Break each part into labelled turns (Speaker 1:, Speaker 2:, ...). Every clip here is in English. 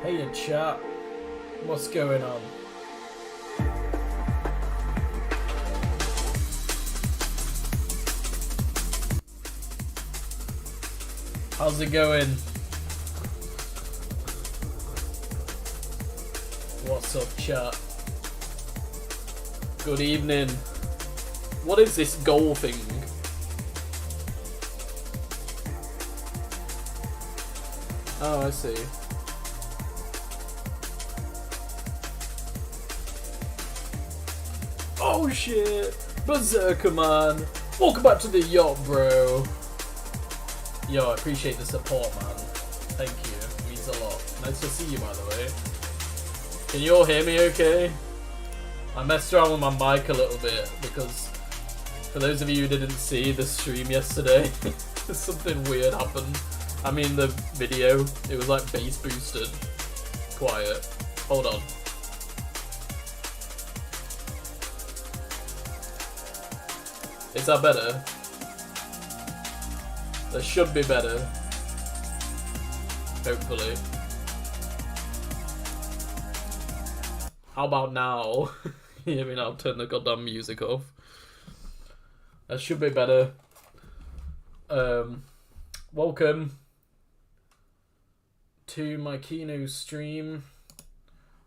Speaker 1: Hey chat, what's going on? How's it going? What's up chat? Good evening. What is this goal thing? Oh, I see. Oh shit! Berserker man! Welcome back to the yacht, bro! Yo, I appreciate the support, man. Thank you. It means a lot. Nice to see you, by the way. Can you all hear me okay? I messed around with my mic a little bit because, for those of you who didn't see the stream yesterday, something weird happened. I mean the video, it was like bass boosted. Quiet. Hold on. Is that better? That should be better. Hopefully. How about now? You hear me now? Turn the goddamn music off. That should be better. Welcome to my Kenos stream.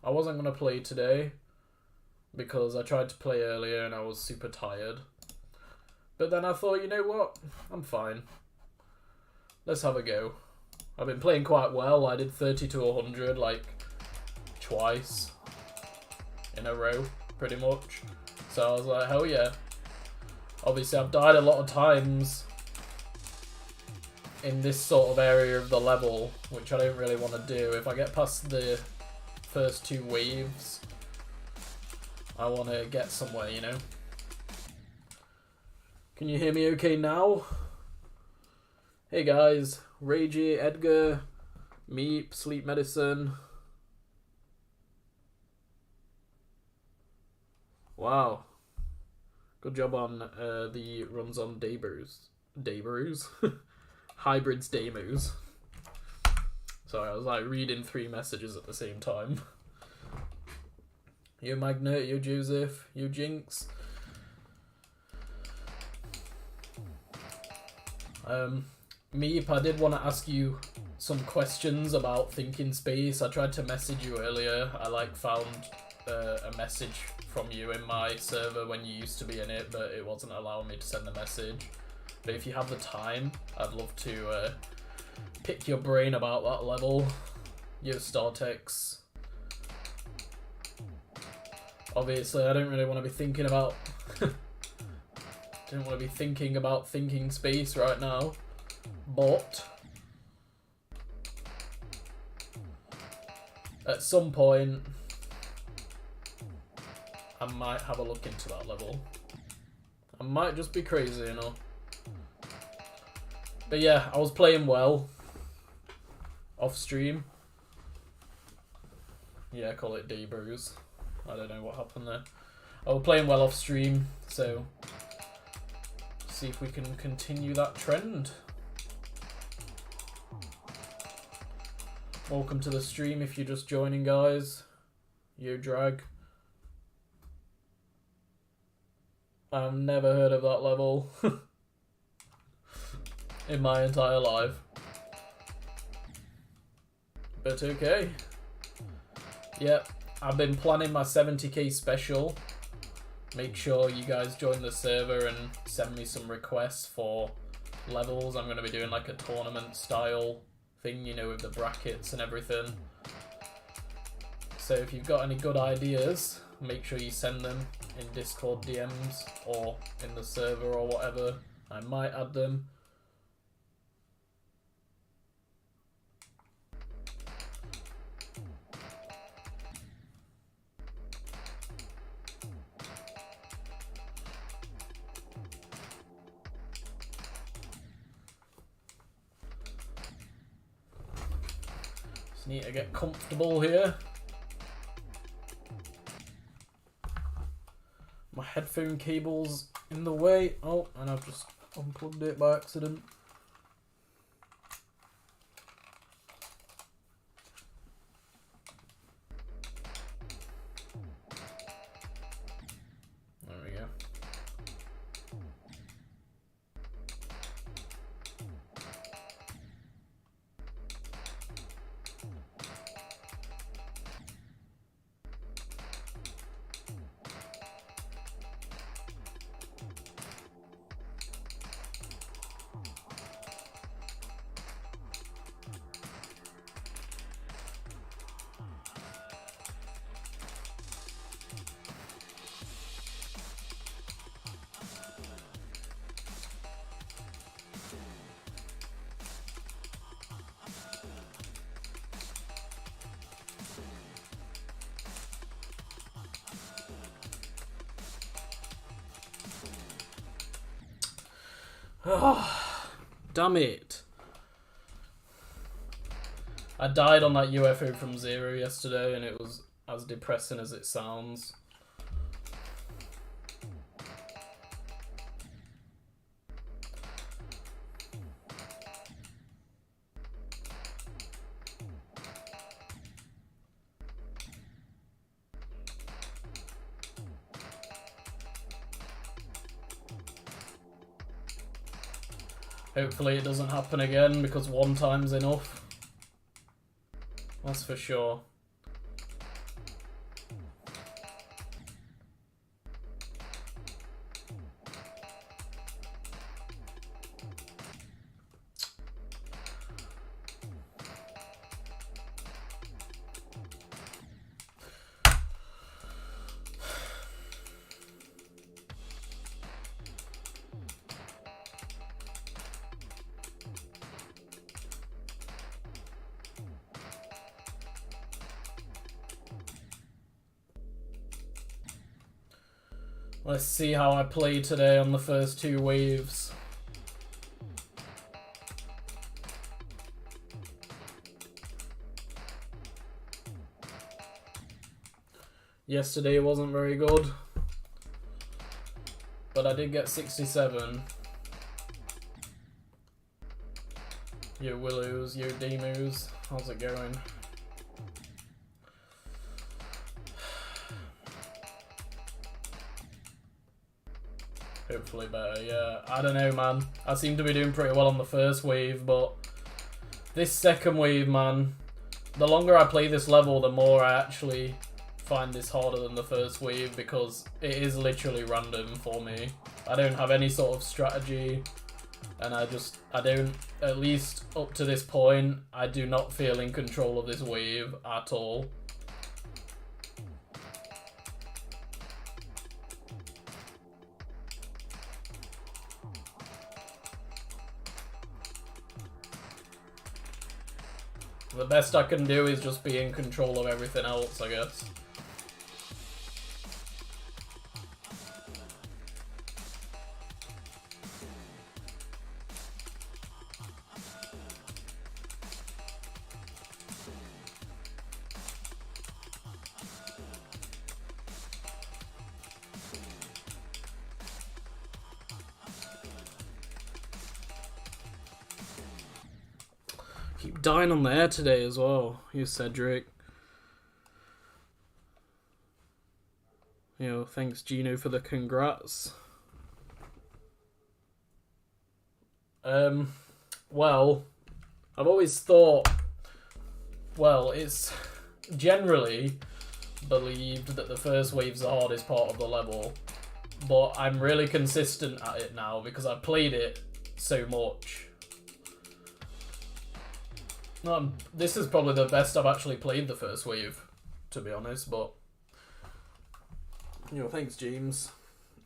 Speaker 1: I wasn't going to play today because I tried to play earlier and I was super tired. But then I thought, you know what? I'm fine. Let's have a go. I've been playing quite well. I did 30 to 100 like twice in a row, pretty much. So I was like, hell yeah. Obviously, I've died a lot of times in this sort of area of the level, which I don't really want to do. If I get past the first two waves, I want to get somewhere, you know? Can you hear me okay now? Hey guys, Ragey, Edgar, Meep, Sleep Medicine. Wow. Good job on the runs on Daybrews. Hybrids Demos. Sorry, I was like reading 3 messages at the same time. You Magnet, you Joseph, you Jinx. Meep, I did want to ask you some questions about thinking space. I tried to message you earlier. I found a message from you in my server when you used to be in it, but it wasn't allowing me to send the message. But if you have the time, I'd love to pick your brain about that level. Yo, Startex. Obviously, I don't really want to be thinking about... don't want to be thinking about thinking space right now. But... at some point... I might have a look into that level. I might just be crazy, you know. But yeah, I was playing well. Off stream. Yeah, call it Daybrews. I don't know what happened there. I was playing well off stream, so... see if we can continue that trend. Welcome to the stream if you're just joining, guys. Yo, Drag. I've never heard of that level in my entire life. But okay. Yep, I've been planning my 70k special. Make sure you guys join the server and send me some requests for levels. I'm going to be doing like a tournament style thing, you know, with the brackets and everything. So if you've got any good ideas, make sure you send them in Discord DMs or in the server or whatever. I might add them. Just need to get comfortable here. My headphone cable's in the way. Oh, and I've just unplugged it by accident. Damn it. I died on that UFO from Zero yesterday and it was as depressing as it sounds. Hopefully it doesn't happen again because one time's enough. That's for sure. Let's see how I play today on the first two waves. Yesterday wasn't very good, but I did get 67. Yo Willows, yo Demos, how's it going? Hopefully better, yeah. I don't know, man. I seem to be doing pretty well on the first wave, but this second wave, man, the longer I play this level, the more I actually find this harder than the first wave because it is literally random for me. I don't have any sort of strategy, and I don't, at least up to this point, I do not feel in control of this wave at all. The best I can do is just be in control of everything else, I guess. Keep dying on the air today as well, you Cedric. Yo, thanks Gino for the congrats. Well, I've always thought, well, it's generally believed that the first wave's the hardest part of the level, but I'm really consistent at it now because I've played it so much. This is probably the best I've actually played the first wave, to be honest, but you know, thanks James.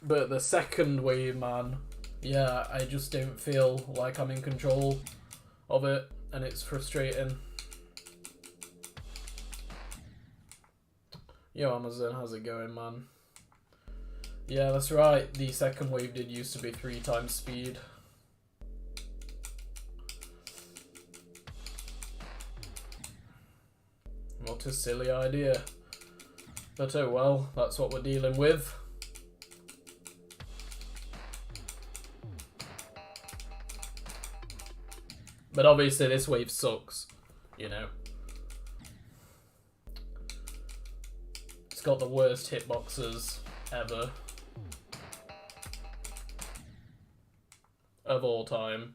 Speaker 1: But the second wave, man, yeah, I just don't feel like I'm in control of it, and it's frustrating. Yo Amazon, how's it going, man? Yeah, that's right, the second wave did used to be 3 times speed. What a silly idea. But oh well, that's what we're dealing with. But obviously this wave sucks, you know. It's got the worst hitboxes ever. Of all time.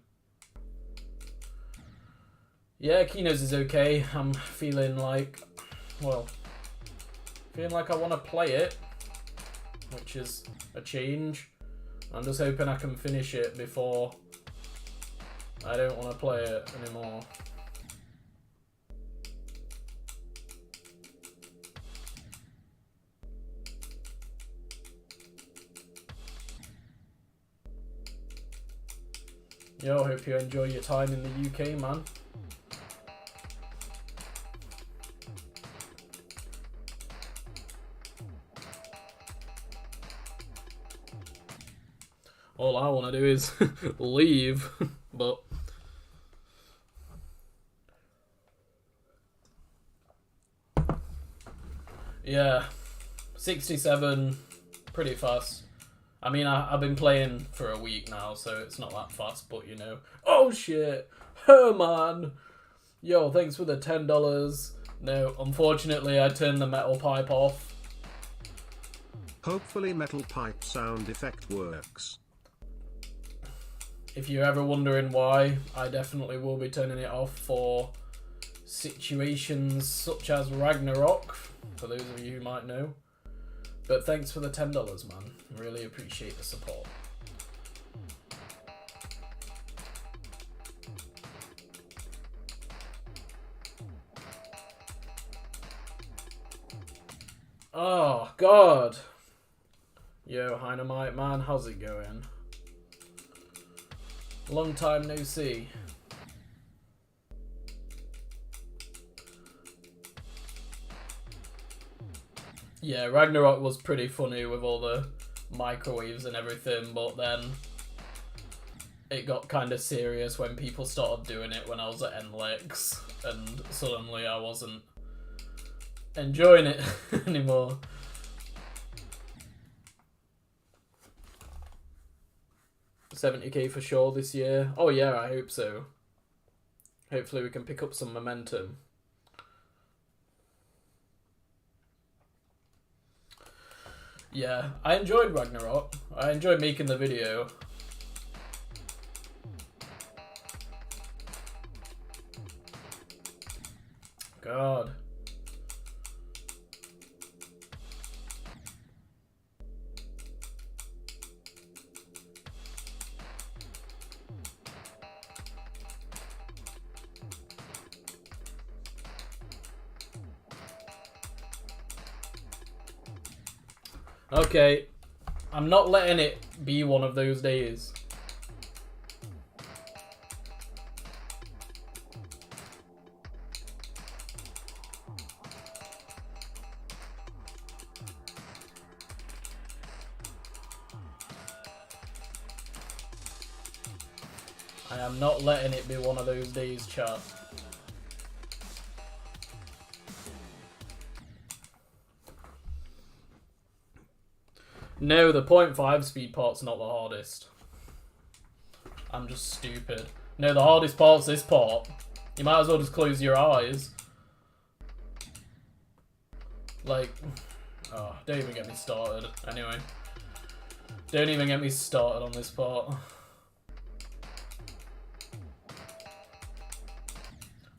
Speaker 1: Yeah, Kenos is okay. I'm feeling like, well, feeling like I want to play it, which is a change. I'm just hoping I can finish it before I don't want to play it anymore. Yo, hope you enjoy your time in the UK, man. All I want to do is leave, but... Yeah, 67, pretty fast. I mean, I've been playing for a week now, so it's not that fast, but you know. Oh shit! Herman! Yo, thanks for the $10. No, unfortunately, I turned the metal pipe off.
Speaker 2: Hopefully metal pipe sound effect works.
Speaker 1: If you're ever wondering why, I definitely will be turning it off for situations such as Ragnarok, for those of you who might know. But thanks for the $10, man. Really appreciate the support. Oh, God. Yo, Dynamite man, how's it going? Long time no see. Yeah, Ragnarok was pretty funny with all the microwaves and everything, but then it got kind of serious when people started doing it when I was at NLEX, and suddenly I wasn't enjoying it anymore. $70k for sure this year. Oh yeah, I hope so. Hopefully we can pick up some momentum. Yeah, I enjoyed Ragnarok. I enjoyed making the video. God. Okay, I'm not letting it be one of those days. I am not letting it be one of those days, chat. No, the 0.5 speed part's not the hardest. I'm just stupid. No, the hardest part's this part. You might as well just close your eyes. Like, oh, don't even get me started. Anyway, don't even get me started on this part.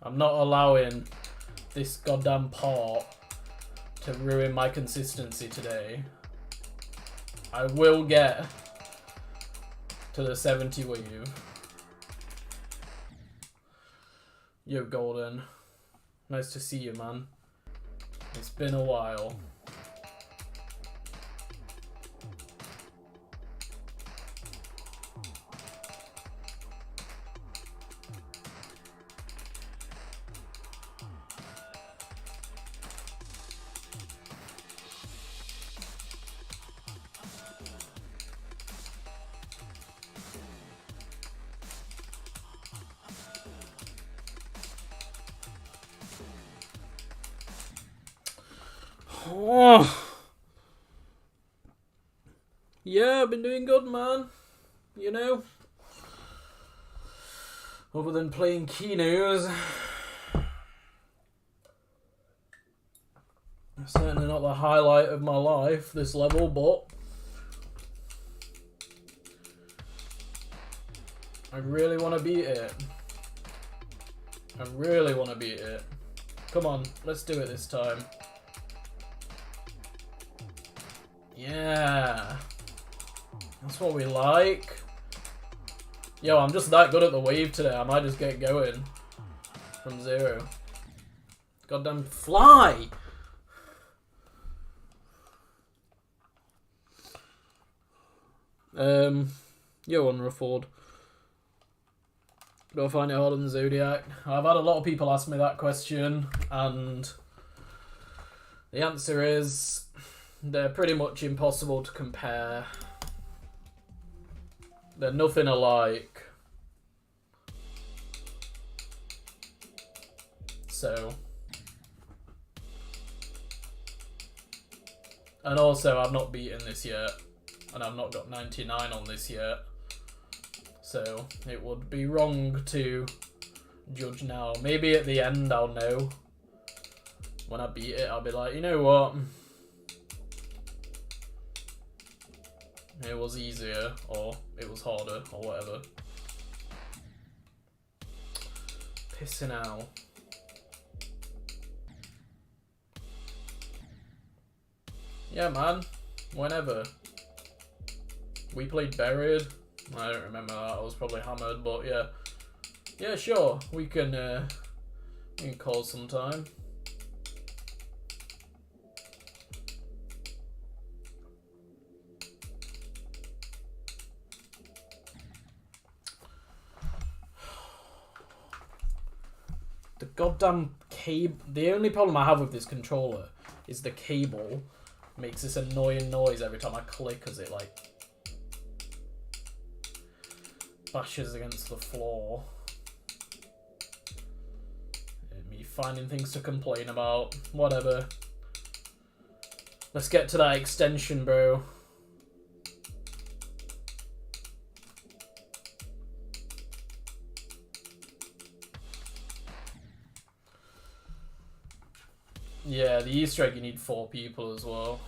Speaker 1: I'm not allowing this goddamn part to ruin my consistency today. I will get to the 70 wave. Yo, Golden. Nice to see you, man. It's been a while. Oh. Yeah, I've been doing good, man. You know? Other than playing Kenos. Certainly not the highlight of my life, this level, but I really want to beat it. I really want to beat it. Come on, let's do it this time. Yeah. That's what we like. Yo, I'm just that good at the wave today. I might just get going from 0. Goddamn fly! Yo, Unruffled. Do I find it harder than Zodiac? I've had a lot of people ask me that question, and the answer is they're pretty much impossible to compare. They're nothing alike. So. And also, I've not beaten this yet. And I've not got 99 on this yet. So, it would be wrong to judge now. Maybe at the end I'll know. When I beat it, I'll be like, you know what? It was easier, or it was harder, or whatever. Pissing out. Yeah, man. Whenever. We played Buried. I don't remember that. I was probably hammered, but yeah. Yeah, sure. We can call sometime. The goddamn cable. The only problem I have with this controller is the cable makes this annoying noise every time I click as it like bashes against the floor. And me finding things to complain about. Whatever. Let's get to that extension, bro. Yeah, the Easter egg, you need 4 people as well.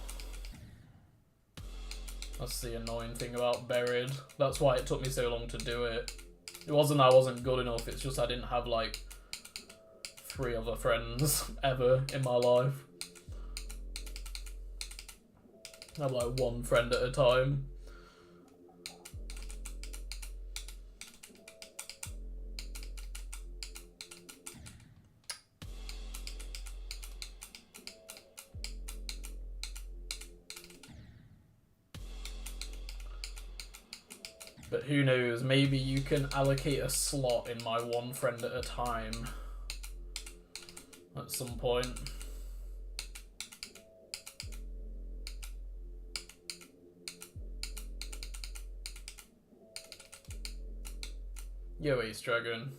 Speaker 1: That's the annoying thing about Buried. That's why it took me so long to do it. It wasn't I wasn't good enough, it's just I didn't have like 3 other friends ever in my life. I have like 1 friend at a time. But who knows, maybe you can allocate a slot in my 1 friend at a time at some point. Yo, Ace Dragon.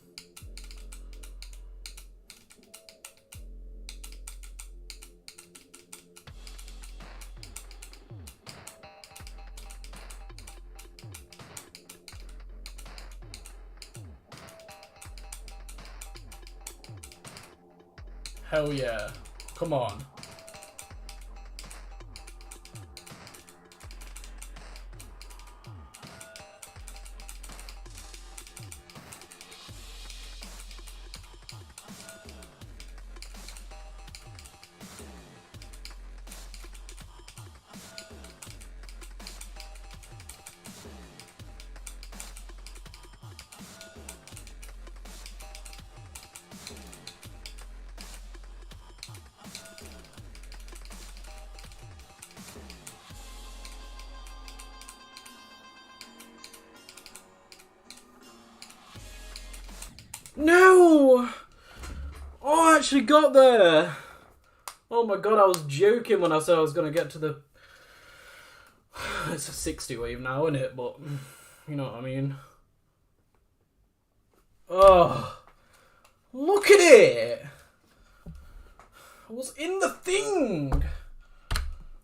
Speaker 1: Hell yeah. Come on. No! Oh, I actually got there! Oh my god, I was joking when I said I was going to get to the... It's a 60 wave now, isn't it? But, you know what I mean. Oh, look at it! I was in the thing!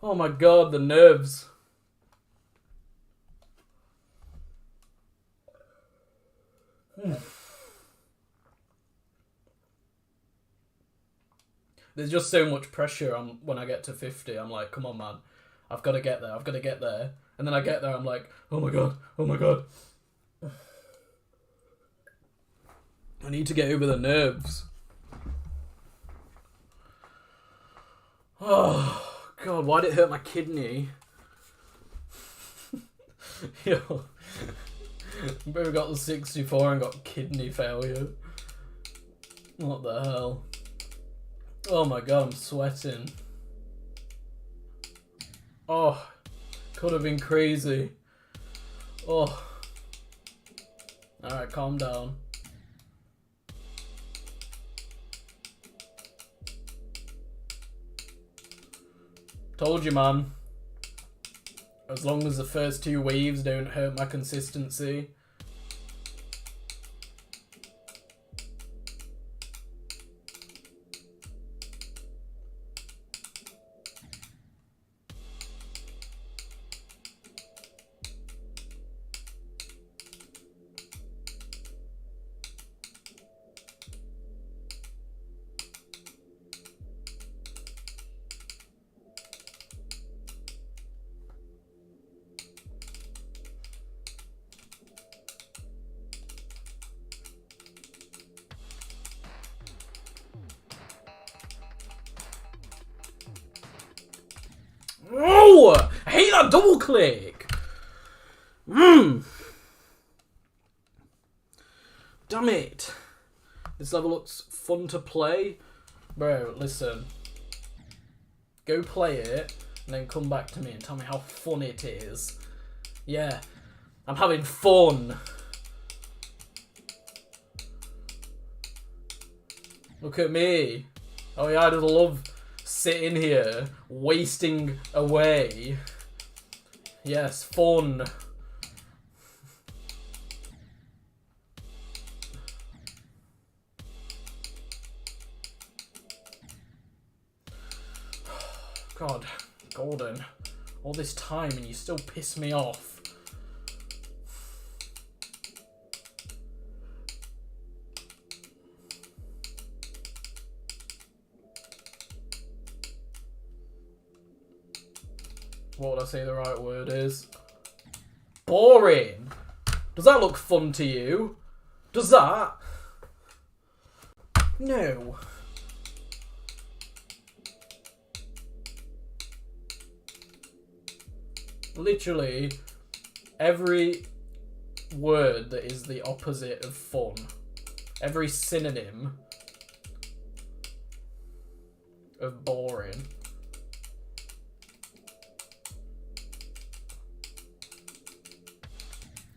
Speaker 1: Oh my god, the nerves. There's just so much pressure on when I get to 50. I'm like, come on, man. I've got to get there. I've got to get there. And then I get there. I'm like, oh my god. Oh my god. I need to get over the nerves. Oh, god. Why did it hurt my kidney? Yo. Bro got the 64 and got kidney failure. What the hell? Oh my god, I'm sweating. Oh, could have been crazy. Oh. Alright, calm down. Told you, man. As long as the first 2 waves don't hurt my consistency. Oh! I hate that double click! Damn it. This level looks fun to play. Bro, listen. Go play it, and then come back to me and tell me how fun it is. Yeah, I'm having fun. Look at me. Oh yeah, I just love sitting here, wasting away. Yes, fun. God, Golden. All this time and you still piss me off. What would I say the right word is? Boring. Does that look fun to you? Does that? No. Literally, every word that is the opposite of fun, every synonym of boring.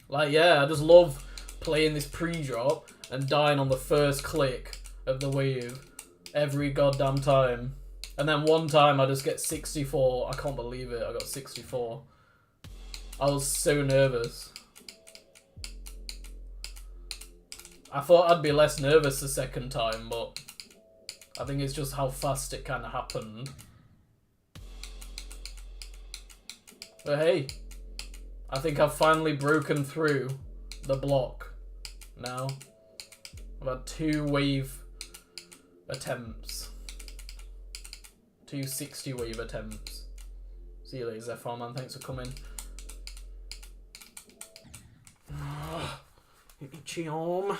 Speaker 1: Like, yeah, I just love playing this pre-drop and dying on the first click of the wave every goddamn time. And then one time I just get 64. I can't believe it, I got 64. I was so nervous. I thought I'd be less nervous the second time, but I think it's just how fast it kind of happened. But hey, I think I've finally broken through the block now. I've had 2 wave attempts. 2 60 wave attempts. See you later, Zephyr man, thanks for coming. Itchy arm.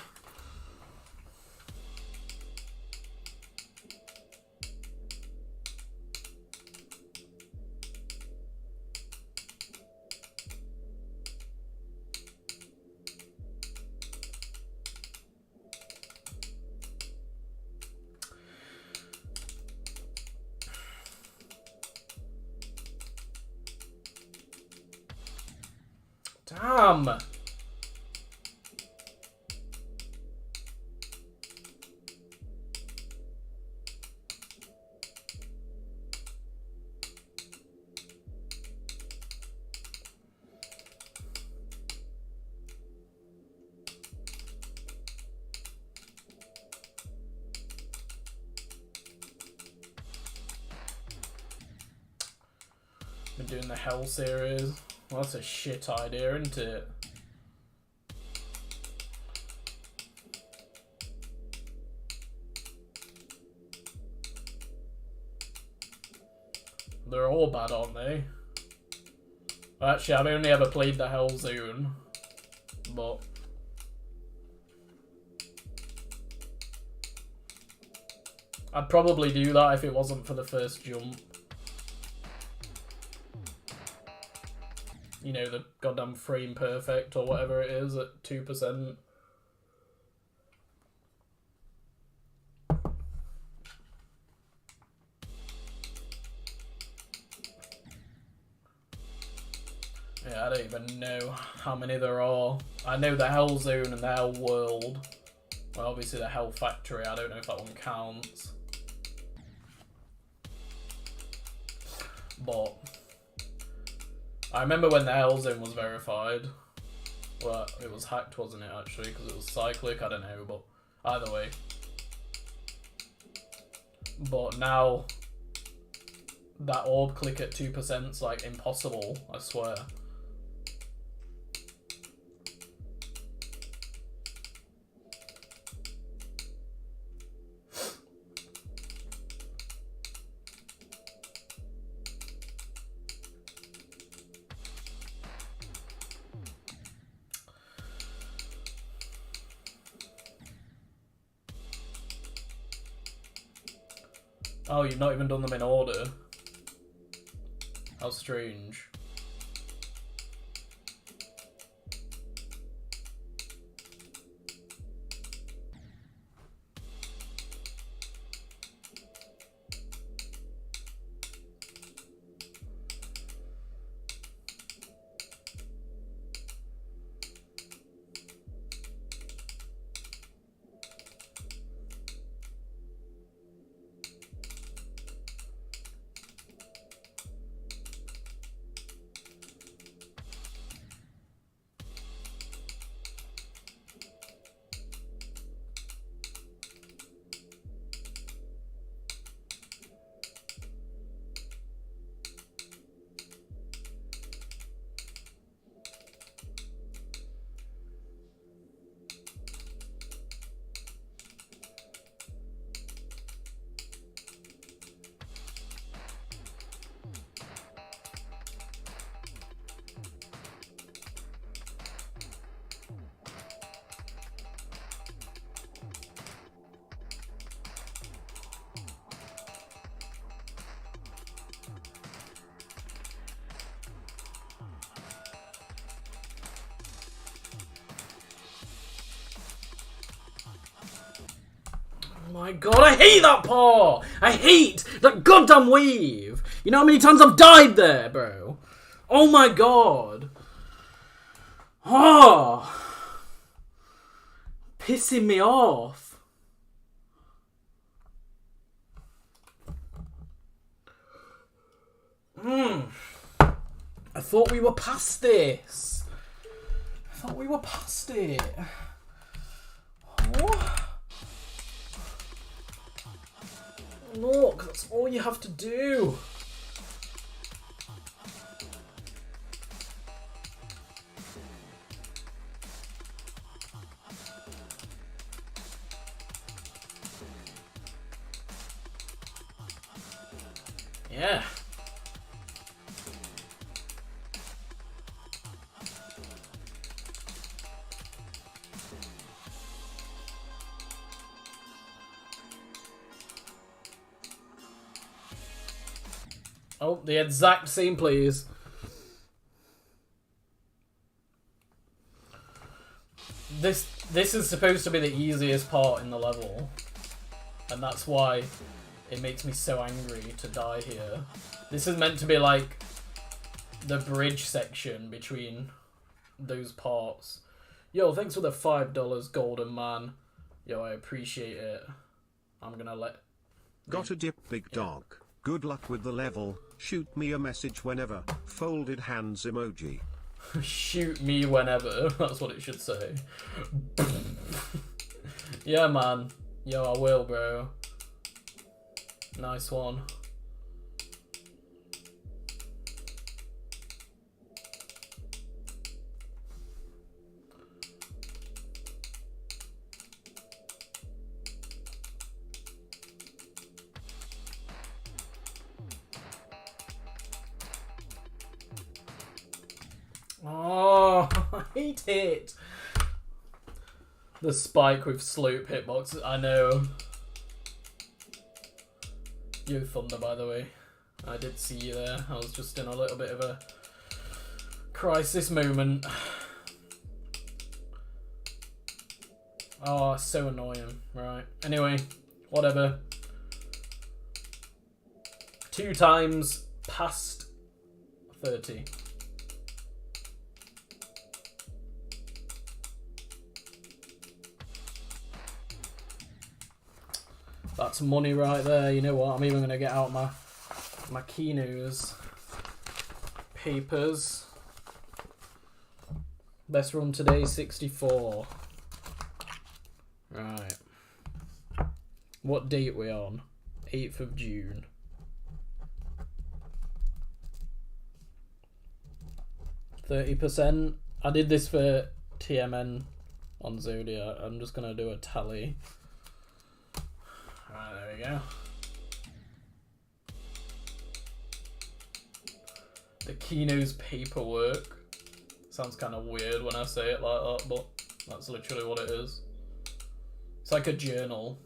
Speaker 1: Damn. Been doing the Hell series. Well, that's a shit idea, isn't it? They're all bad, aren't they? Well, actually, I've only ever played the Hell Zone, but I'd probably do that if it wasn't for the first jump. You know, the goddamn frame perfect or whatever it is at 2%. Yeah, I don't even know how many there are. I know the Hell Zone and the Hell World. Well, obviously the Hell Factory, I don't know if that one counts. But I remember when the Hell Zone was verified. Well, it was hacked, wasn't it, actually? Because it was cyclic, I don't know, but either way. But now, that orb click at 2% is like impossible, I swear. Oh, you've not even done them in order. How strange. My god, I hate that part! I hate that goddamn wave! You know how many times I've died there, bro? Oh my god. Oh. Pissing me off. I thought we were past this. I thought we were past it. Oh. Look, that's all you have to do. Yeah. Oh, the exact same, please. This is supposed to be the easiest part in the level. And that's why it makes me so angry to die here. This is meant to be like the bridge section between those parts. Yo, thanks for the $5, Golden Man. Yo, I appreciate it. I'm gonna let...
Speaker 2: Got a dip, big dog. Good luck with the level. Shoot me a message whenever. Folded hands emoji.
Speaker 1: Shoot me whenever. That's what it should say. Yeah, man. Yo, I will, bro. Nice one. Oh, I hate it. The spike with slope hitbox, I know. Yo, Thunder, by the way. I did see you there. I was just in a little bit of a crisis moment. Oh, so annoying. Right. Anyway, whatever. 2 times past 30. That's money right there. You know what? I'm even going to get out my Kenos. papers. Best run today, 64. Right. What date we on? 8th of June. %. I did this for TMN on Zodiac. I'm just gonna do a tally. Alright, there we go. The Kenos paperwork. Sounds kind of weird when I say it like that, but that's literally what it is. It's like a journal.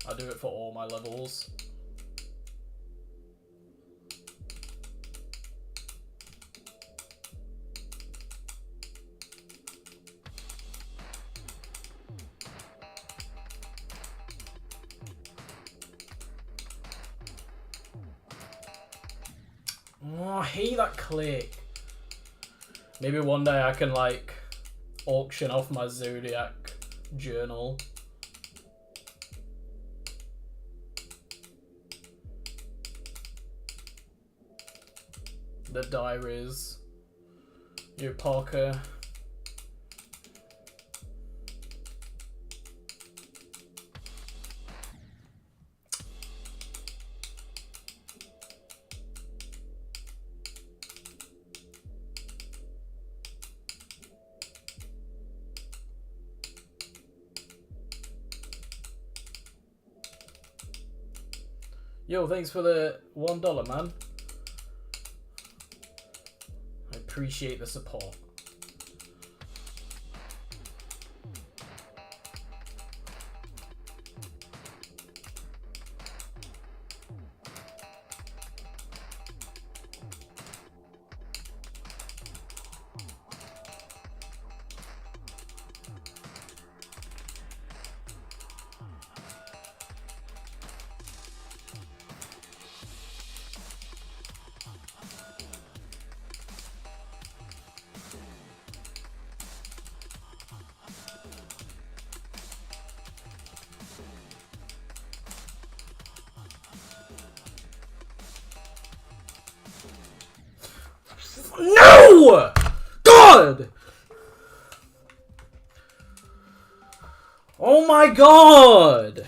Speaker 1: I do it for all my levels. Oh, I hate that click. Maybe one day I can like auction off my Zodiac journal. The diaries. Yo, Parker. Yo, thanks for the $1, man. I appreciate the support. No! God! Oh my god!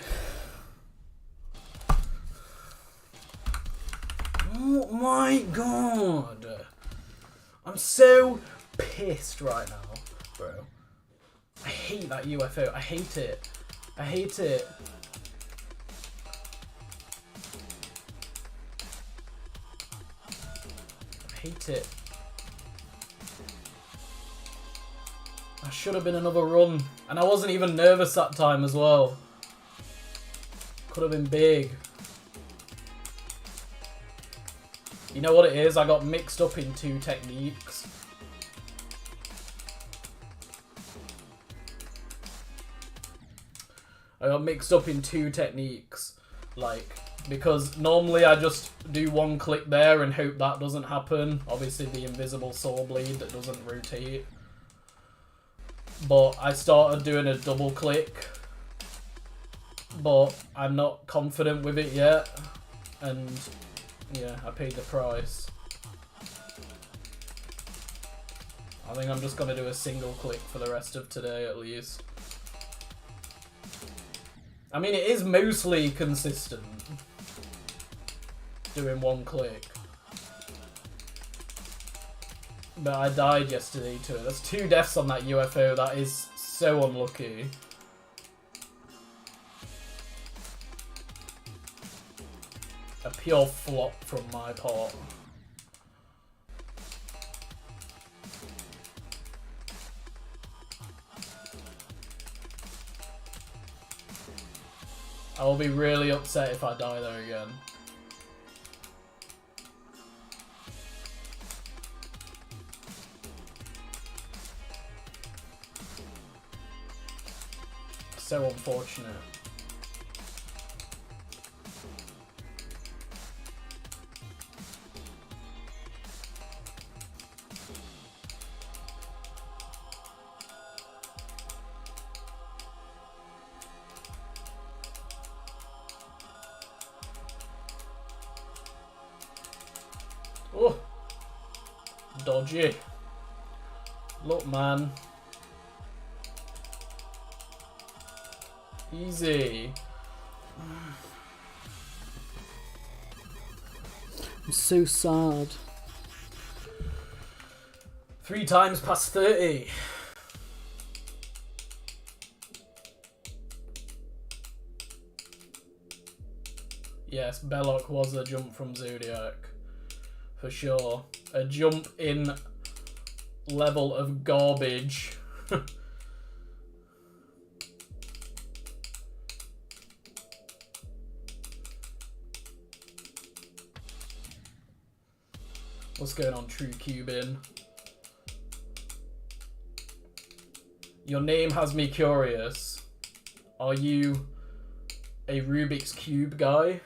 Speaker 1: Oh my god! I'm so pissed right now, bro. I hate that UFO. I hate it. I hate it. I hate it. That should have been another run. And I wasn't even nervous that time as well. Could have been big. You know what it is? I got mixed up in two techniques. Like, because normally I just do one click there and hope that doesn't happen. Obviously the invisible saw blade that doesn't rotate. But I started doing a double click. But I'm not confident with it yet. And yeah, I paid the price. I think I'm just going to do a single click for the rest of today at least. I mean, it is mostly consistent. Doing one click. But I died yesterday to it. That's 2 deaths on that UFO. That is so unlucky. A pure flop from my part. I will be really upset if I die there again. So unfortunate. Oh. dodgy. Look, man. Easy.
Speaker 3: I'm so sad.
Speaker 1: 3 times past 30. Yes, Belloc was a jump from Zodiac. For sure. A jump in level of garbage. What's going on, True Cuban? Your name has me curious. Are you a Rubik's Cube guy?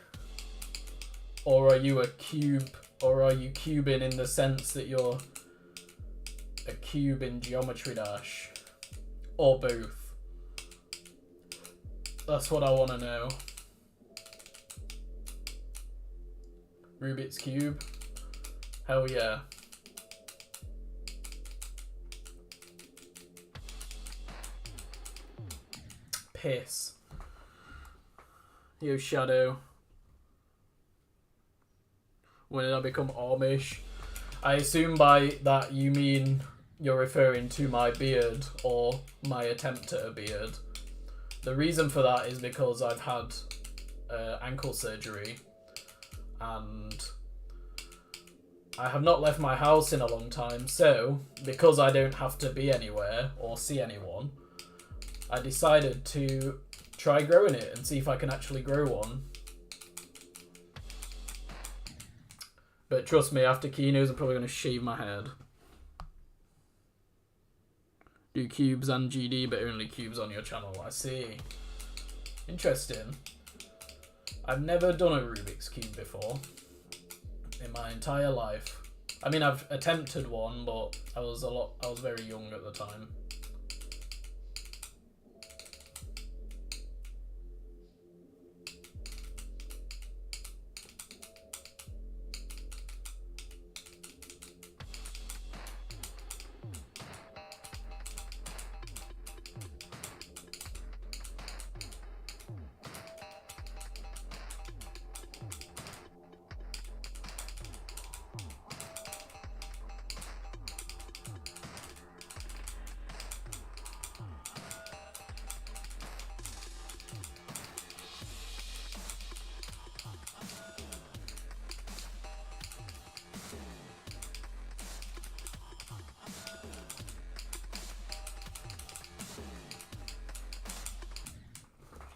Speaker 1: Or are you a cube, or are you Cuban in the sense that you're a cube in Geometry Dash? Or both? That's what I want to know. Rubik's Cube? Hell yeah. Piss. Yo, Shadow. When did I become Amish? I assume by that you mean you're referring to my beard or my attempt at a beard. The reason for that is because I've had ankle surgery and I have not left my house in a long time, so because I don't have to be anywhere or see anyone, I decided to try growing it and see if I can actually grow one. But trust me, after Kenos, I'm probably going to shave my head. Do cubes and GD, but only cubes on your channel. I see. Interesting. I've never done a Rubik's Cube before in my entire life. I mean, I've attempted one, but I was very young at the time.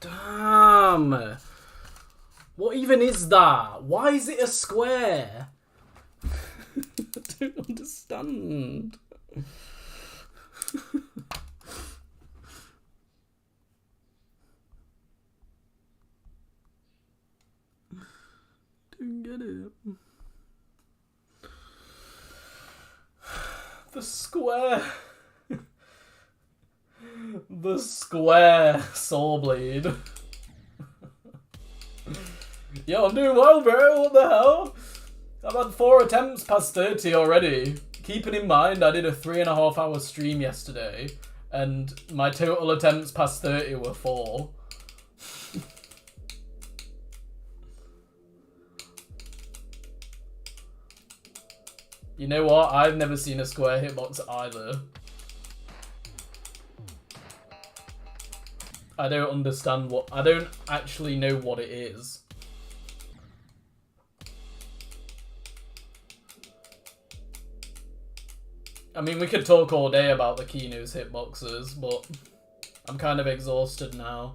Speaker 1: Damn! What even is that? Why is it a square? I don't understand. Don't get it. The square. The square saw blade. Yo, I'm doing well, bro. What the hell? I've had 4 attempts past 30 already. Keeping in mind, I did a 3.5 hour stream yesterday, and my total attempts past 30 were 4. You know what? I've never seen a square hitbox either. I don't understand what... I don't actually know what it is. I mean, we could talk all day about the Kenos hitboxes, but I'm kind of exhausted now.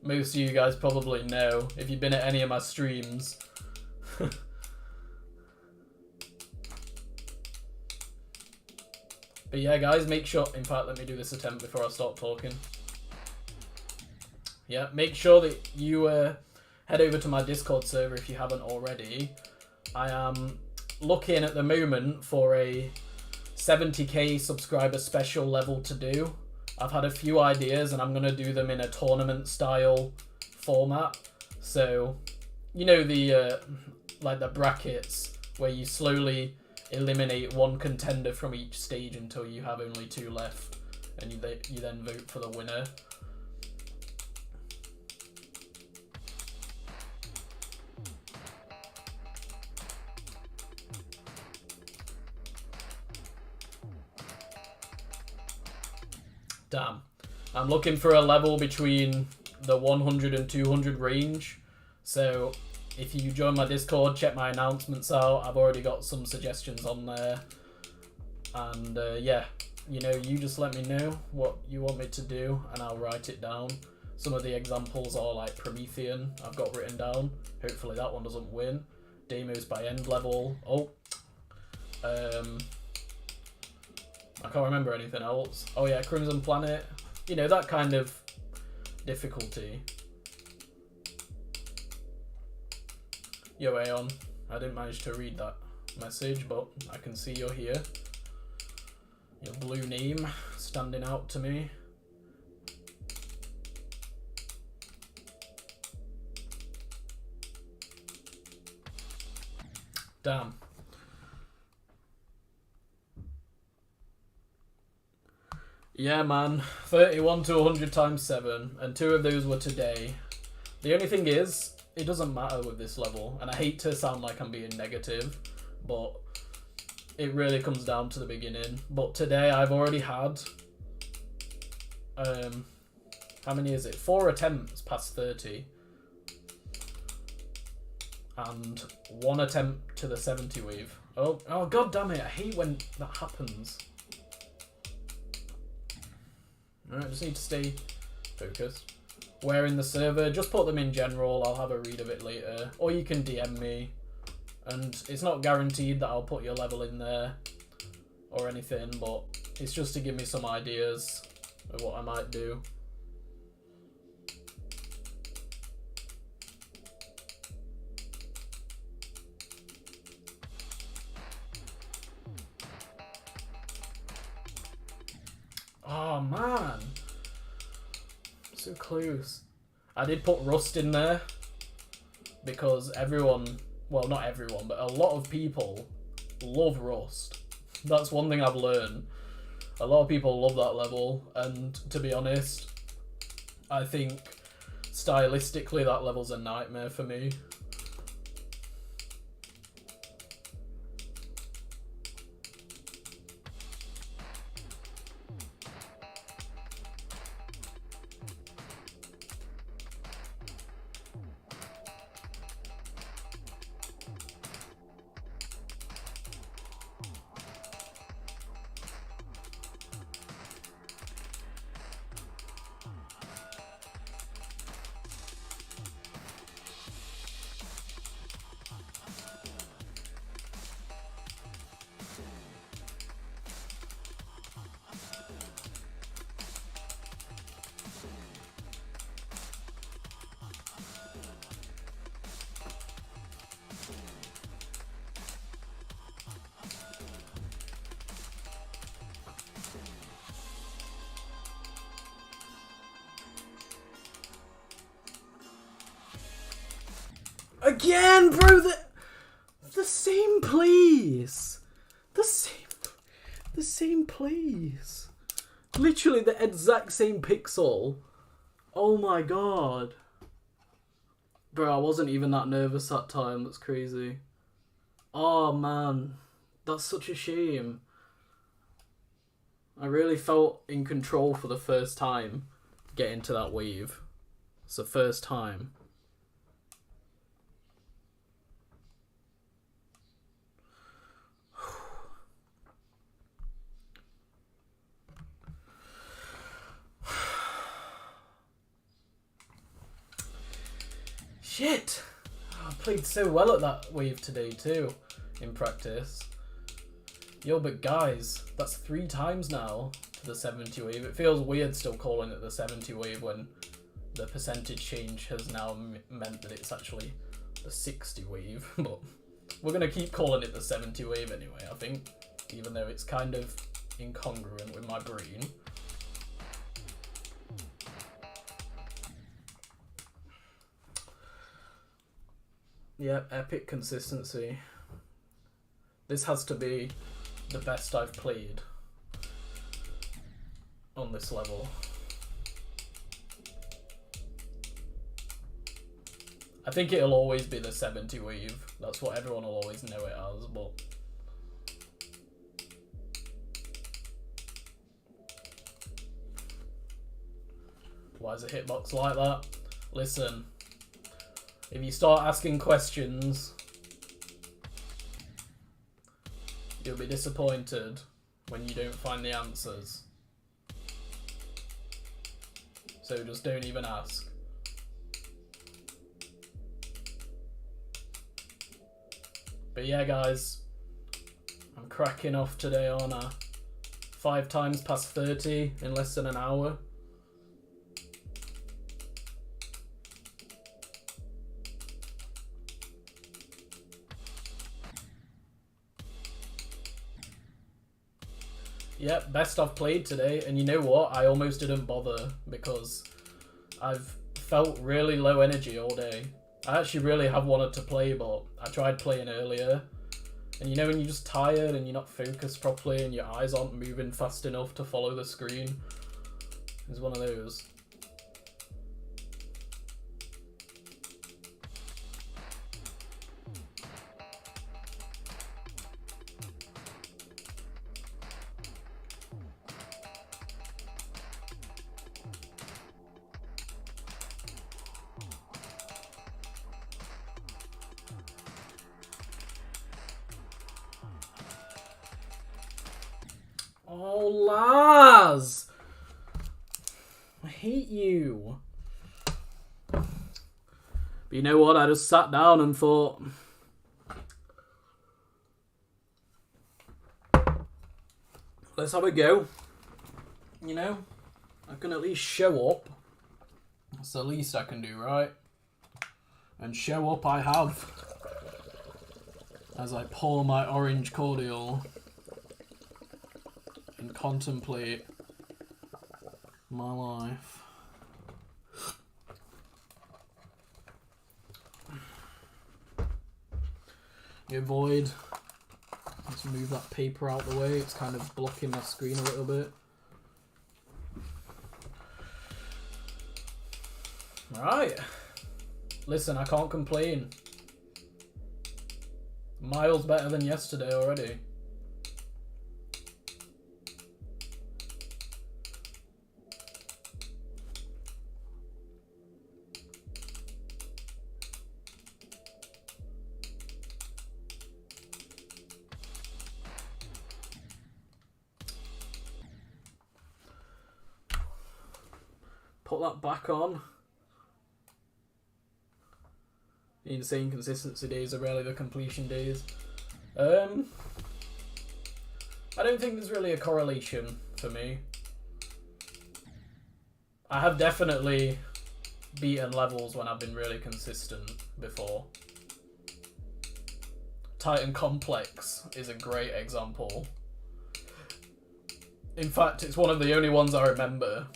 Speaker 1: Most of you guys probably know, if you've been at any of my streams. But yeah, guys, make sure... In fact, let me do this attempt before I stop talking. Yeah, make sure that you head over to my Discord server if you haven't already. I am looking at the moment for a 70k subscriber special level to do. I've had a few ideas and I'm going to do them in a tournament style format. So, you know, the like the brackets where you slowly eliminate one contender from each stage until you have only 2 left, and you then vote for the winner. Damn. I'm looking for a level between the 100 and 200 range. So if you join my Discord, check my announcements out. I've already got some suggestions on there. And yeah, you know, you just let me know what you want me to do and I'll write it down. Some of the examples are like Promethean, I've got written down. Hopefully that one doesn't win. Deimos by end level. Oh. I can't remember anything else. Oh yeah, Crimson Planet. You know, that kind of difficulty. Yo, Aeon. I didn't manage to read that message, but I can see you're here. Your blue name standing out to me. Damn. Yeah, man. 31 to 100 times 7, and 2 of those were today. The only thing is, it doesn't matter with this level, and I hate to sound like I'm being negative, but it really comes down to the beginning. But today I've already had, how many is it? 4 attempts past 30. And 1 attempt to the 70 wave. Oh god damn it, I hate when that happens. Alright, just need to stay focused. Where in the server, just put them in general, I'll have a read of it later. Or you can DM me. And it's not guaranteed that I'll put your level in there or anything, but it's just to give me some ideas of what I might do. Oh man, so close. I did put Rust in there because everyone, well not everyone, but a lot of people love Rust. That's one thing I've learned. A lot of people love that level, and to be honest, I think stylistically that level's a nightmare for me. Again, bro, the same place. The same place. Literally the exact same pixel. Oh my god. Bro, I wasn't even that nervous that time, that's crazy. Oh man, that's such a shame. I really felt in control for the first time getting to that wave. It's the first time. Shit! Oh, I played so well at that wave today too, in practice. Yo, but guys, that's 3 times now to the 70 wave. It feels weird still calling it the 70 wave when the percentage change has now meant that it's actually the 60 wave. But we're going to keep calling it the 70 wave anyway, I think. Even though it's kind of incongruent with my brain. Yep, epic consistency. This has to be the best I've played on this level. I think it'll always be the 70 weave. That's what everyone will always know it as, but... Why is the hitbox like that? Listen, if you start asking questions, you'll be disappointed when you don't find the answers. So just don't even ask. But yeah, guys, I'm cracking off today on a 5 times past 30 in less than an hour. Yep, best I've played today, and you know what? I almost didn't bother because I've felt really low energy all day. I actually really have wanted to play, but I tried playing earlier. And you know when you're just tired and you're not focused properly and your eyes aren't moving fast enough to follow the screen? It's one of those. Oh, Lars! I hate you. But you know what? I just sat down and thought... let's have a go. You know? I can at least show up. That's the least I can do, right? And show up I have. As I pour my orange cordial and contemplate my life. Avoid. Let's move that paper out the way. It's kind of blocking my screen a little bit. Right. Listen, I can't complain. Miles better than yesterday already. Put that back on. The insane consistency days are rarely the completion days. I don't think there's really a correlation for me. I have definitely beaten levels when I've been really consistent before. Titan Complex is a great example. In fact, it's one of the only ones I remember.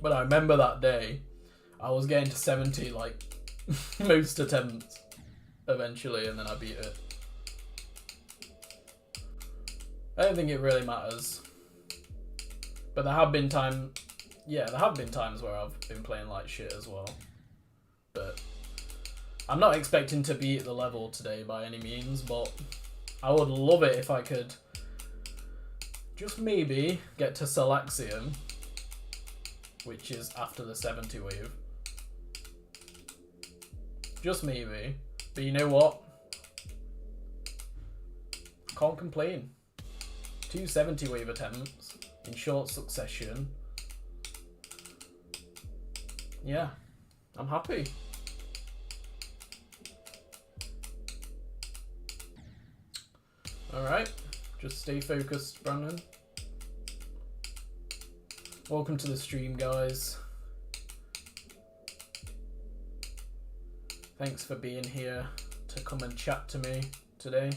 Speaker 1: But I remember that day, I was getting to 70 like most attempts eventually, and then I beat it. I don't think it really matters. But there have been times where I've been playing like shit as well. But I'm not expecting to beat the level today by any means, but I would love it if I could just maybe get to Salaxium, which is after the 70 wave. Just maybe. But you know what? Can't complain. 2 70 wave attempts in short succession. Yeah, I'm happy. Alright, just stay focused, Brandon. Welcome to the stream, guys. Thanks for being here to come and chat to me today.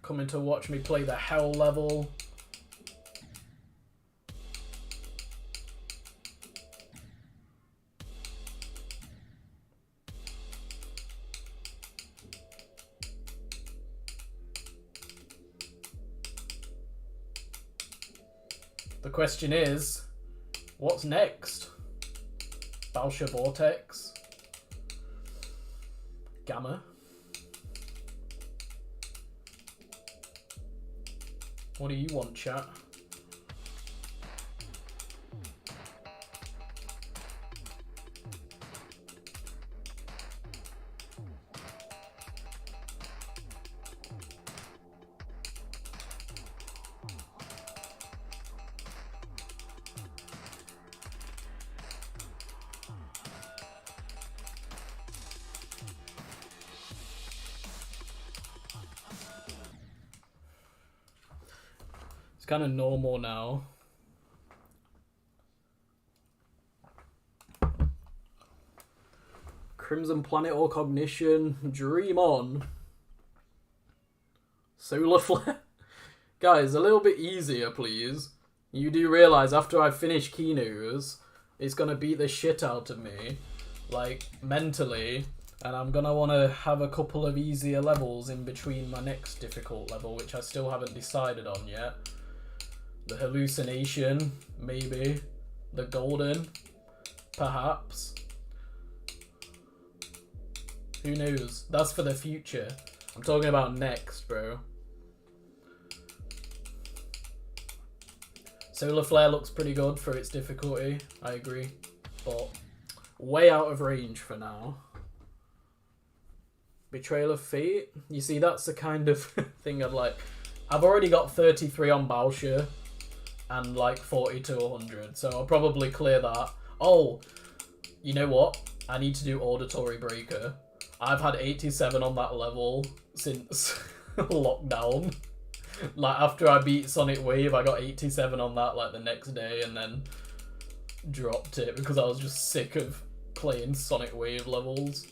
Speaker 1: Coming to watch me play the hell level. The question is, what's next? Bausha Vortex? Gamma? What do you want, chat? It's kind of normal now. Crimson Planet or Cognition, dream on. Solar Flare. Guys, a little bit easier, please. You do realise after I finish Kenos, it's going to beat the shit out of me. Like, mentally. And I'm going to want to have a couple of easier levels in between my next difficult level, which I still haven't decided on yet. The Hallucination, maybe. The Golden, perhaps. Who knows? That's for the future. I'm talking about next, bro. Solar Flare looks pretty good for its difficulty, I agree. But way out of range for now. Betrayal of Fate? You see, that's the kind of thing I'd like. I've already got 33 on Bausha. And like 40 to 100, so I'll probably clear that. Oh, you know what? I need to do Auditory Breaker. I've had 87 on that level since lockdown. Like after I beat Sonic Wave, I got 87 on that like the next day and then dropped it because I was just sick of playing Sonic Wave levels.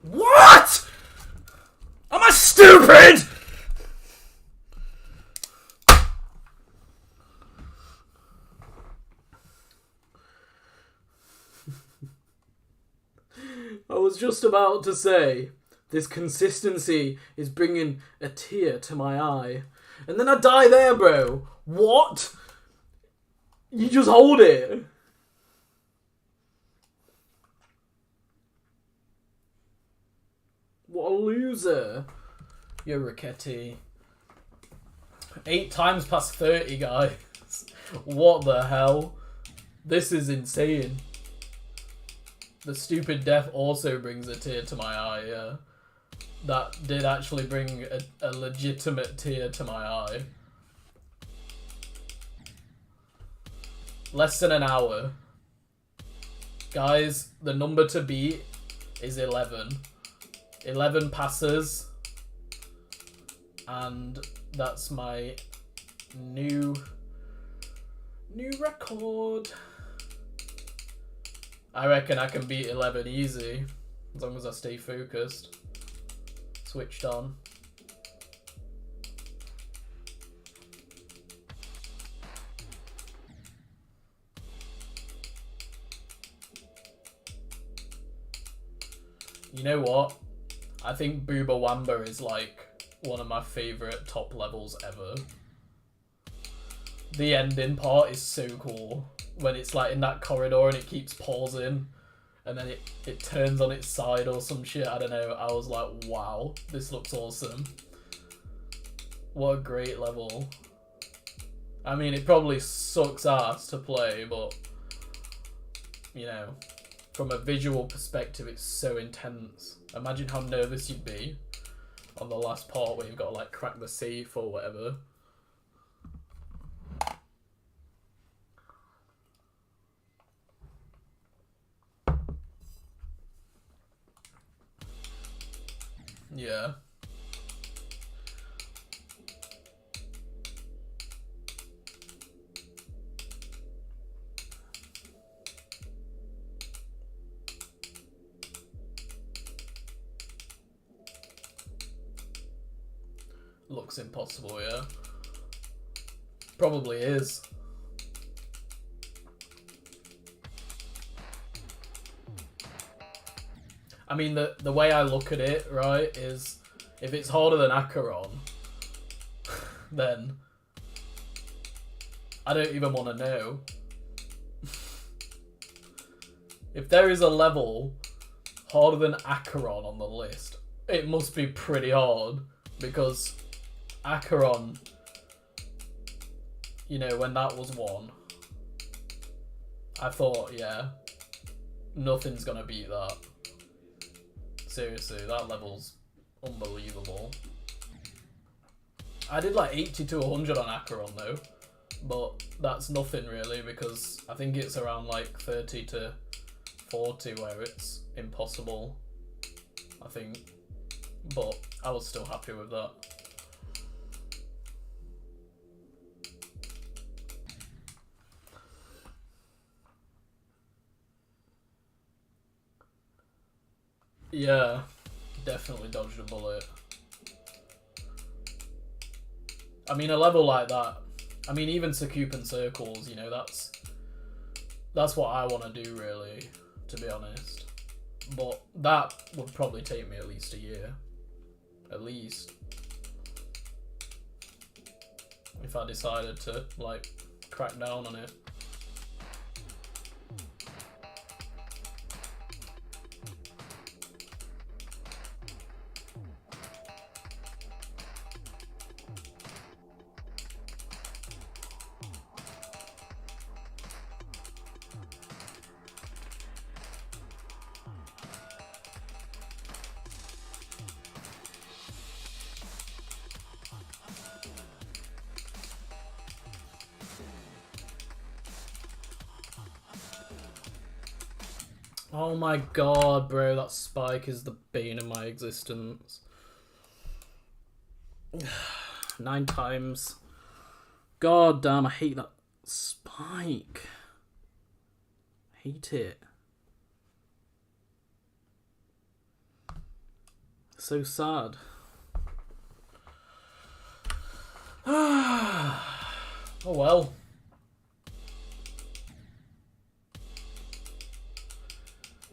Speaker 1: What? Am I stupid? I was just about to say, this consistency is bringing a tear to my eye. And then I die there, bro. What? You just hold it. What a loser. Yo, Ricchetti. 8 times past 30, guys. What the hell? This is insane. The stupid death also brings a tear to my eye, yeah. That did actually bring a legitimate tear to my eye. Less than an hour. Guys, the number to beat is 11. 11 passes. And that's my new record. I reckon I can beat 11 easy, as long as I stay focused. Switched on. You know what? I think Booba Wamba is like one of my favourite top levels ever. The ending part is so cool. When it's like in that corridor and it keeps pausing and then it turns on its side or some shit, I don't know. I was like, wow, this looks awesome. What a great level. I mean, it probably sucks ass to play, but, you know, from a visual perspective, it's so intense. Imagine how nervous you'd be on the last part where you've got to like crack the safe or whatever. Yeah. looks impossible, yeah? Probably is. I mean, the way I look at it, right, is if it's harder than Acheron, then I don't even want to know. If there is a level harder than Acheron on the list, it must be pretty hard, because Acheron, you know, when that was one, I thought, yeah, nothing's gonna beat that. Seriously, that level's unbelievable. I did like 80 to 100 on Acheron though, but that's nothing really, because I think it's around like 30 to 40 where it's impossible, I think. But I was still happy with that. Yeah, definitely dodged a bullet. I mean, a level like that, I mean, even Sakupan Circles, you know, that's what I want to do, really, to be honest. But that would probably take me at least a year. At least. If I decided to, like, crack down on it. Oh my god, bro, that spike is the bane of my existence. 9 times. God damn, I hate that spike. Hate it. So sad. Oh well.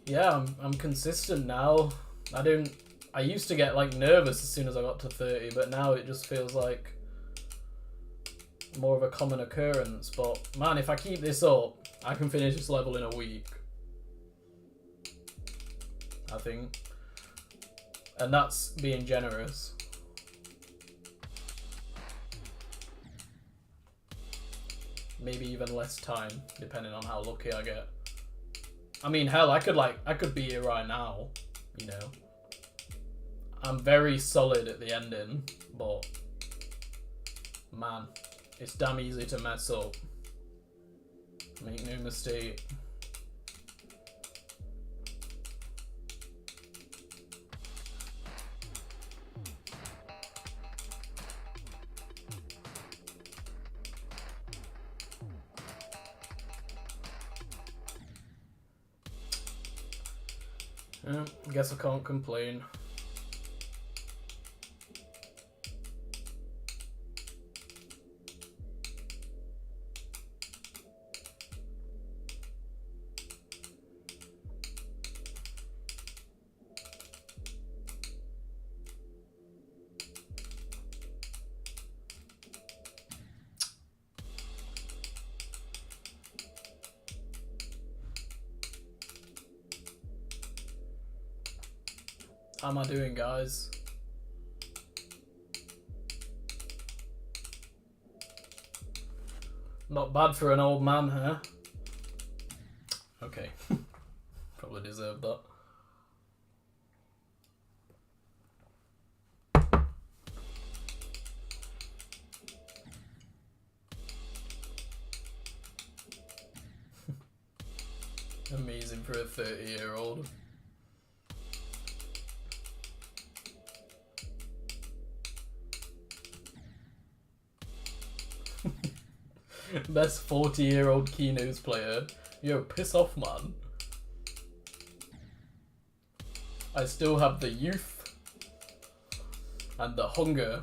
Speaker 1: Yeah, I'm consistent now. I used to get like nervous as soon as I got to 30, but now it just feels like more of a common occurrence. But man, if I keep this up, I can finish this level in a week, I think. And that's being generous. Maybe even less time, depending on how lucky I get. I mean, hell, I could be here right now, you know. I'm very solid at the ending, but man, it's damn easy to mess up. Make no mistake. Yeah, guess I can't complain. How am I doing, guys? Not bad for an old man, huh? Okay. Probably deserved that. Amazing for a 30-year-old. Best 40-year-old Kenos player. Yo, piss off, man. I still have the youth and the hunger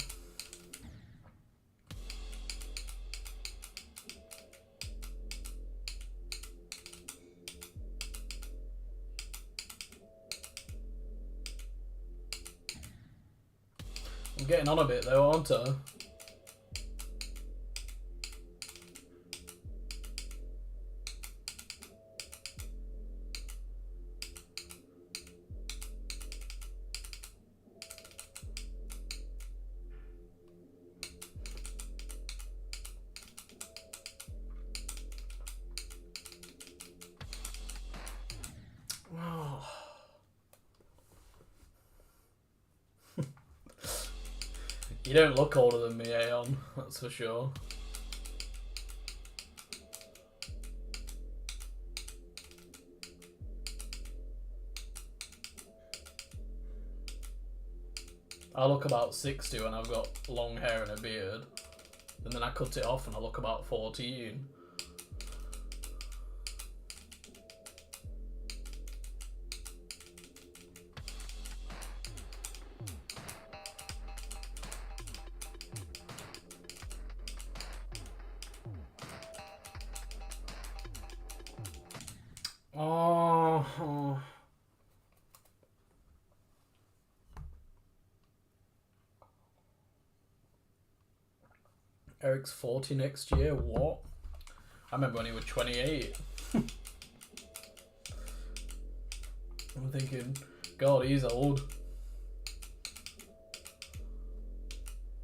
Speaker 1: getting on a bit though, aren't I? You don't look older than me, Aeon, that's for sure. I look about 60 when I've got long hair and a beard. And then I cut it off and I look about 14. Oh. Eric's 40 next year? What? I remember when he was 28. I'm thinking, God, he's old.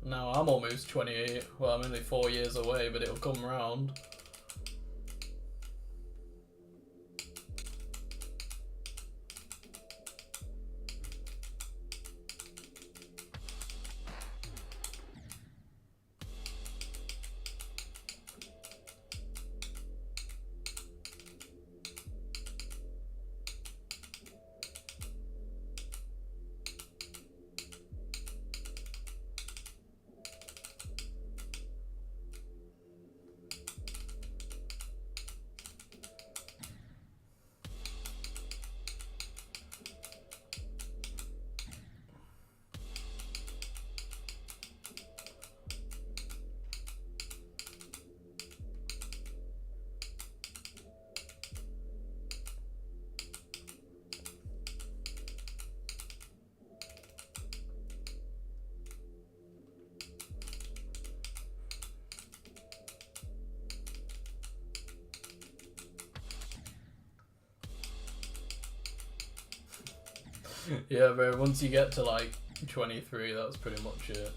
Speaker 1: Now I'm almost 28. Well, I'm only 4 years away, but it'll come round. Yeah, bro, once you get to like 23, that's pretty much it.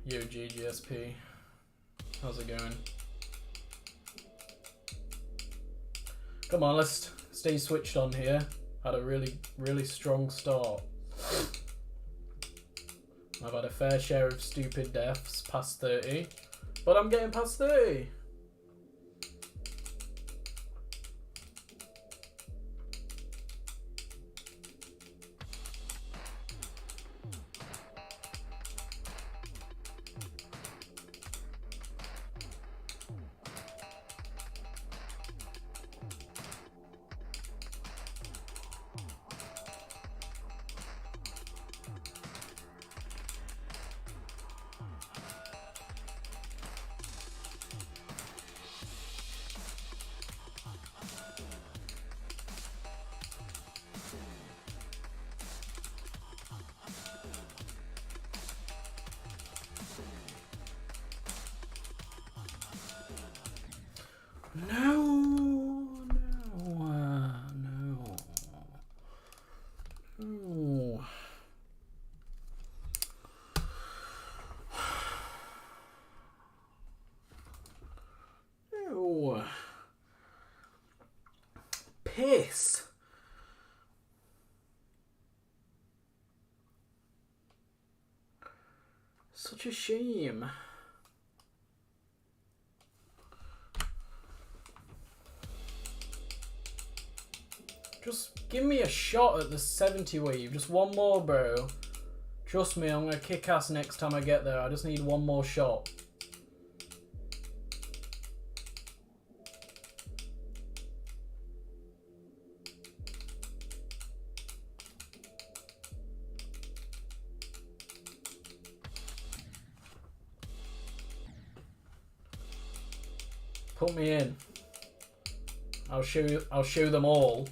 Speaker 1: Yo, GGSP. How's it going? Come on, let's stay switched on here. Had a really strong start. I've had a fair share of stupid deaths past 30, but I'm getting past 30. Piss. Such a shame. Just give me a shot at the 70 wave. Just one more, bro. Trust me, I'm gonna kick ass next time I get there. I just need one more shot. Put me in. I'll show them all.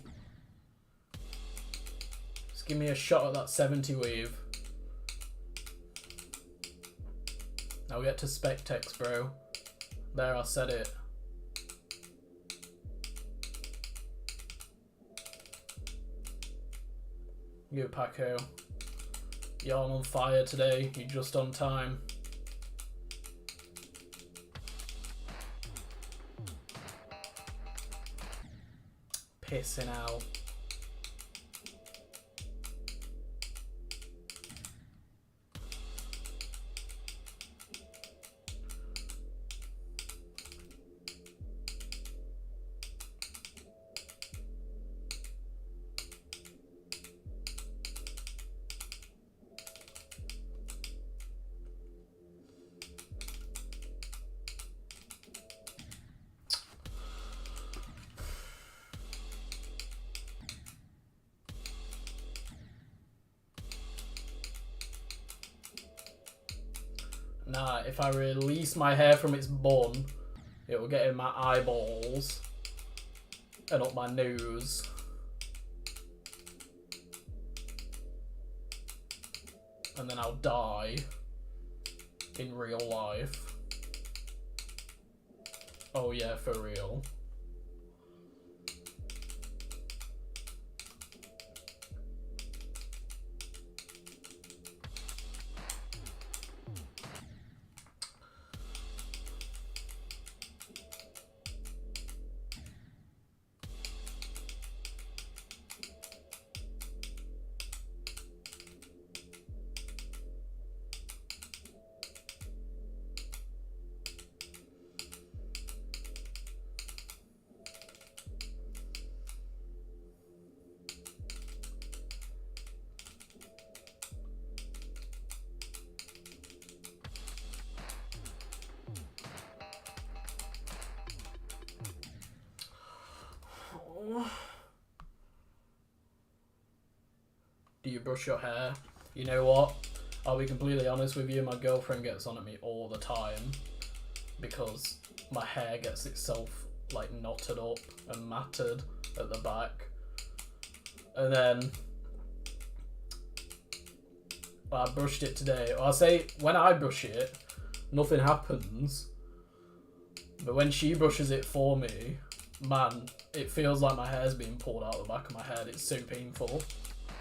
Speaker 1: Just give me a shot at that 70 weave. I'll get to spec text, bro. There, I said it. You, Paco. You're on fire today. You're just on time. Pissing out. Nah, if I release my hair from its bun, it will get in my eyeballs and up my nose. And then I'll die in real life. Oh yeah, for real. Do you brush your hair? You know what? I'll be completely honest with you, my girlfriend gets on at me all the time because my hair gets itself like knotted up and matted at the back. And then I brushed it today. I'll say when I brush it, nothing happens. But when she brushes it for me, man, it feels like my hair's being pulled out the back of my head. It's so painful.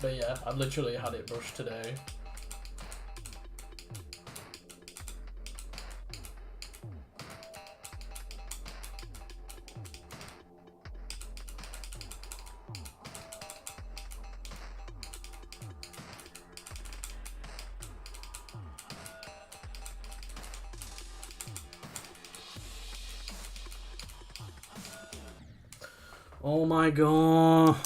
Speaker 1: But yeah, I literally had it brushed today. Oh my god.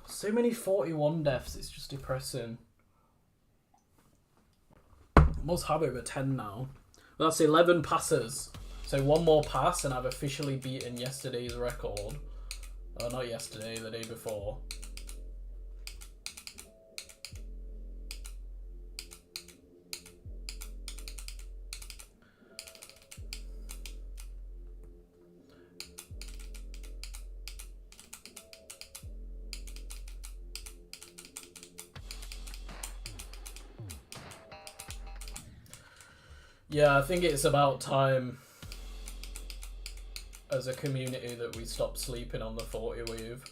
Speaker 1: So many 41 deaths, it's just depressing. Must have over 10 now. Well, that's 11 passes. So one more pass and I've officially beaten yesterday's record. Oh, not yesterday, the day before. Yeah, I think it's about time as a community that we stop sleeping on the 40 wave.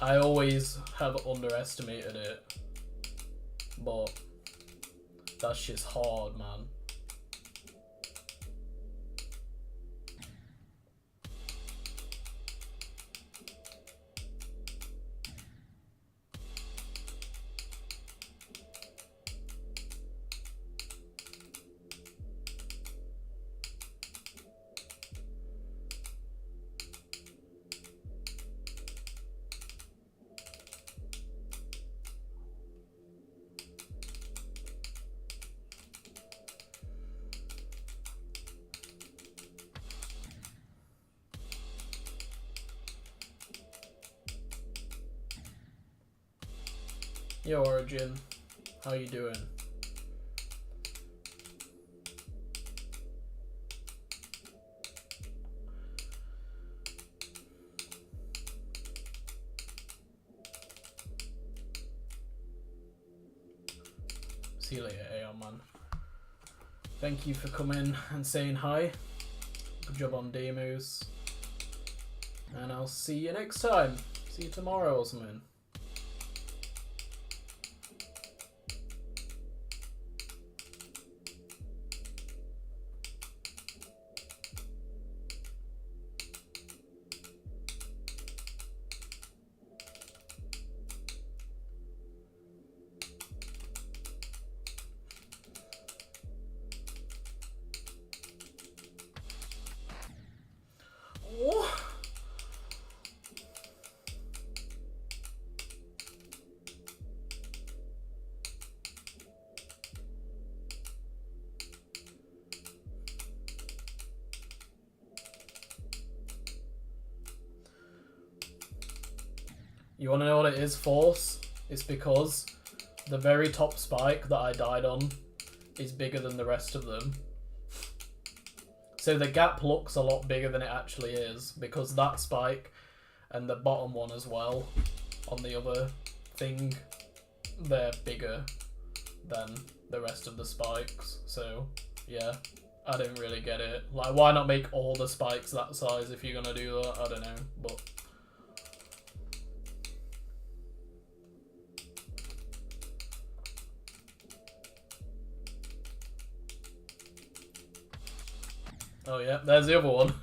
Speaker 1: I always have underestimated it, but that's just hard, man. Yo, Origin, how you doing? See you later, Aeon man. Thank you for coming and saying hi. Good job on demos. And I'll see you next time. See you tomorrow or something. You want to know what it is, Force? It's because the very top spike that I died on is bigger than the rest of them. So the gap looks a lot bigger than it actually is, because that spike and the bottom one as well on the other thing, they're bigger than the rest of the spikes. So yeah, I don't really get it. Like, why not make all the spikes that size if you're gonna do that? I don't know, but oh yeah, there's the other one.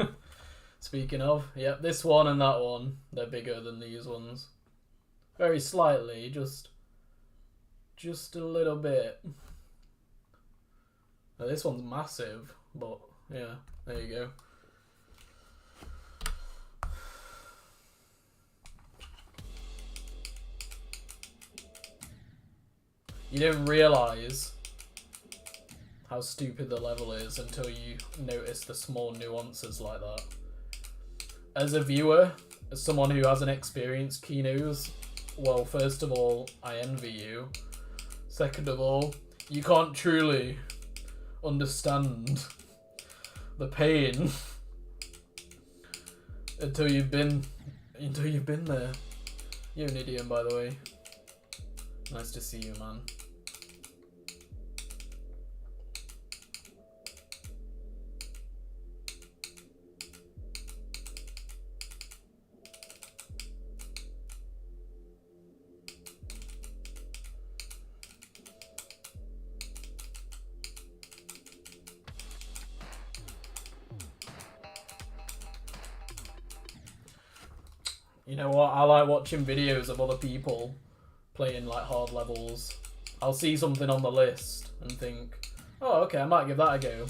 Speaker 1: Speaking of, yeah, this one and that one, they're bigger than these ones. Very slightly, just a little bit. Now, this one's massive, but yeah, there you go. You don't realise how stupid the level is until you notice the small nuances like that. As a viewer, as someone who hasn't experienced Kenos, well, first of all, I envy you. Second of all, you can't truly understand the pain until you've been there. You're an idiot, by the way. Nice to see you, man. You know what? I like watching videos of other people playing like hard levels. I'll see something on the list and think, oh, okay, I might give that a go.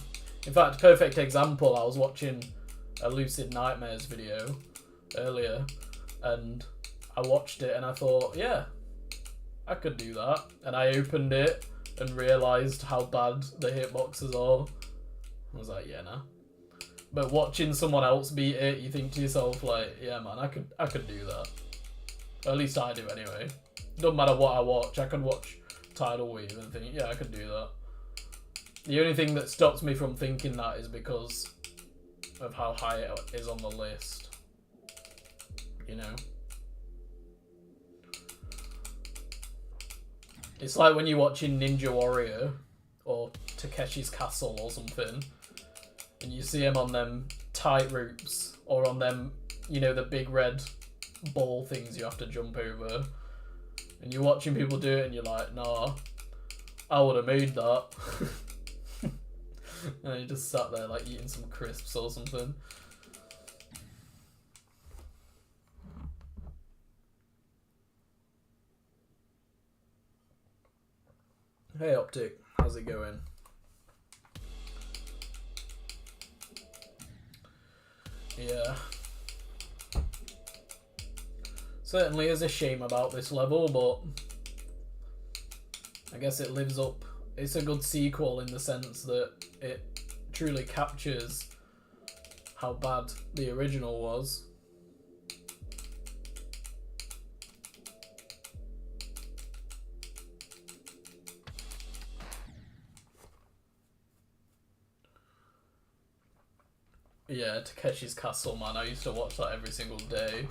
Speaker 1: In fact, perfect example, I was watching a Lucid Nightmares video earlier, and I watched it and I thought, yeah, I could do that. And I opened it and realised how bad the hitboxes are. I was like, yeah, nah. But watching someone else beat it, you think to yourself, like, yeah, man, I could do that. Or at least I do anyway. Doesn't matter what I watch. I could watch Tidal Wave and think, yeah, I could do that. The only thing that stops me from thinking that is because of how high it is on the list. You know? It's like when you're watching Ninja Warrior or Takeshi's Castle or something, and you see him on them tight ropes or on them, you know, the big red ball things you have to jump over, and you're watching people do it and you're like, nah, I would have made that. And you just sat there like eating some crisps or something. Hey Optic, how's it going? Yeah. Certainly is a shame about this level, but I guess it lives up. It's a good sequel in the sense that it truly captures how bad the original was. Yeah, Takeshi's Castle, man. I used to watch that every single day.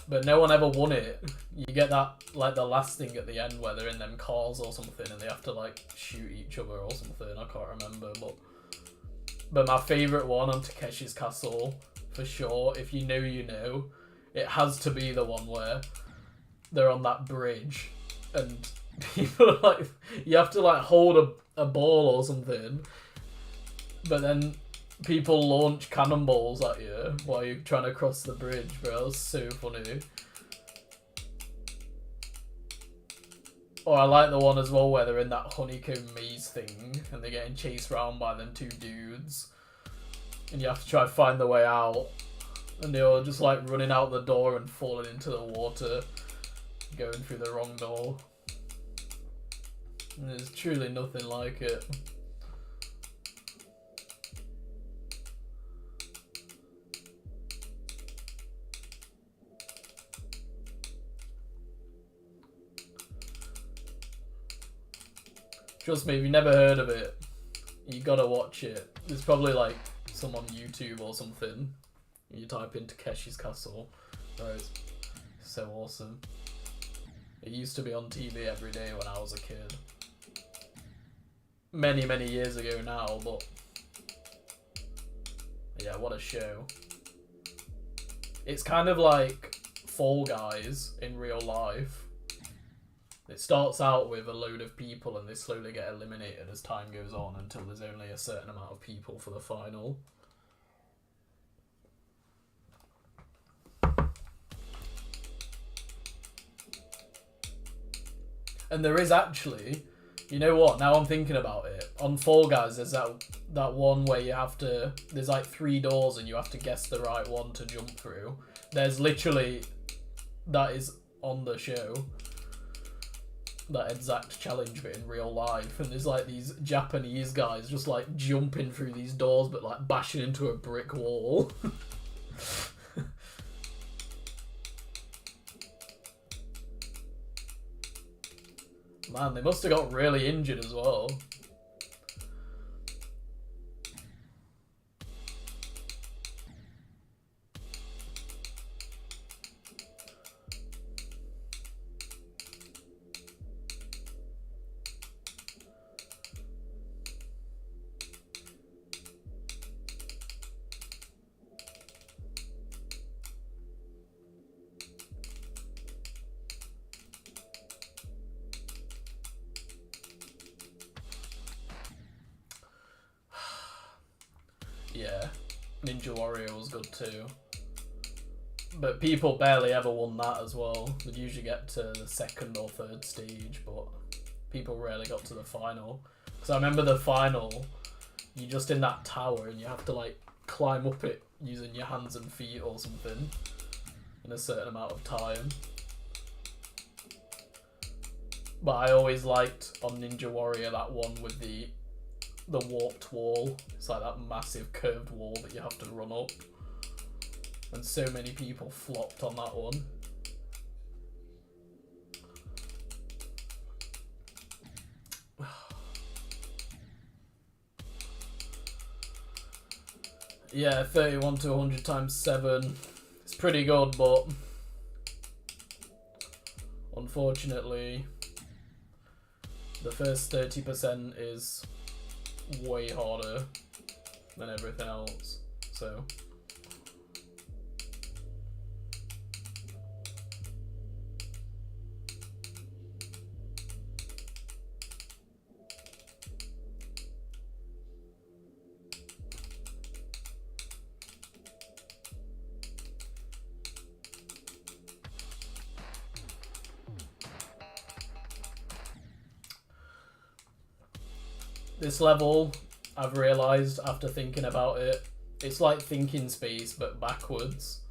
Speaker 1: but no one ever won it. You get that, like, the last thing at the end where they're in them cars or something and they have to, like, shoot each other or something. I can't remember, but my favourite one on Takeshi's Castle, for sure, if you know, you know, it has to be the one where they're on that bridge and people, like, you have to, like, hold a ball or something, but then people launch cannonballs at you while you're trying to cross the bridge, bro. That was so funny. Or I like the one as well where they're in that honeycomb maze thing and they're getting chased around by them two dudes. And you have to try and find the way out. And they're all just like running out the door and falling into the water. Going through the wrong door. And there's truly nothing like it. Trust me, if you've never heard of it, you gotta watch it. There's probably like some on YouTube or something. You type in Takeshi's Castle. Bro, it's so awesome. It used to be on TV every day when I was a kid. Many, many years ago now, but yeah, what a show. It's kind of like Fall Guys in real life. It starts out with a load of people and they slowly get eliminated as time goes on until there's only a certain amount of people for the final. And there is actually, you know what, now I'm thinking about it, on Fall Guys there's that one where you have to, there's like 3 doors and you have to guess the right one to jump through. There's literally, that is on the show. That exact challenge but in real life, and there's like these Japanese guys just like jumping through these doors but like bashing into a brick wall. Man, they must have got really injured as well. Yeah, Ninja Warrior was good too. But people barely ever won that as well. They'd usually get to the 2nd or 3rd stage, but people rarely got to the final. Because I remember the final, you're just in that tower and you have to like climb up it using your hands and feet or something in a certain amount of time. But I always liked on Ninja Warrior that one with the warped wall. It's like that massive curved wall that you have to run up. And so many people flopped on that one. Yeah, 31 to 100 times 7. It's pretty good, but unfortunately the first 30% is way harder than everything else, so this level, I've realised after thinking about it, it's like Thinking Space but backwards.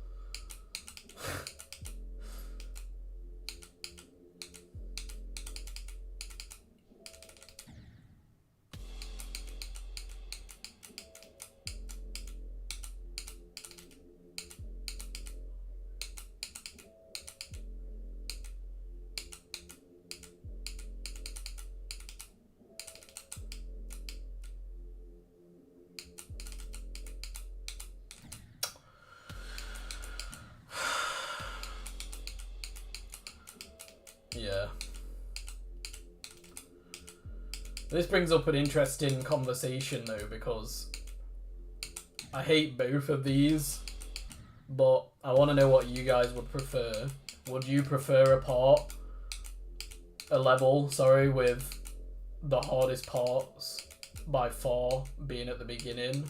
Speaker 1: Yeah. This brings up an interesting conversation though, because I hate both of these, but I want to know what you guys would prefer. Would you prefer a level, with the hardest parts by far being at the beginning,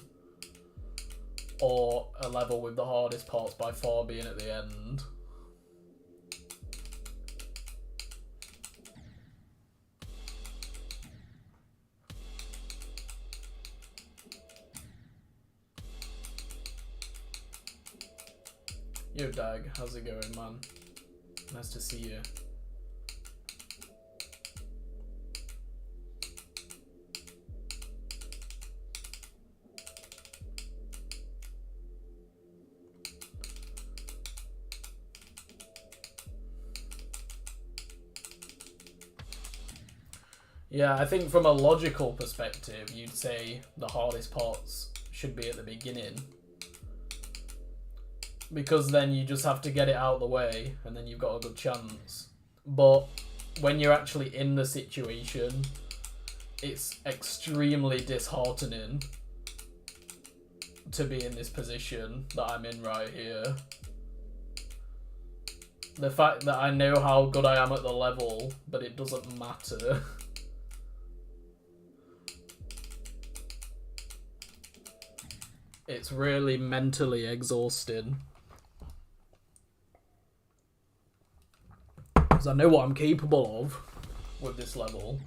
Speaker 1: or a level with the hardest parts by far being at the end? Yo, Dag, how's it going, man? Nice to see you. Yeah, I think from a logical perspective, you'd say the hardest parts should be at the beginning. Because then you just have to get it out of the way, and then you've got a good chance. But when you're actually in the situation, it's extremely disheartening to be in this position that I'm in right here. The fact that I know how good I am at the level, but it doesn't matter. It's really mentally exhausting. Because I know what I'm capable of with this level.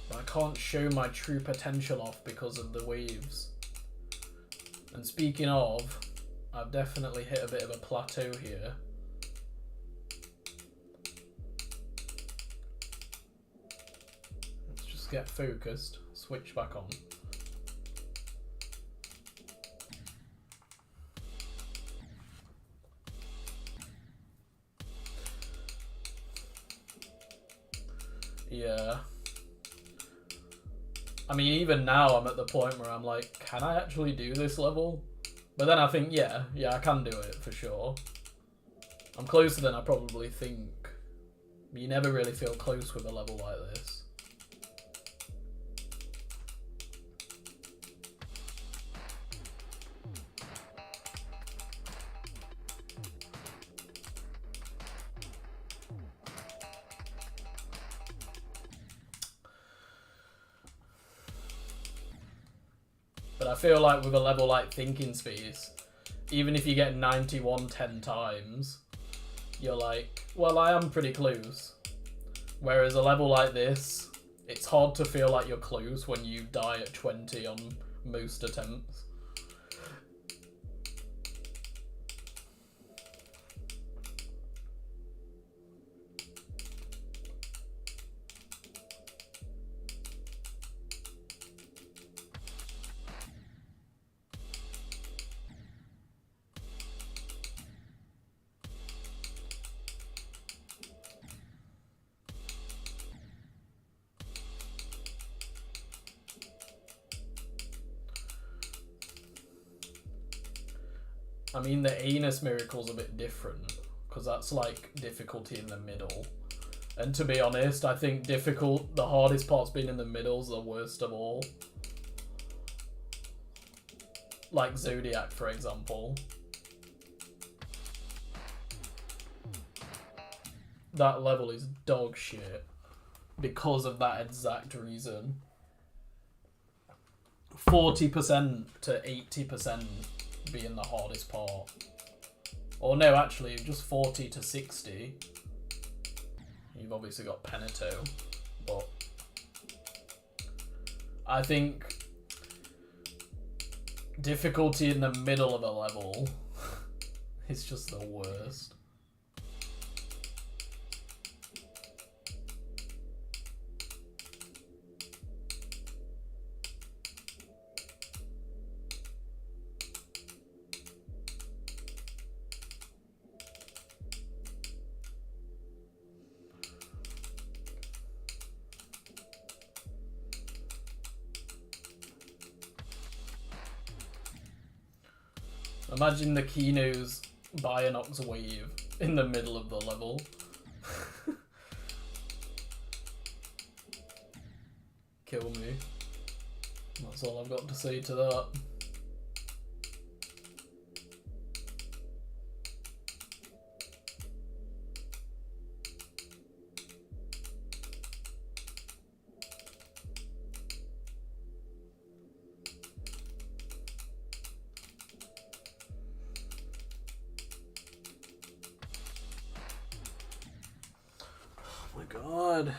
Speaker 1: But I can't show my true potential off because of the waves. And speaking of, I've definitely hit a bit of a plateau here. Let's just get focused, switch back on. Yeah. I mean, even now I'm at the point where I'm like, can I actually do this level? But then I think, yeah, I can do it for sure. I'm closer than I probably think. You never really feel close with a level like this. But I feel like with a level like Thinking Space, even if you get 91 10 times, you're like, well, I am pretty close. Whereas a level like this, it's hard to feel like you're close when you die at 20 on most attempts. I mean, the anus miracle's a bit different, because that's like difficulty in the middle. And to be honest, I think the hardest part's being in the middle's the worst of all. Like Zodiac, for example. That level is dog shit because of that exact reason. 40% to 80% being the hardest part. Or no, actually, just 40 to 60. You've obviously got Peneto, but I think difficulty in the middle of a level is just the worst. Imagine the Kenos Bionox wave in the middle of the level. Kill me. That's all I've got to say to that. Oh my god.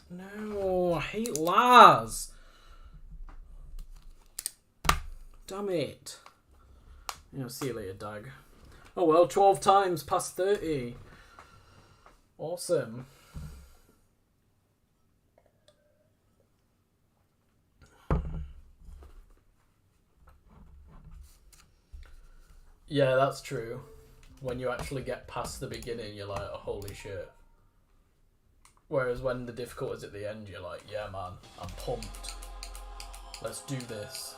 Speaker 1: No, I hate Lars. Damn it. Yeah, see you later, Dag. Oh well, 12 times past 30. Awesome. Yeah, that's true. When you actually get past the beginning, you're like, oh, holy shit. Whereas when the difficulty's at the end, you're like, yeah, man, I'm pumped. Let's do this.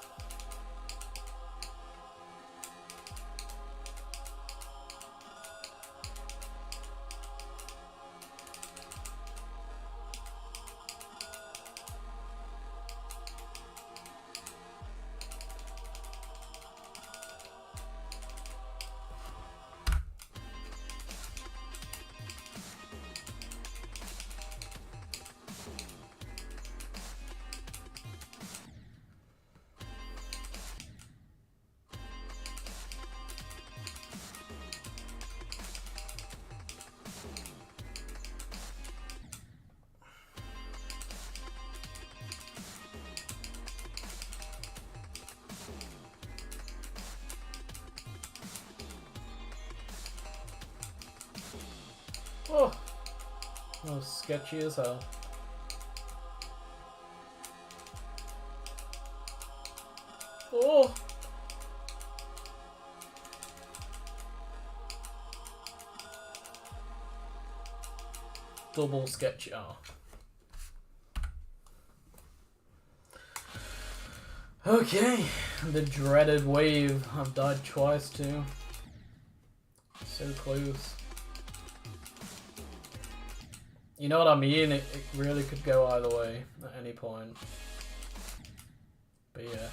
Speaker 1: Oh, that was sketchy as hell. Oh! Double sketchy. Oh. Okay, the dreaded wave. I've died twice too. So close. You know what I mean? It really could go either way at any point. But yeah.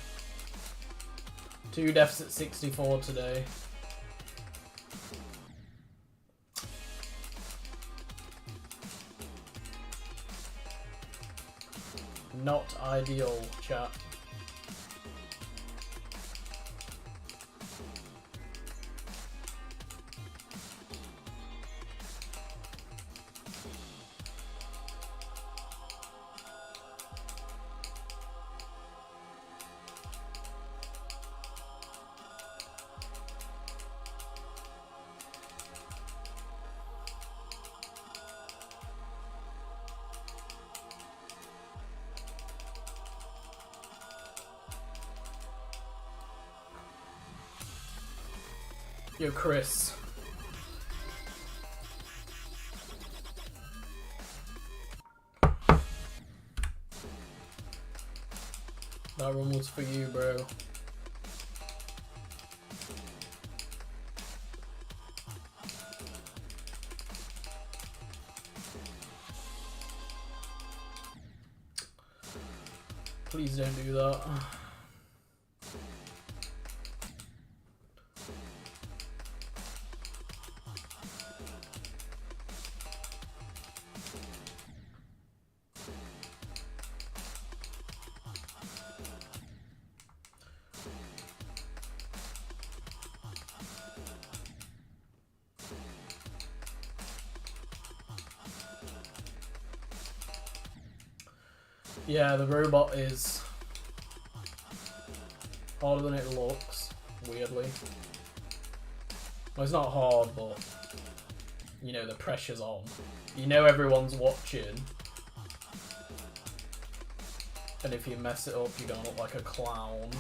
Speaker 1: 2 deaths at 64 today. Not ideal, chat. Yo, Chris. That one was for you, bro. Please don't do that. Yeah, the robot is harder than it looks, weirdly. Well, it's not hard, but you know, the pressure's on. You know everyone's watching. And if you mess it up, you're gonna look like a clown.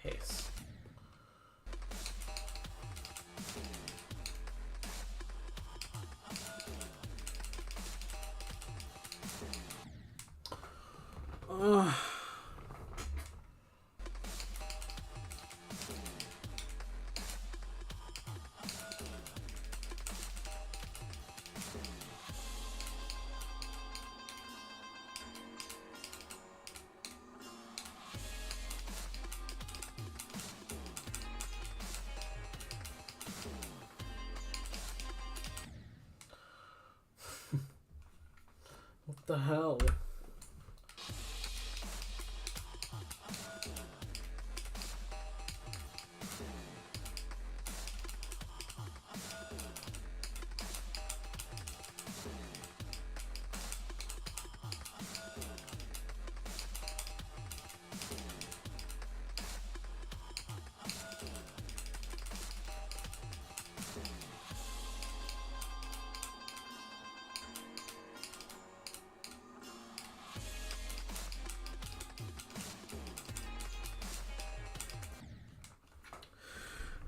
Speaker 1: Piss. What the hell?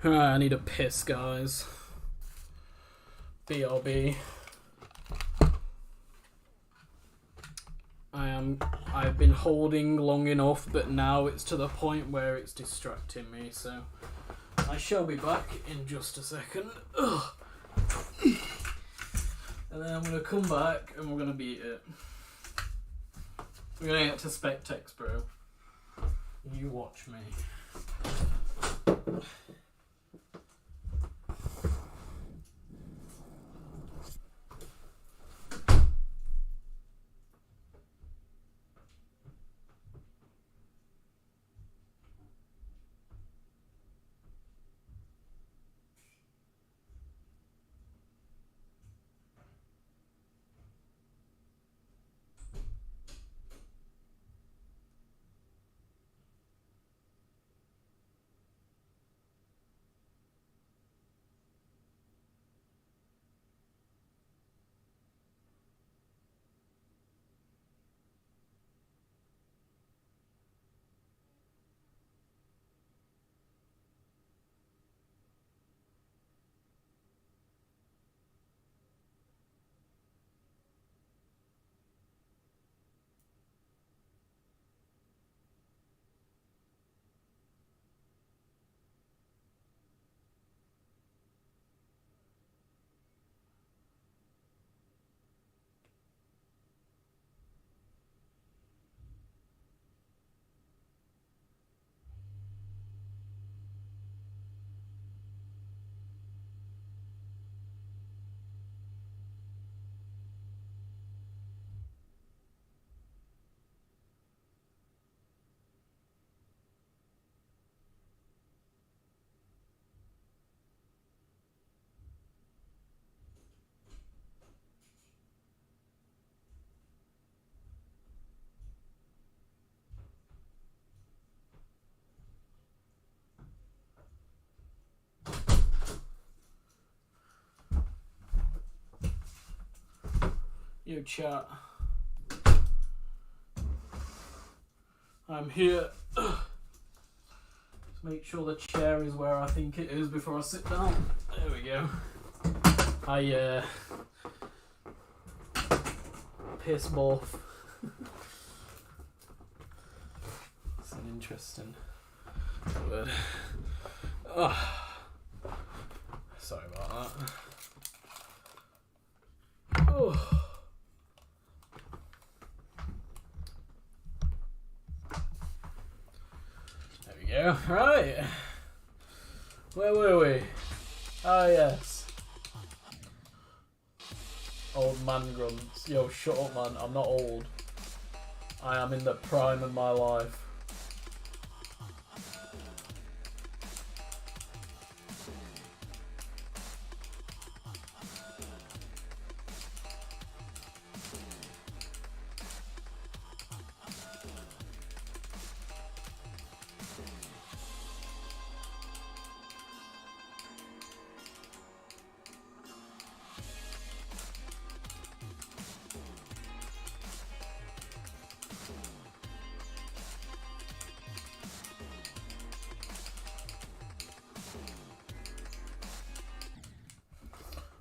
Speaker 1: I need a piss, guys. BRB. I've been holding long enough, but now it's to the point where it's distracting me, so I shall be back in just a second. Ugh. And then I'm gonna come back and we're gonna beat it. We're gonna get to Spectex, bro. You watch me. Yo, chat. I'm here. make sure the chair is where I think it is before I sit down. There we go. I piss both. It's an interesting word. Oh. Sorry about that. Oh. There we go. Right. Where were we? Ah, yes. Old man grunts. Yo, shut up, man. I'm not old. I am in the prime of my life.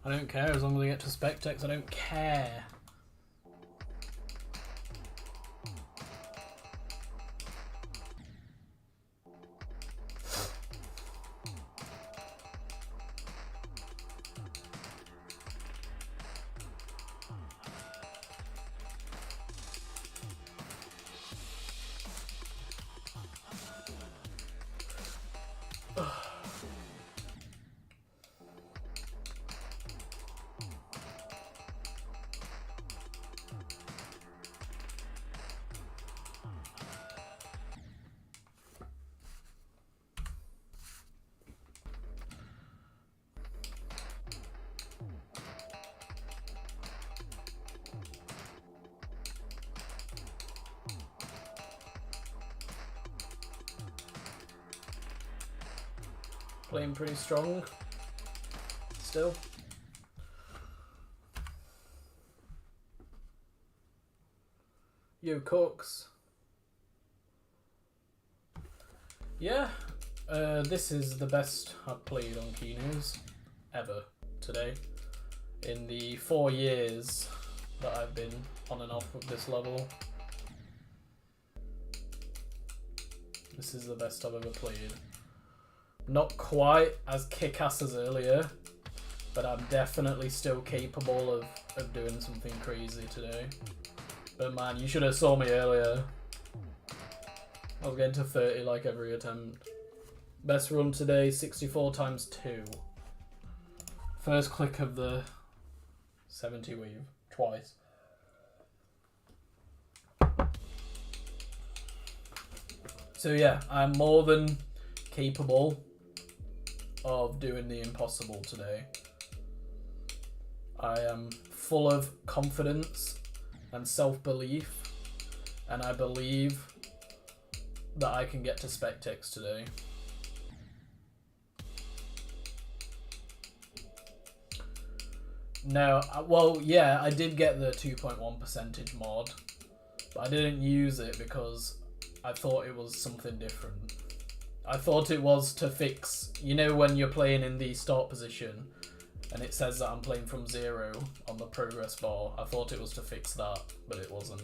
Speaker 1: I don't care as long as I get to Spectex. I don't care. Playing pretty strong still. Yo, Cooks. Yeah, this is the best I've played on Kenos ever today. In the 4 years that I've been on and off of this level, this is the best I've ever played. Not quite as kick-ass as earlier, but I'm definitely still capable of doing something crazy today. But man, you should have saw me earlier. I was getting to 30 like every attempt. Best run today, 64 times 2. First click of the 70 weave, twice. So yeah, I'm more than capable of doing the impossible today. I am full of confidence and self-belief, and I believe that I can get to Spectex today. No, well, yeah, I did get the 2.1% mod, but I didn't use it because I thought it was something different. I thought it was to fix, you know, when you're playing in the start position and it says that I'm playing from 0 on the progress bar. I thought it was to fix that, but it wasn't.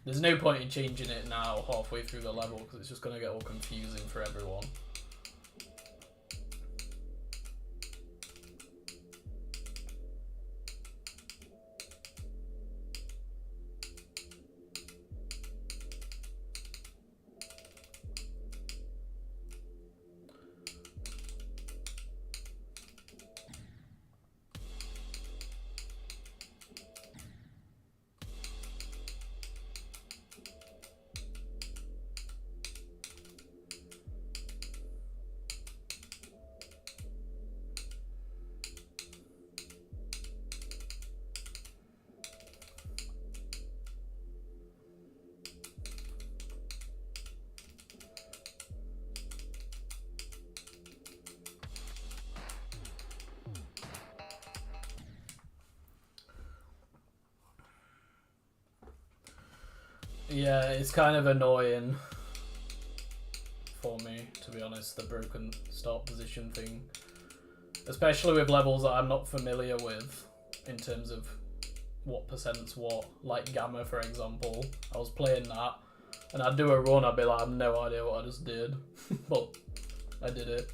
Speaker 1: There's no point in changing it now halfway through the level because it's just going to get all confusing for everyone. Yeah, it's kind of annoying for me, to be honest, the broken start position thing. Especially with levels that I'm not familiar with in terms of what percent's what. Like Gamma, for example. I was playing that and I'd do a run, I'd be like, I have no idea what I just did. But I did it.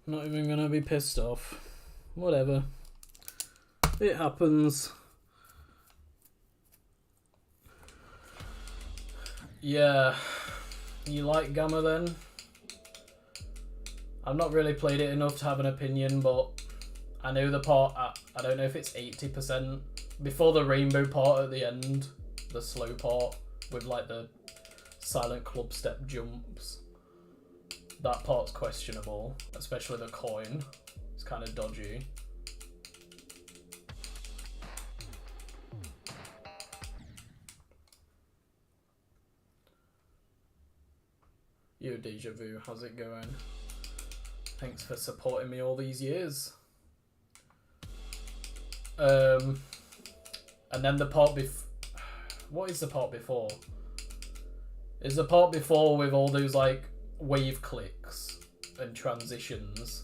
Speaker 1: Not even gonna be pissed off. Whatever. It happens. Yeah. You like Gamma then? I've not really played it enough to have an opinion, but I know the part, I don't know if it's 80%. Before the rainbow part at the end, the slow part, with like the silent club step jumps. That part's questionable, especially the coin. It's kind of dodgy. Yo, Deja Vu, how's it going? Thanks for supporting me all these years. And then the part what is the part before? Is the part before with all those like wave clicks and transitions?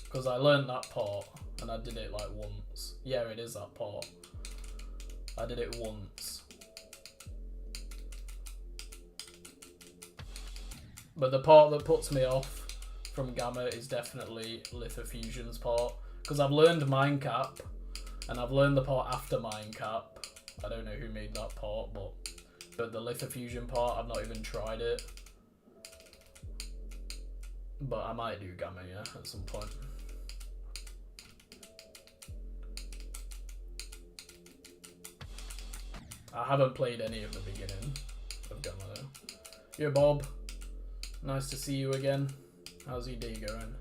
Speaker 1: Because I learned that part and I did it like once. Yeah, it is that part. I did it once. But the part that puts me off from Gamma is definitely Lithofusion's part. Because I've learned Mindcap and I've learned the part after Mindcap. I don't know who made that part, but the Lithofusion part, I've not even tried it. But I might do Gamma, yeah, at some point. I haven't played any of the beginning of Gamma though. Yo, Bob. Nice to see you again. How's your day going?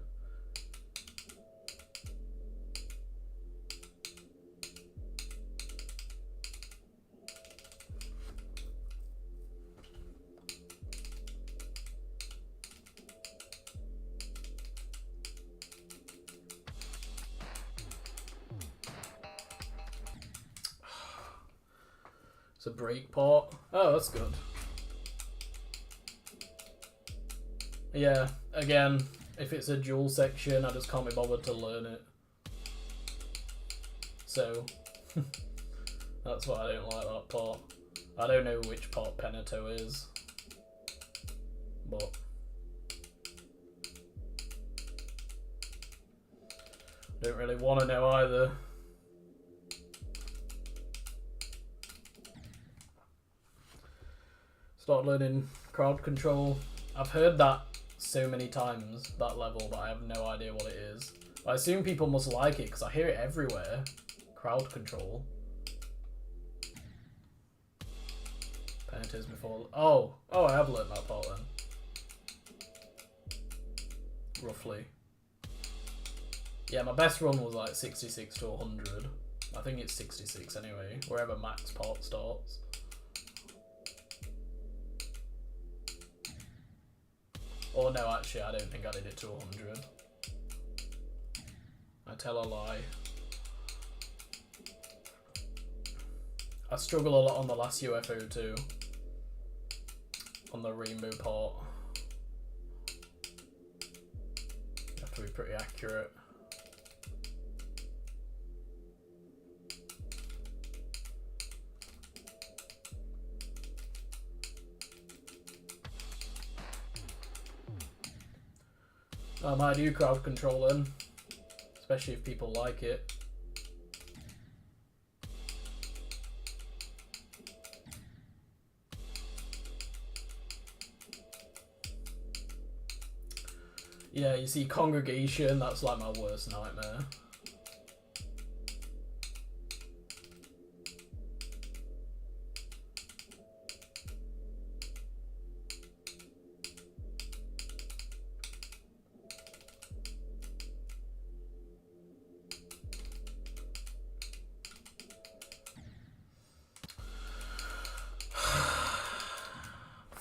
Speaker 1: It's a break part. Oh, that's good. Yeah, again, if it's a dual section, I just can't be bothered to learn it. So, that's why I don't like that part. I don't know which part Penato is, but don't really want to know either. Start learning crowd control. I've heard that so many times, that level, but I have no idea what it is. I assume people must like it because I hear it everywhere. Crowd control. Penalties before. Oh, I have learnt that part then. Roughly. Yeah, my best run was like 66 to 100. I think it's 66 anyway, wherever max part starts. Or no, actually, I don't think I did it to 100. I tell a lie. I struggle a lot on the last UFO too. On the rainbow part. You have to be pretty accurate. I might do crowd controlling, especially if people like it. Yeah, you see, congregation, that's like my worst nightmare.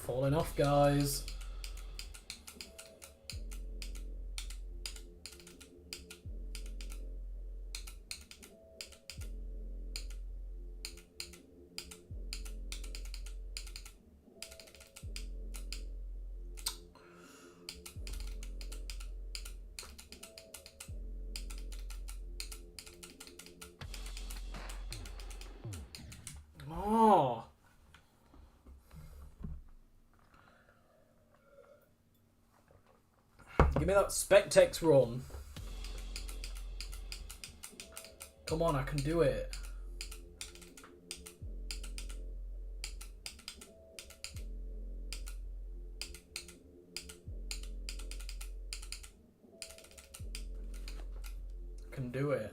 Speaker 1: Falling off, guys. Oh. Give me that Spectex run. Come on, I can do it. I can do it.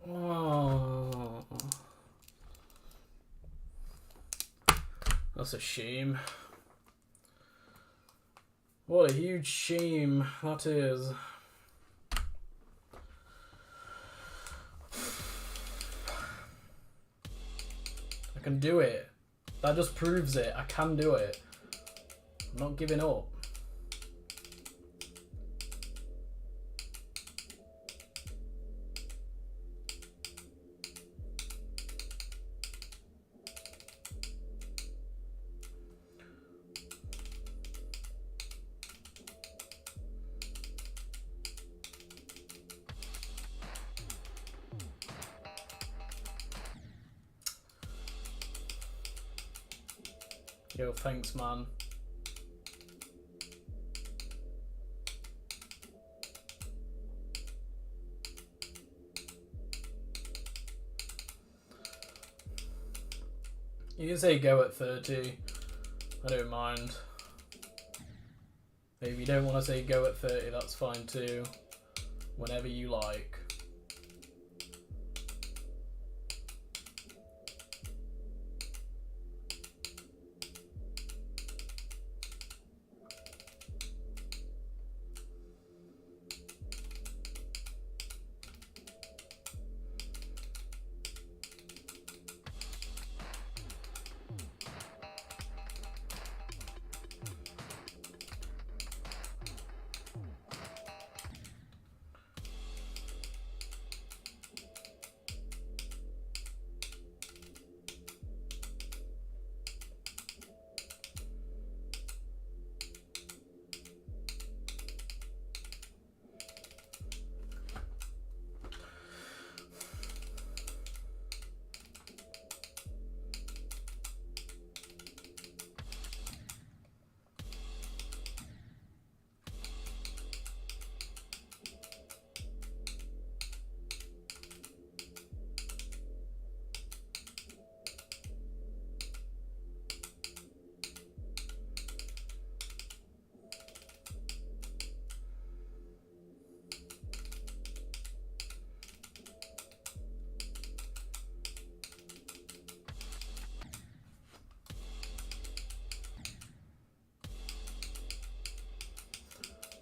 Speaker 1: Oh, that's a shame. What a huge shame that is. I can do it. That just proves it. I can do it. I'm not giving up. Yo, thanks, man. You can say go at 30. I don't mind. If you don't want to say go at 30, that's fine too. Whenever you like.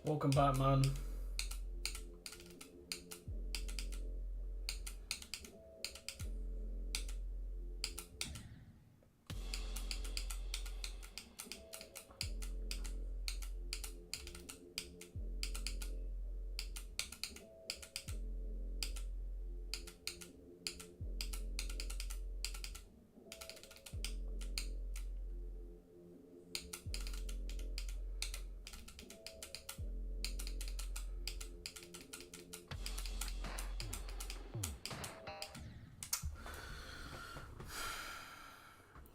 Speaker 1: Welcome back, man.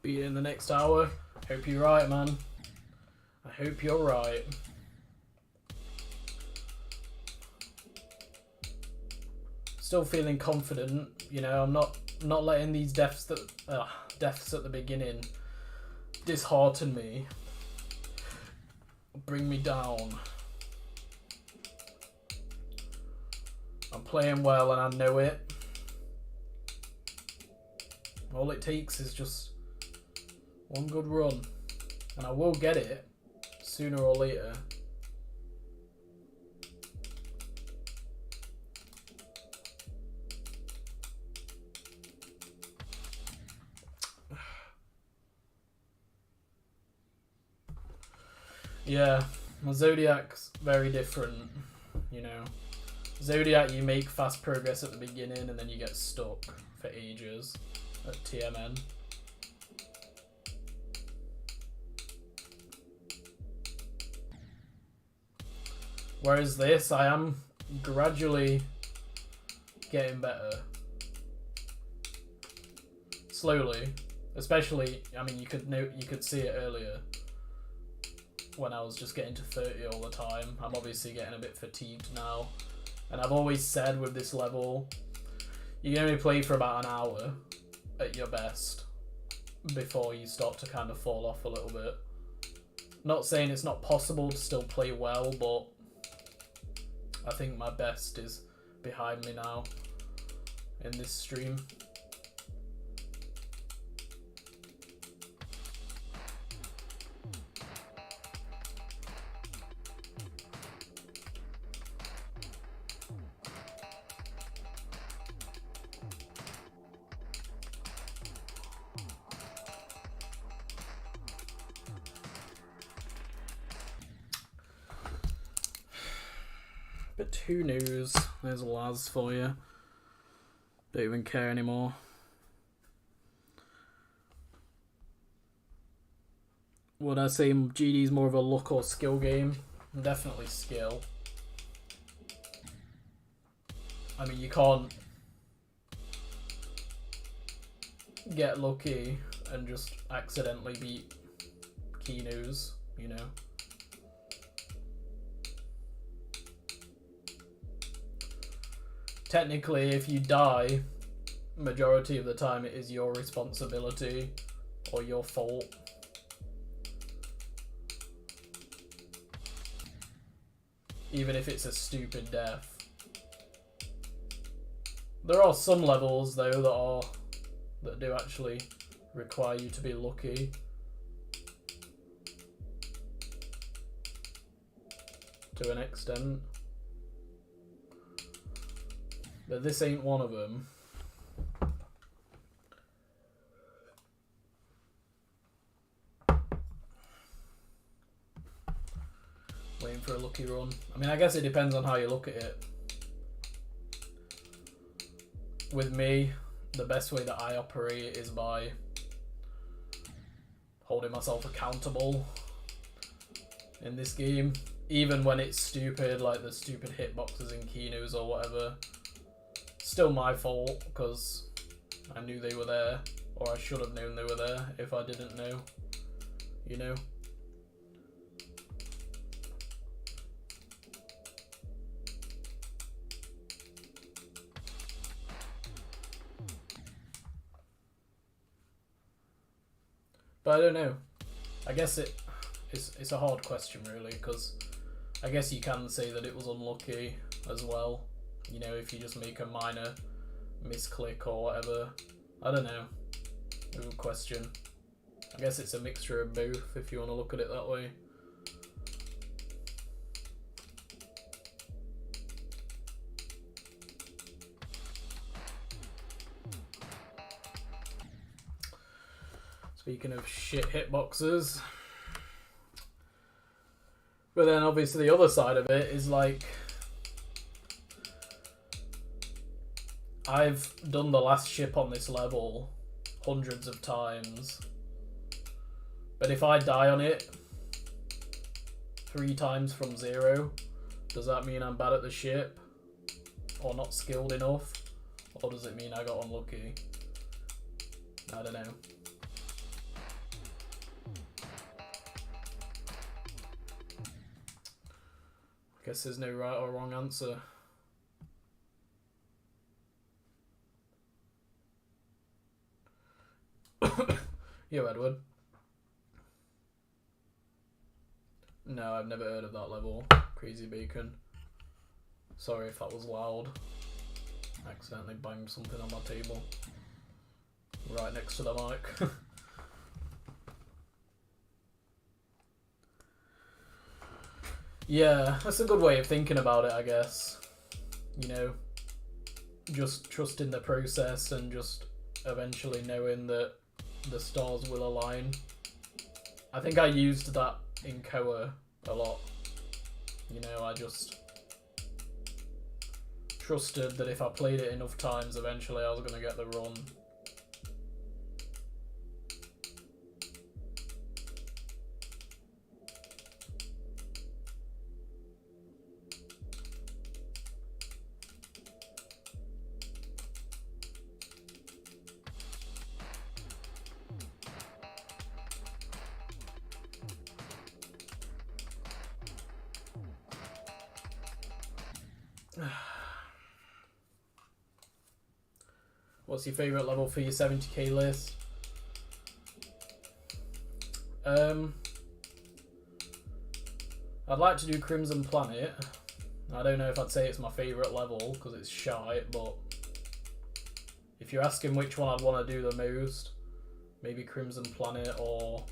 Speaker 1: beat it in the next hour. Hope you're right, man. I hope you're right. Still feeling confident, you know. I'm not letting these deaths at the beginning dishearten me, bring me down. I'm playing well and I know it. All it takes is just one good run, and I will get it sooner or later. Yeah, well, Zodiac's very different, you know. Zodiac, you make fast progress at the beginning and then you get stuck for ages at TMN. Whereas this, I am gradually getting better. Slowly. Especially, I mean, you could see it earlier when I was just getting to 30 all the time. I'm obviously getting a bit fatigued now. And I've always said with this level, you can only play for about an hour at your best before you start to kind of fall off a little bit. Not saying it's not possible to still play well, but I think my best is behind me now in this stream. But who knows? There's Laz for you. Don't even care anymore. Would I say GD's more of a luck or skill game? Definitely skill. I mean, you can't get lucky and just accidentally beat Kenos, you know. Technically, if you die, majority of the time it is your responsibility or your fault. Even if it's a stupid death. There are some levels though that do actually require you to be lucky. To an extent. But this ain't one of them. Waiting for a lucky run. I mean, I guess it depends on how you look at it. With me, the best way that I operate is by holding myself accountable in this game. Even when it's stupid, like the stupid hitboxes in Kenos or whatever. Still my fault, because I knew they were there, or I should have known they were there if I didn't know, you know? But I don't know. I guess it's a hard question really, because I guess you can say that it was unlucky as well. You know, if you just make a minor misclick or whatever. I don't know. Good question. I guess it's a mixture of both if you want to look at it that way. Speaking of shit hitboxes. But then obviously the other side of it is like, I've done the last ship on this level hundreds of times, but if I die on it 3 times from 0, does that mean I'm bad at the ship or not skilled enough, or does it mean I got unlucky? I don't know. Guess there's no right or wrong answer. Yo, Edward. No, I've never heard of that level. Crazy Bacon. Sorry if that was loud. I accidentally banged something on my table. Right next to the mic. Yeah, that's a good way of thinking about it, I guess. You know, just trusting the process and just eventually knowing that the stars will align. I think I used that in Koa a lot. You know, I just trusted that if I played it enough times, eventually I was going to get the run. What's your favourite level for your 70k list? I'd like to do Crimson Planet. I don't know if I'd say it's my favourite level because it's shite, but if you're asking which one I'd want to do the most, maybe Crimson Planet or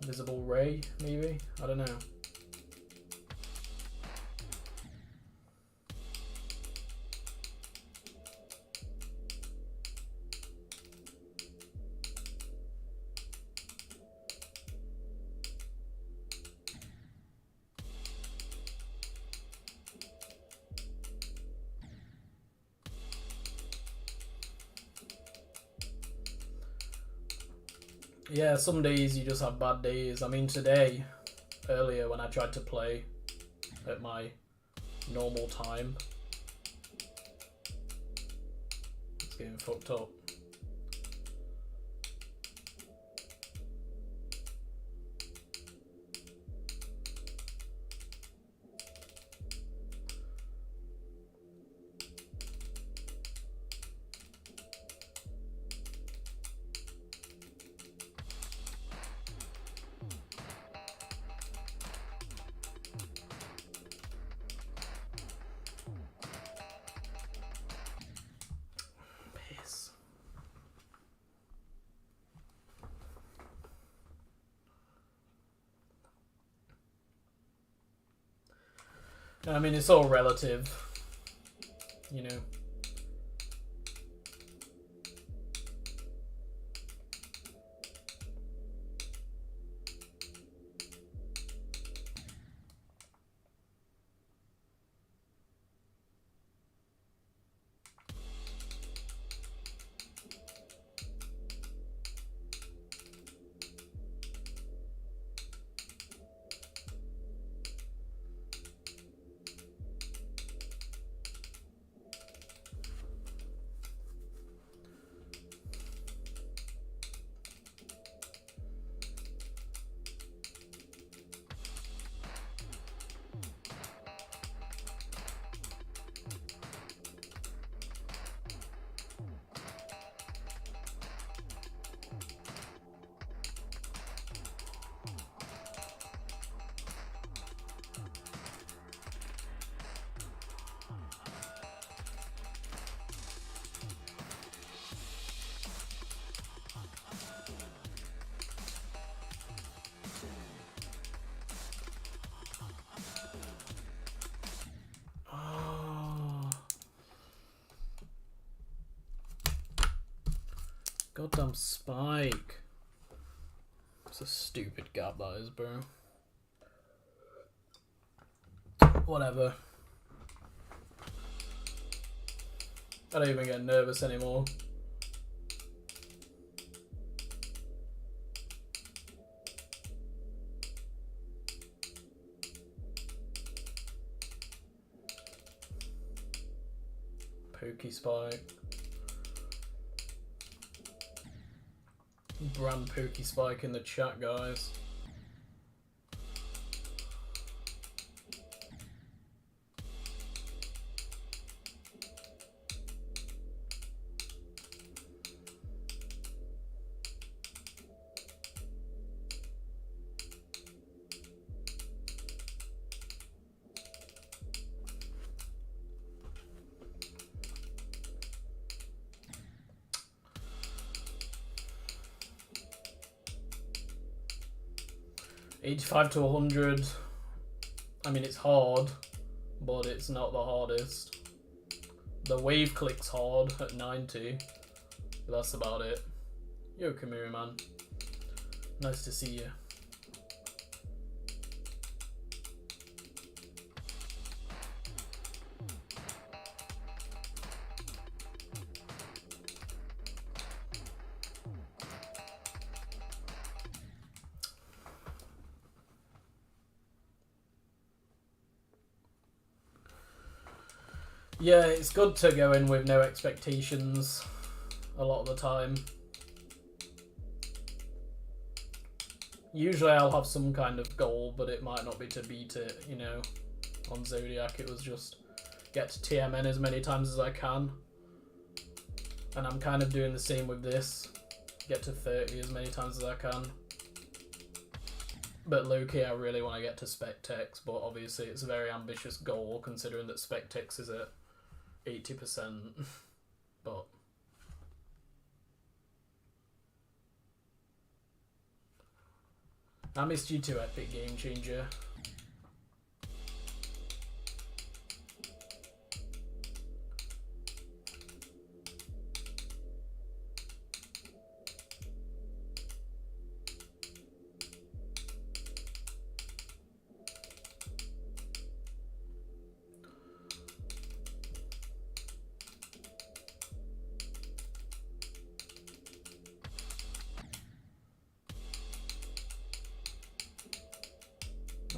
Speaker 1: Visible Ray, maybe? I don't know. Yeah, some days you just have bad days. I mean, today, earlier when I tried to play at my normal time, it's getting fucked up. I mean, it's all relative, you know. Goddamn spike. It's a stupid gap that is, bro. Whatever. I don't even get nervous anymore. Pokey spike. Brand Pokey Spike in the chat, guys. 85 to 100. I mean, it's hard, but it's not the hardest. The wave click's hard at 90. But that's about it. Yo, Kamiri, man. Nice to see you. Yeah, it's good to go in with no expectations a lot of the time. Usually I'll have some kind of goal, but it might not be to beat it, you know. On Zodiac it was just get to TMN as many times as I can. And I'm kind of doing the same with this. Get to 30 as many times as I can. But low-key I really want to get to Spectex, but obviously it's a very ambitious goal considering that Spectex is at 80%. But I missed you too, Epic Game Changer.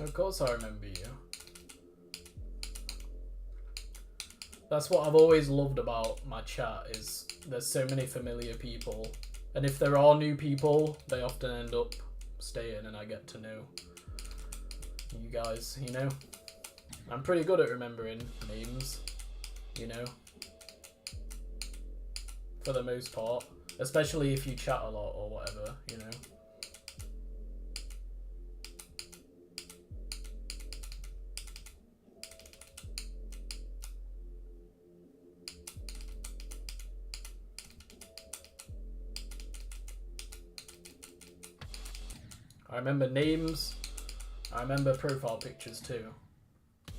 Speaker 1: Of course I remember you. That's what I've always loved about my chat, is there's so many familiar people. And if there are new people, they often end up staying and I get to know you guys, you know? I'm pretty good at remembering names, you know? For the most part. Especially if you chat a lot or whatever, you know? I remember names, I remember profile pictures too.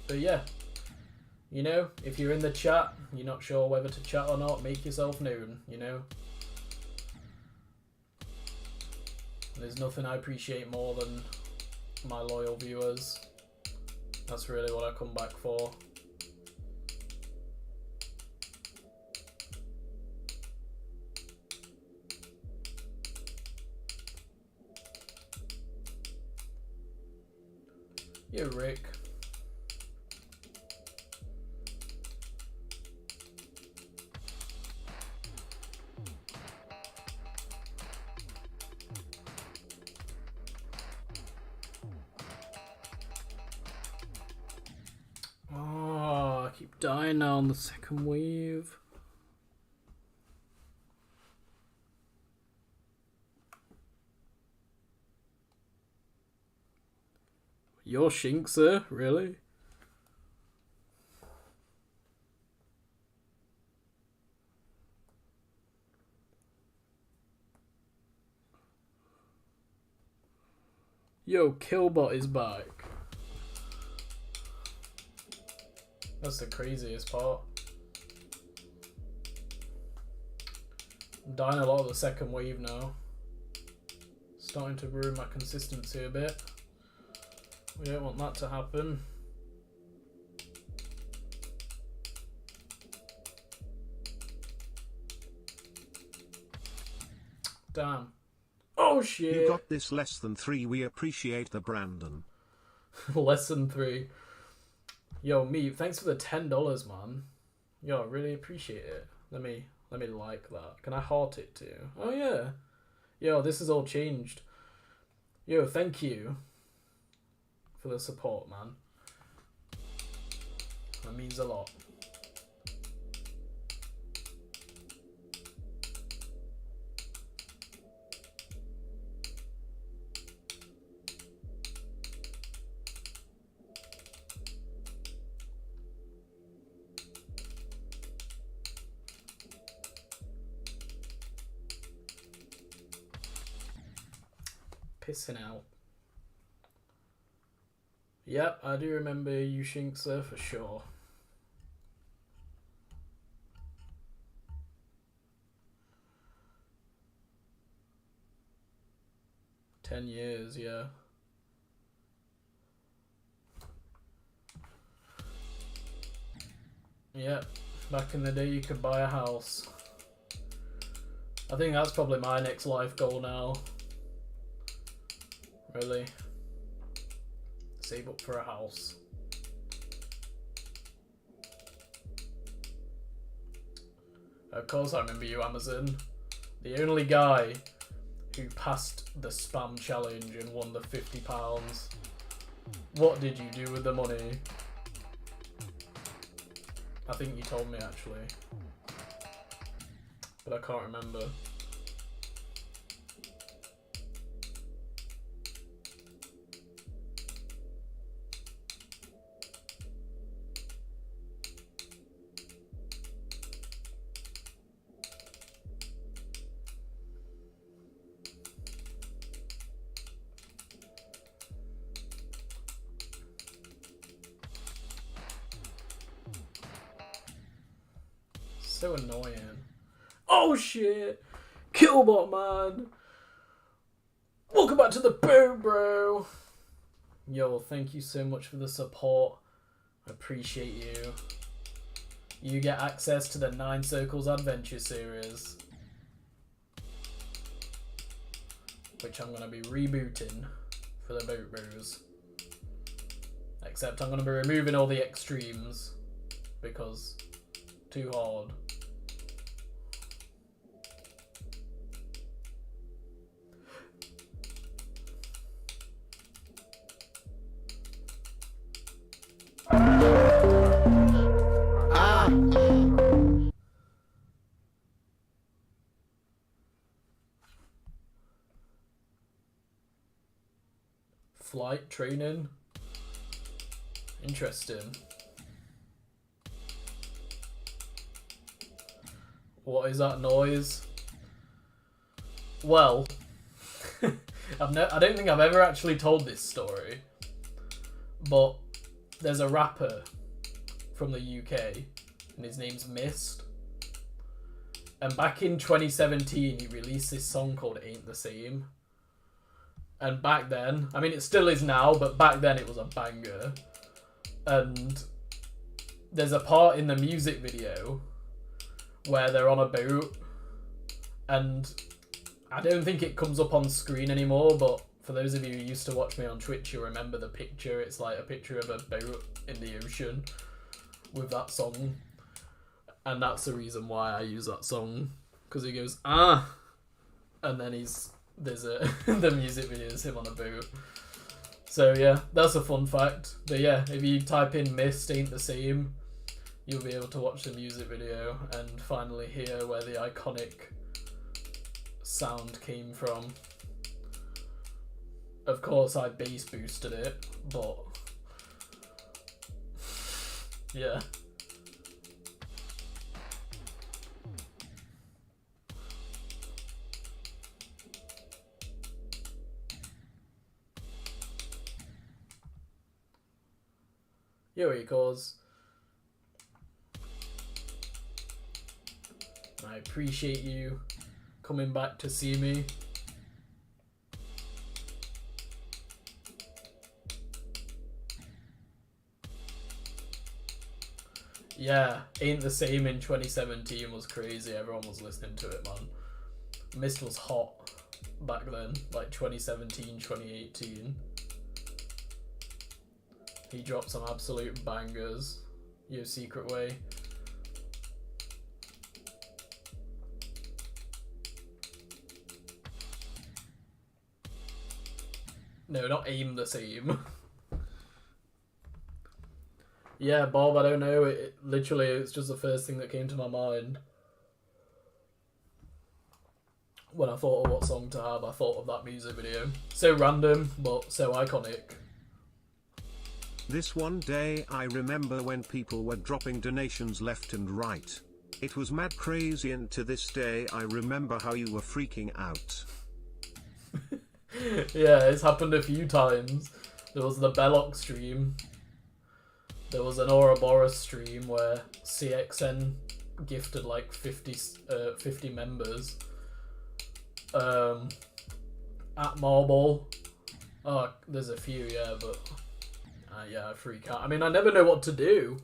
Speaker 1: But yeah, you know, if you're in the chat, you're not sure whether to chat or not, make yourself known, you know. There's nothing I appreciate more than my loyal viewers. That's really what I come back for. Yeah, Rick. Oh, I keep dying now on the second wave. You're Shink, sir? Really? Yo, Killbot is back. That's the craziest part. I'm dying a lot of the second wave now. Starting to ruin my consistency a bit. We don't want that to happen. Damn. Oh shit.
Speaker 2: You got this less than 3. We appreciate the Brandon.
Speaker 1: Less than 3. Yo, me, thanks for the $10, man. Yo, I really appreciate it. Let me like that. Can I heart it too? Oh yeah. Yo, this has all changed. Yo, thank you for the support, man. That means a lot. Pissing out. Yep, I do remember you, Shinkser, for sure. $10 years, yeah. Yep, back in the day you could buy a house. I think that's probably my next life goal now. Really. Save up for a house. Of course I remember you, Amazon. The only guy who passed the spam challenge and won the £50. What did you do with the money? I think you told me actually. But I can't remember. So annoying. Oh shit! Killbot man! Welcome back to the boat, bro! Yo, thank you so much for the support. I appreciate you. You get access to the 9 Circles Adventure series, which I'm going to be rebooting for the boat bros. Except I'm going to be removing all the extremes because too hard. Flight training. Interesting. What is that noise? Well, I don't think I've ever actually told this story, but there's a rapper from the UK and his name's Mist. And back in 2017 he released this song called Ain't the Same. And back then, I mean it still is now, but back then it was a banger. And there's a part in the music video where they're on a boat, and I don't think it comes up on screen anymore, but for those of you who used to watch me on Twitch, you'll remember the picture. It's like a picture of a boat in the ocean with that song. And that's the reason why I use that song, because he goes, ah! And then there's the music video is him on a boat. So yeah, that's a fun fact. But yeah, if you type in Mist Ain't the Same, you'll be able to watch the music video and finally hear where the iconic sound came from. Of course I bass boosted it, but yeah. Yo, Equals. I appreciate you coming back to see me. Yeah, Ain't the Same in 2017 was crazy. Everyone was listening to it, man. Mist was hot back then, like 2017, 2018. He dropped some absolute bangers. Yo, Secret Way. No, not Aim the Same. Yeah, Bob, I don't know. Literally, it's just the first thing that came to my mind. When I thought of what song to have, I thought of that music video. So random, but so iconic.
Speaker 2: This one day I remember when people were dropping donations left and right. It was mad crazy, and to this day I remember how you were freaking out.
Speaker 1: Yeah, it's happened a few times. There was the Belloc stream. There was an Ouroboros stream where CXN gifted like 50 members. At Marble. Oh, there's a few, yeah, but yeah, I freak out. I mean, I never know what to do.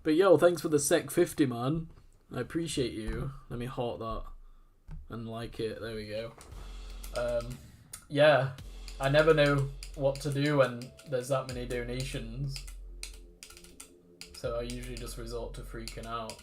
Speaker 1: But yo, thanks for the Sec 50, man. I appreciate you. Let me heart that and like it. There we go. Yeah, I never know what to do when there's that many donations. So I usually just resort to freaking out.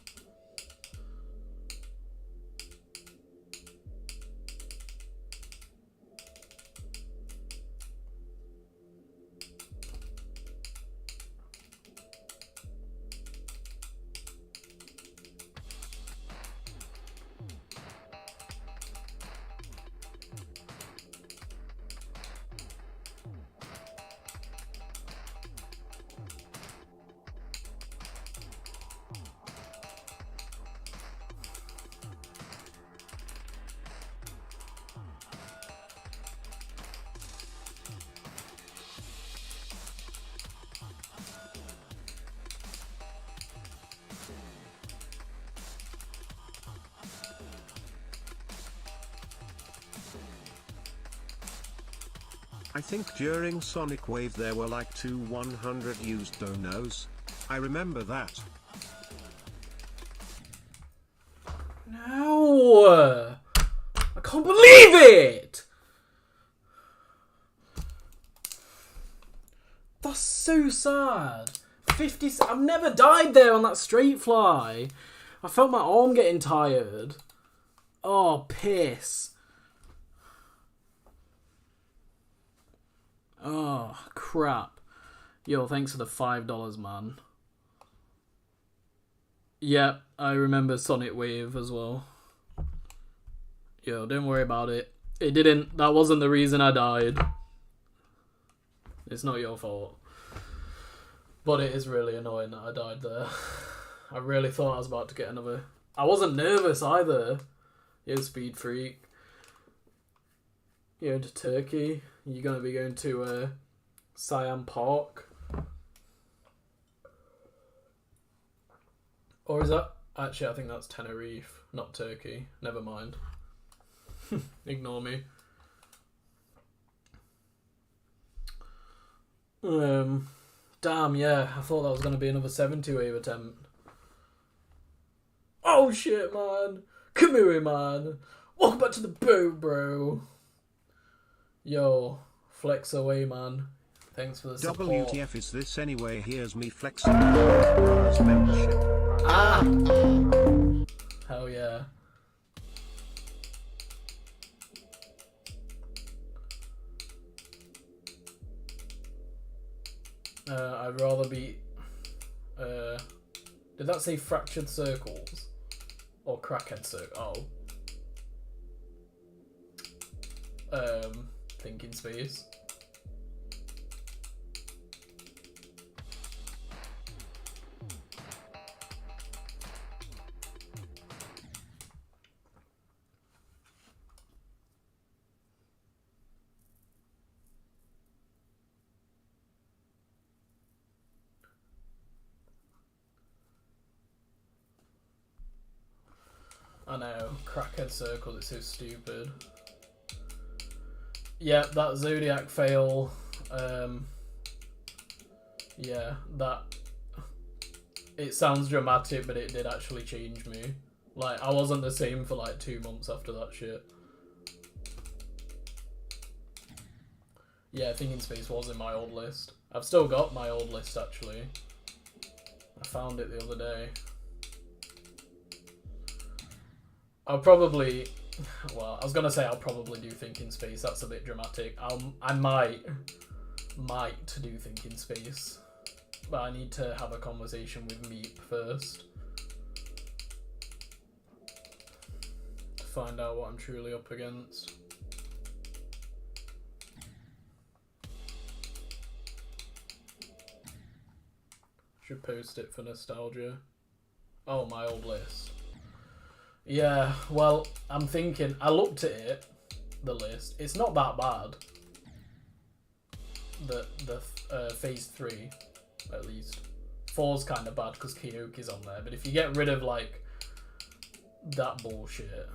Speaker 2: I think during Sonic Wave there were like 2 100 used donos. I remember that.
Speaker 1: No! I can't believe it! That's so sad. 50. I've never died there on that straight fly. I felt my arm getting tired. Oh, piss. Oh, crap. Yo, thanks for the $5, man. Yep, I remember Sonic Wave as well. Yo, don't worry about it. That wasn't the reason I died. It's not your fault. But it is really annoying that I died there. I really thought I was about to get another... I wasn't nervous either. Yo, Speed Freak. You're to Turkey. You're going to be going to Siam Park. Or is that... Actually, I think that's Tenerife, not Turkey. Never mind. Ignore me. Damn, yeah. I thought that was going to be another 70 wave attempt. Oh, shit, man. Come here, man. Welcome back to the boat, bro. Yo, flex away, man. Thanks for the support.
Speaker 2: WTF is this anyway? Here's me flexing Mars membership.
Speaker 1: Ah! Hell yeah. I'd rather be... did that say fractured circles? Or crackhead circle? Oh. Thinking space. I know, crackhead circle, it's so stupid. Yeah, that Zodiac fail, yeah, that, it sounds dramatic, but it did actually change me. Like, I wasn't the same for like 2 months after that shit. Yeah, Thinking Space was in my old list. I've still got my old list, actually. I found it the other day. I'll probably... Well, I was gonna say I'll probably do Thinking Space. That's a bit dramatic. I might do Thinking Space, but I need to have a conversation with Meep first to find out what I'm truly up against. Should post it for nostalgia. Oh, my old list. Yeah, well, I'm thinking, I looked at it, the list, it's not that bad. phase 3, at least. 4's kind of bad because Kyoki's on there, but if you get rid of like that bullshit,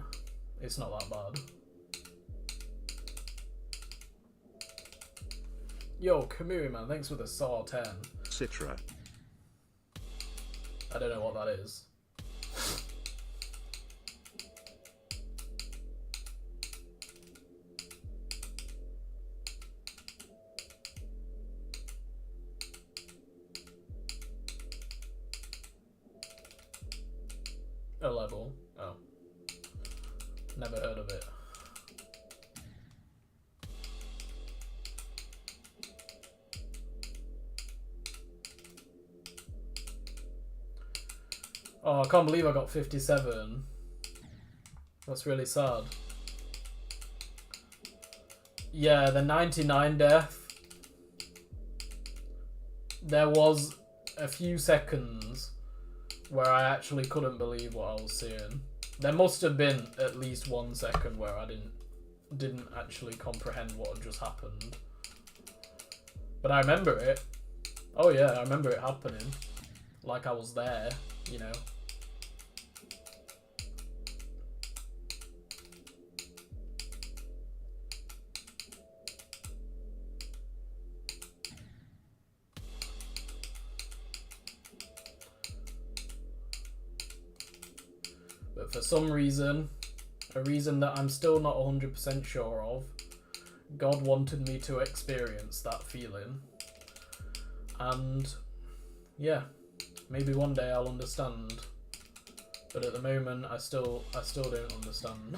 Speaker 1: it's not that bad. Yo, Kamui man, thanks for the Saw 10.
Speaker 2: Citra.
Speaker 1: I don't know what that is. A level. Oh. Never heard of it. Oh, I can't believe I got 57. That's really sad. Yeah, the 99 death. There was a few seconds where I actually couldn't believe what I was seeing. There must have been at least 1 second where I didn't actually comprehend what had just happened. But I remember it. Oh yeah, I remember it happening. Like I was there, you know. But for some reason, a reason that I'm still not 100% sure of, God wanted me to experience that feeling. And yeah, maybe one day I'll understand. But at the moment, I still don't understand.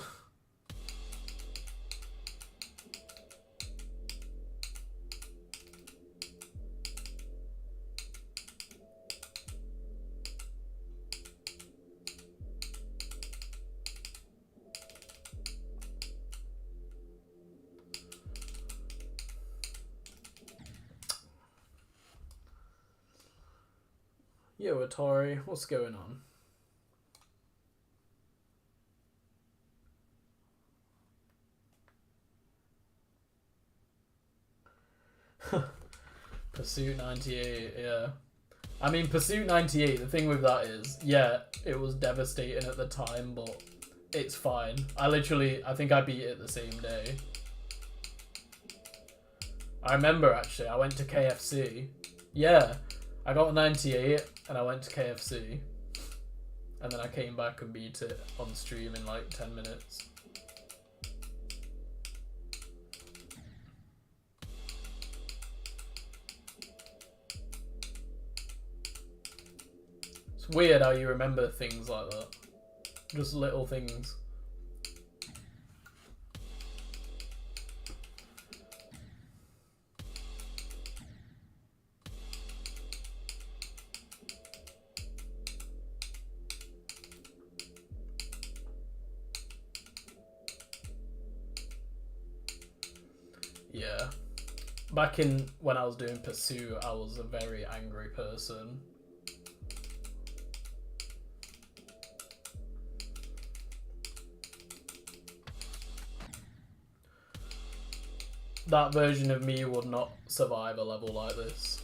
Speaker 1: Yo, Atari, what's going on? Pursuit 98, yeah. I mean, Pursuit 98, the thing with that is, yeah, it was devastating at the time, but it's fine. I think I beat it the same day. I remember, actually, I went to KFC. Yeah, I got a 98, and I went to KFC. And then I came back and beat it on stream in like 10 minutes. It's weird how you remember things like that. Just little things. Yeah. Back in when I was doing Pursuit, I was a very angry person. That version of me would not survive a level like this.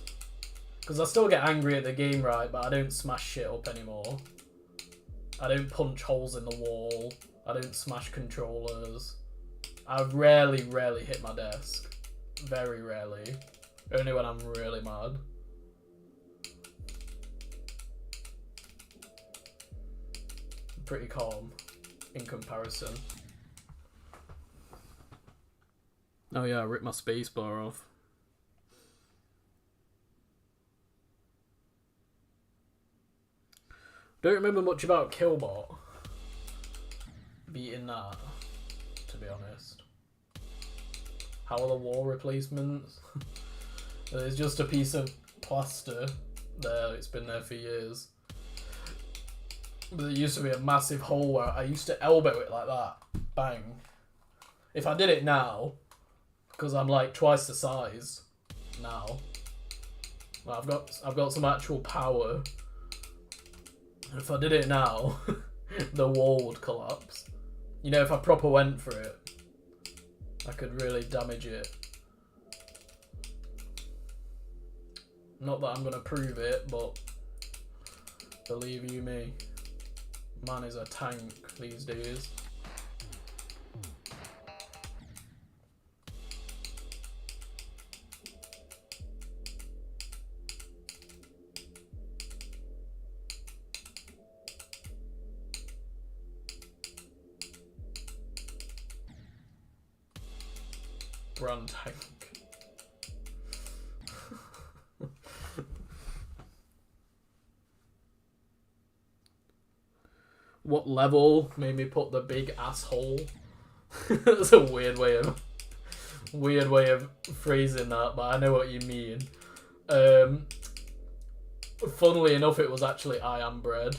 Speaker 1: Because I still get angry at the game, right, but I don't smash shit up anymore. I don't punch holes in the wall. I don't smash controllers. I rarely hit my desk. Very rarely. Only when I'm really mad. Pretty calm in comparison. Oh yeah, I ripped my spacebar off. Don't remember much about Killbot. Beating that, to be honest. How are the wall replacements? There's just a piece of plaster there. It's been there for years. But there used to be a massive hole where I used to elbow it like that. Bang. If I did it now, because I'm like twice the size now, well, I've got some actual power. If I did it now, the wall would collapse. You know, if I proper went for it, I could really damage it. Not that I'm gonna prove it, but believe you me, man is a tank these days. Brand tank. What level made me put the big asshole? That's a weird way of phrasing that, but I know what you mean. Funnily enough, it was actually I Am Bread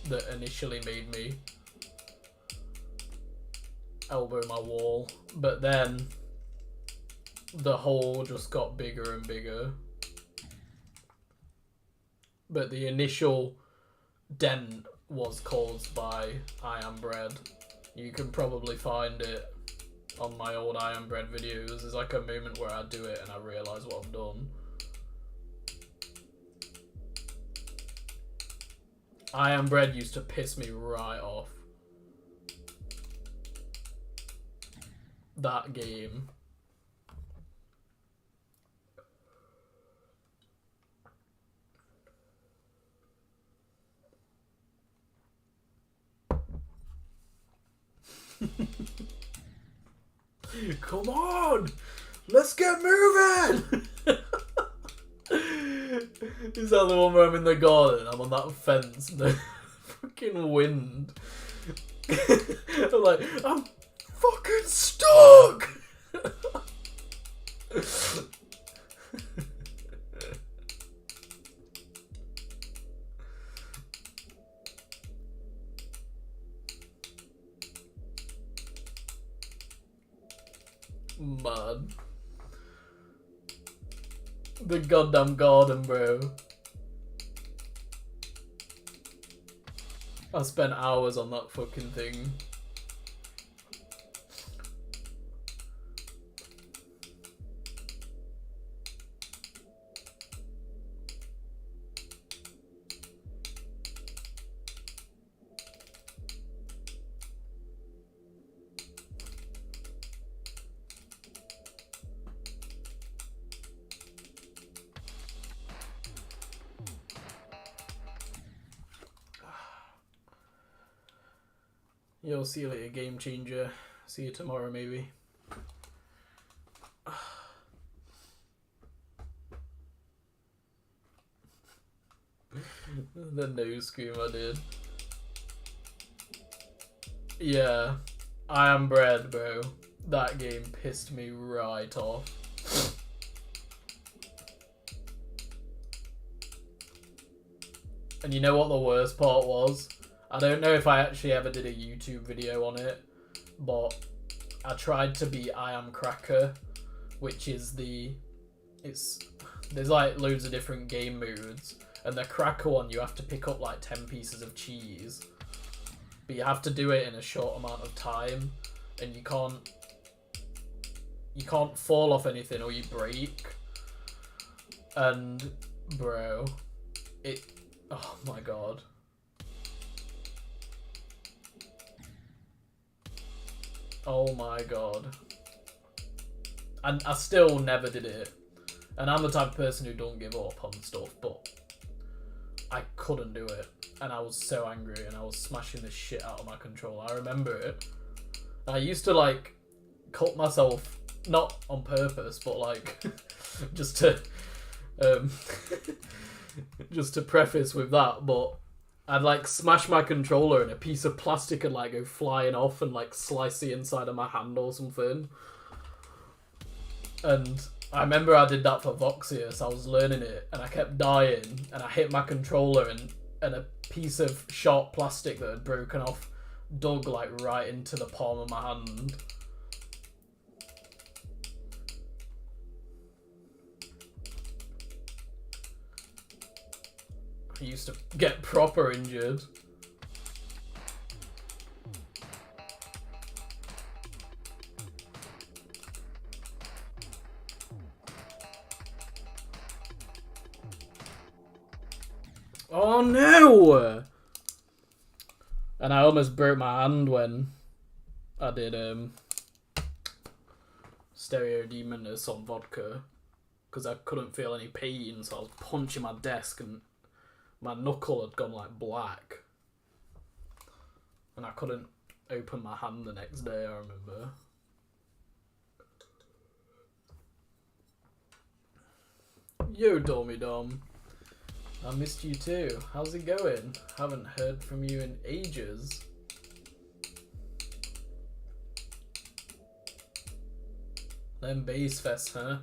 Speaker 1: that initially made me elbow my wall, but then the hole just got bigger and bigger. But the initial dent was caused by I Am Bread. You can probably find it on my old I Am Bread videos. There's like a moment where I do it and I realise what I've done. I Am Bread used to piss me right off. That game. Come on! Let's get moving! Is that the one where I'm in the garden? I'm on that fence, the fucking wind. I'm like, I'm fucking stuck! Man. The goddamn garden, bro. I spent hours on that fucking thing. Yo, see you later, game changer. See you tomorrow, maybe. The nose scream I did. Yeah, I Am Bread, bro. That game pissed me right off. And you know what the worst part was? I don't know if I actually ever did a YouTube video on it, but I tried to be I Am Cracker, which is there's like loads of different game modes, and the cracker one you have to pick up like 10 pieces of cheese, but you have to do it in a short amount of time, and you can't fall off anything or you break. And bro, oh my god. Oh my god. And I still never did it. And I'm the type of person who don't give up on stuff, but I couldn't do it. And I was so angry and I was smashing the shit out of my controller. I remember it. I used to like cut myself, not on purpose, but like just to just to preface with that, but I'd like smash my controller and a piece of plastic would like go flying off and like slice the inside of my hand or something. And I remember I did that for Voxius. I was learning it and I kept dying and I hit my controller and a piece of sharp plastic that had broken off dug like right into the palm of my hand. I used to get proper injured. Oh no! And I almost broke my hand when I did Stereo Demoness on vodka. Because I couldn't feel any pain, so I was punching my desk and my knuckle had gone like black. And I couldn't open my hand the next day, I remember. Yo, Dormy Dom. I missed you too. How's it going? Haven't heard from you in ages. Them Bass Fest, huh?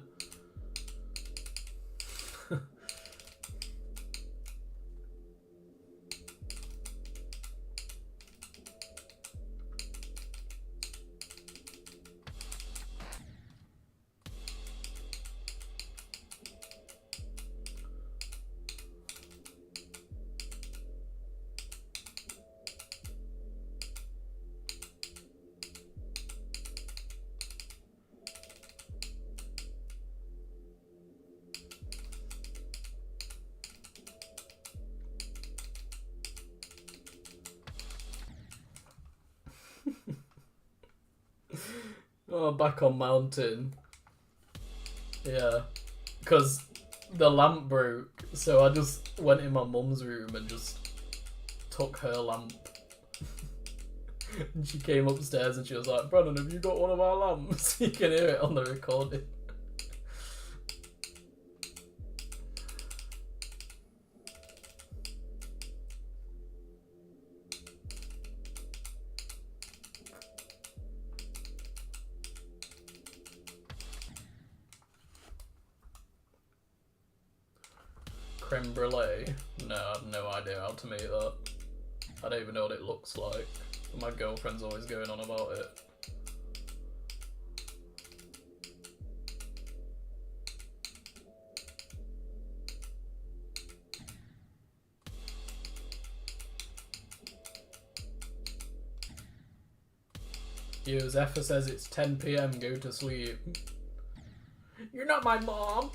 Speaker 1: Oh, back on mountain. Yeah. Because the lamp broke, so I just went in my mum's room and just took her lamp. And she came upstairs and she was like, Brandon, have you got one of our lamps? You can hear it on the recording. Creme brulee? No, I have no idea how to make that. I don't even know what it looks like. My girlfriend's always going on about it. Yo, Zephyr says it's 10 PM, go to sleep. You're not my mom!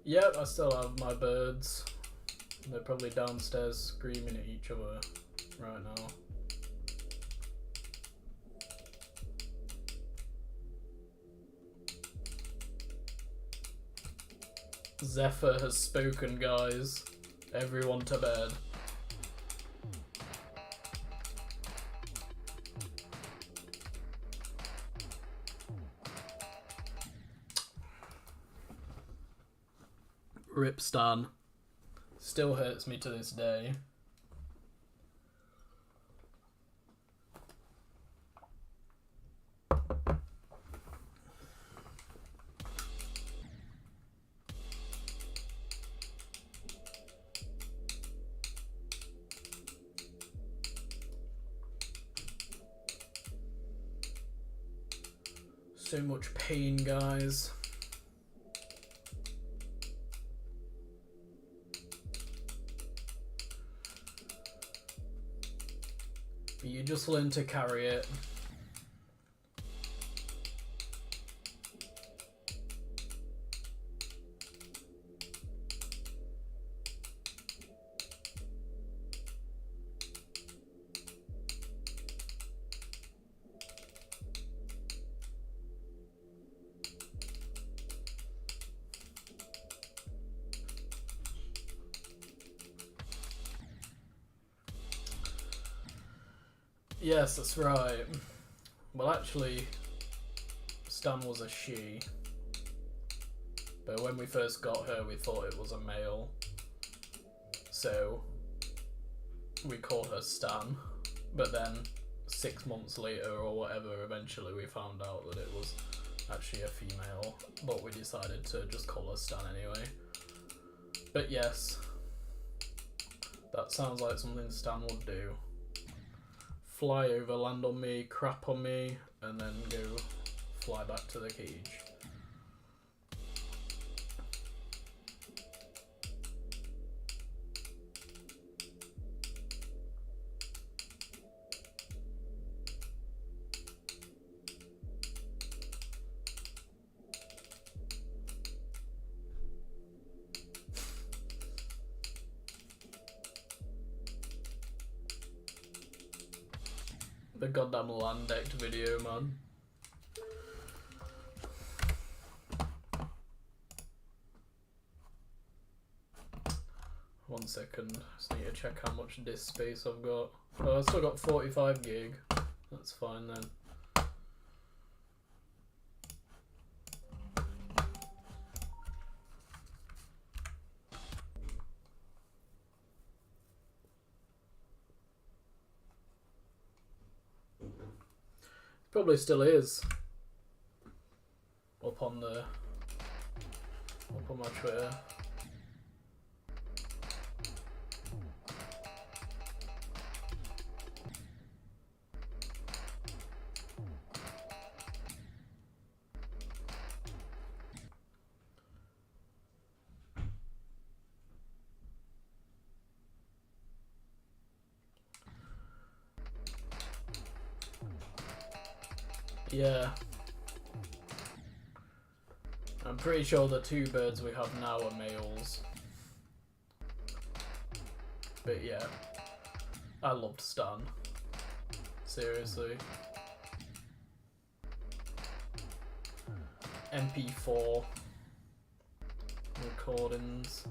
Speaker 1: Yep, I still have my birds. They're probably downstairs screaming at each other right now. Zephyr has spoken, guys. Everyone to bed. Rip Stan. Still hurts me to this day. So much pain, guys. But you just learn to carry it. Yes, that's right. Well, actually, Stan was a she. But when we first got her, we thought it was a male. So, we called her Stan. But then, 6 months later or whatever, eventually we found out that it was actually a female, but we decided to just call her Stan anyway. But yes, that sounds like something Stan would do. Fly over, land on me, crap on me, and then go fly back to the cage. The goddamn land decked video, man. One second, just need to check how much disk space I've got. Oh, I've still got 45 gig. That's fine then. Probably still is. Up on my Twitter. Yeah. I'm pretty sure the two birds we have now are males. But yeah. I loved Stan. Seriously. MP4 recordings.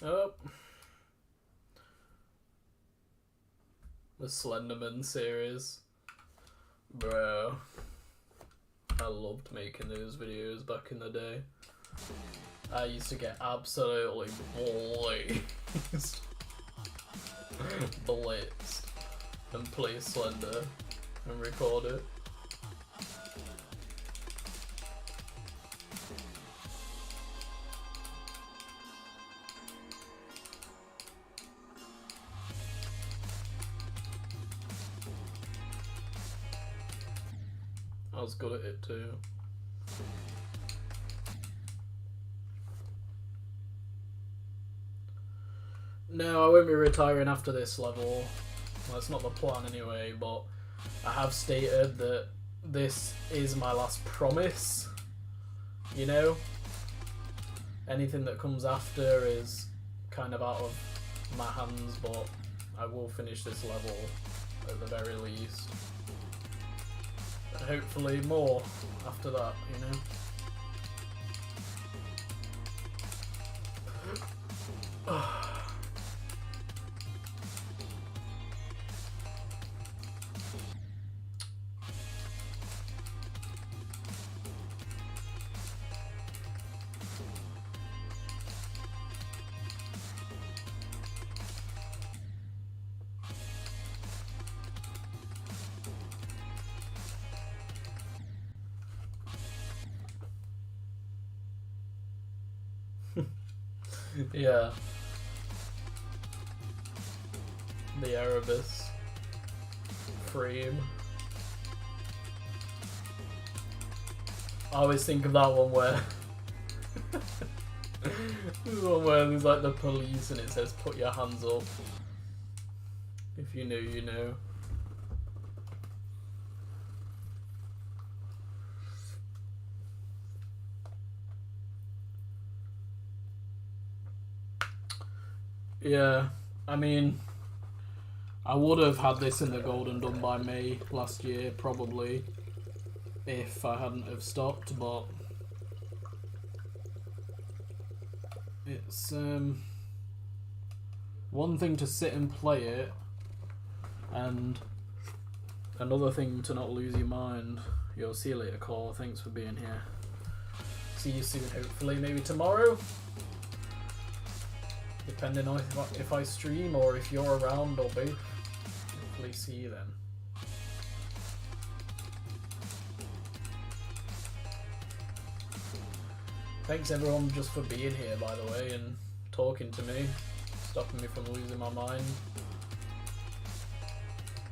Speaker 1: Oh. The Slenderman series. Bro. I loved making those videos back in the day. I used to get absolutely blazed. Blitzed. And play Slender and record it. I was good at it too. No, I won't be retiring after this level. Well, that's not the plan anyway, but I have stated that this is my last promise. You know? Anything that comes after is kind of out of my hands, but I will finish this level at the very least. And hopefully more after that, you know? Yeah. The Erebus frame. I always think of that one where this one where there's like the police and it says put your hands up. If you know, you know. Yeah, I mean, I would have had this in the Golden done by May last year, probably, if I hadn't have stopped, but It's one thing to sit and play it, and another thing to not lose your mind. Yo, see you later, Claw. Thanks for being here. See you soon, hopefully, maybe tomorrow. Depending on if I stream or if you're around or both. Hopefully see you then. Thanks everyone just for being here, by the way, and talking to me, stopping me from losing my mind.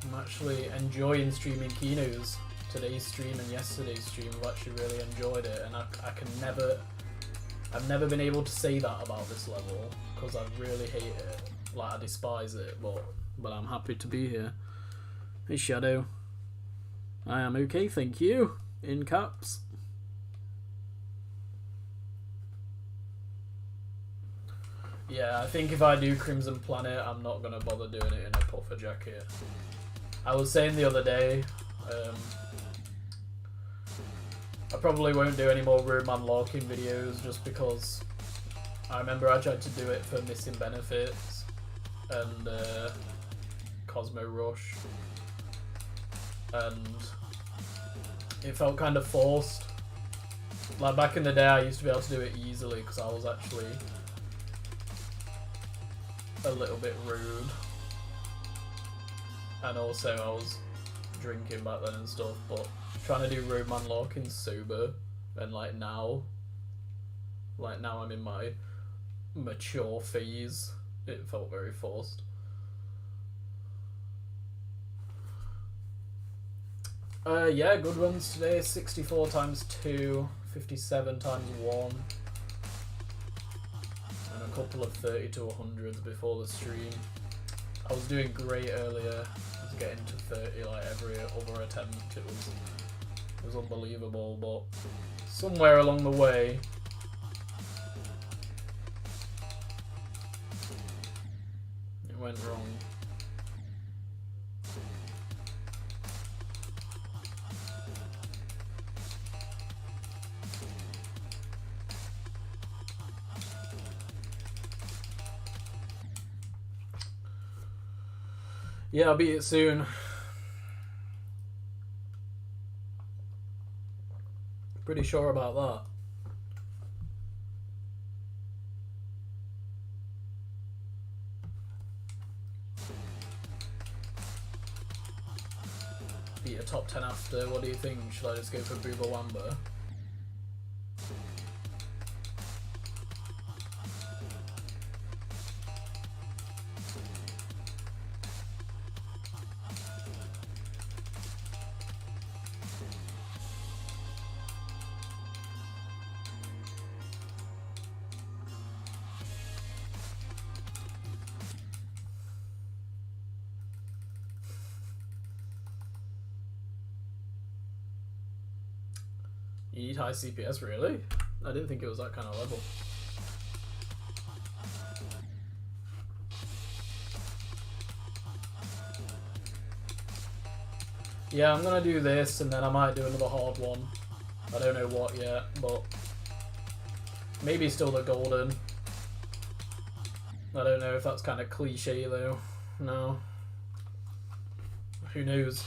Speaker 1: I'm actually enjoying streaming Kenos. Today's stream and yesterday's stream, I've actually really enjoyed it, and I've never been able to say that about this level, because I really hate it, like I despise it, but I'm happy to be here. Hey Shadow. I am okay, thank you, in caps. Yeah, I think if I do Crimson Planet, I'm not going to bother doing it in a puffer jacket. I was saying the other day, I probably won't do any more Roadman Larkin videos just because I remember I tried to do it for Missing Benefits and Cosmo Rush, and it felt kind of forced. Like back in the day I used to be able to do it easily because I was actually a little bit rude, and also I was drinking back then and stuff, but trying to do Roadman Larkin sober, and like now I'm in my mature phase, it felt very forced. Yeah, good ones today. 64 times 2, 57 times 1, and a couple of 30 to 100s before the stream. I was doing great earlier. I was getting to 30 like every other attempt. It was unbelievable, but somewhere along the way it went wrong. Yeah, I'll beat it soon. Pretty sure about that. Beat a top 10 after. What do you think? Should I just go for Booba Wamba? You need high CPS, really? I didn't think it was that kind of level. Yeah, I'm gonna do this and then I might do another hard one. I don't know what yet, but maybe still the golden. I don't know if that's kind of cliche though. No. Who knows?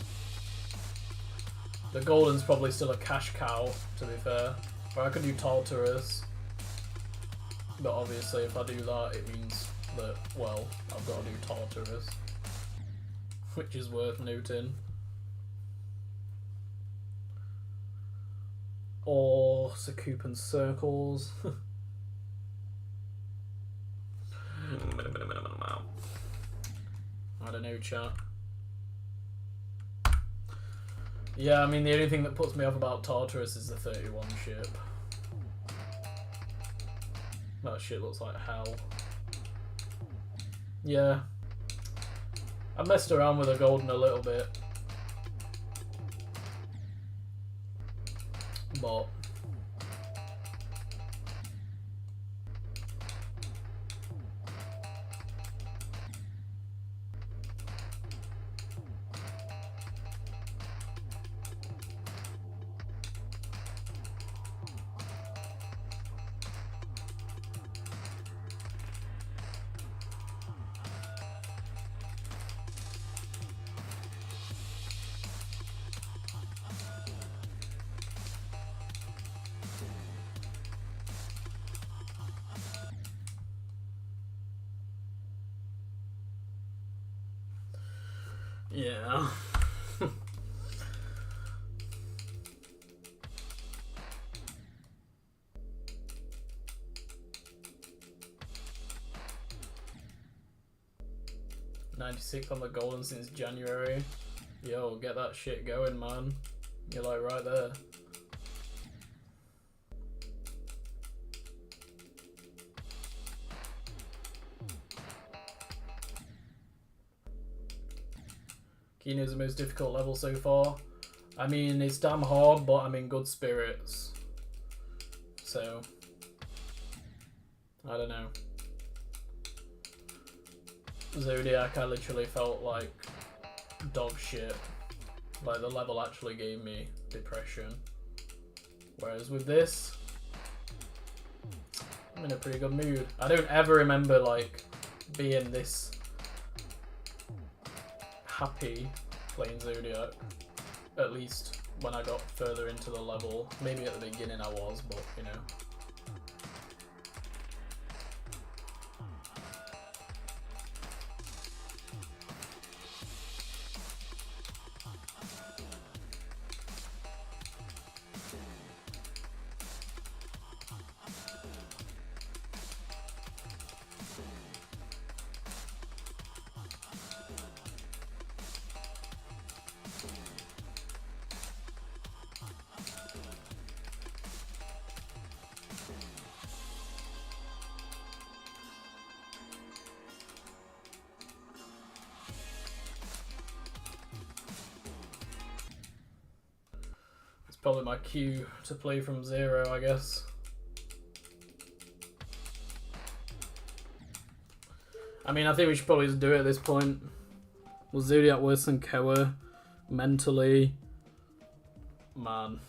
Speaker 1: The golden's probably still a cash cow, to be fair. Or I could do Tartarus. But obviously if I do that, it means that, well, I've got to do Tartarus. Which is worth noting. Or Sakupan Circles. I don't know, chat. Yeah, I mean, the only thing that puts me off about Tartarus is the 31 ship. That shit looks like hell. Yeah. I messed around with the golden a little bit. But Yeah. '96 on the golden since January. Yo, get that shit going, man. You're like right there. Kenos the most difficult level so far. I mean, it's damn hard, but I'm in good spirits. So, I don't know. Zodiac, I literally felt like dog shit. Like, the level actually gave me depression. Whereas with this, I'm in a pretty good mood. I don't ever remember, like, being this happy playing Zodiac. At least when I got further into the level. Maybe at the beginning I was, but, you know. Probably my cue to play from zero, I guess. I mean, I think we should probably just do it at this point. Was Zodiac worse than Koa? Mentally? Man.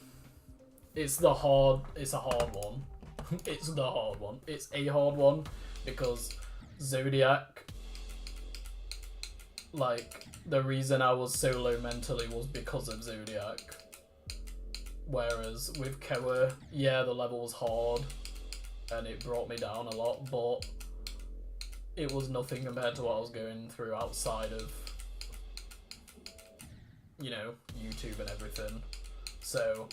Speaker 1: It's a hard one. It's the hard one. It's a hard one because Zodiac, like, the reason I was so low mentally was because of Zodiac. Whereas with Koa, yeah, the level was hard and it brought me down a lot, but it was nothing compared to what I was going through outside of, you know, YouTube and everything. So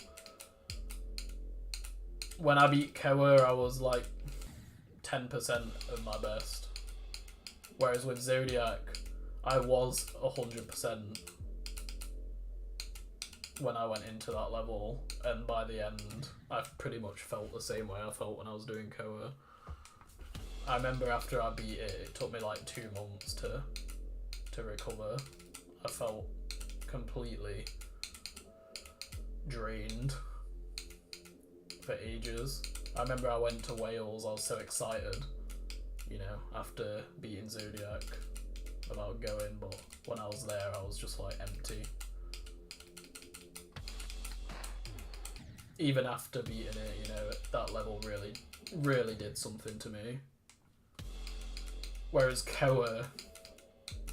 Speaker 1: when I beat Koa, I was like 10% of my best. Whereas with Zodiac, I was 100% when I went into that level, and by the end I pretty much felt the same way I felt when I was doing Koa. I remember after I beat it, it took me like 2 months to recover. I felt completely drained for ages. I remember I went to Wales, I was so excited, you know, after beating Zodiac about going, but when I was there I was just like empty. Even after beating it, you know, that level really did something to me. Whereas Koa,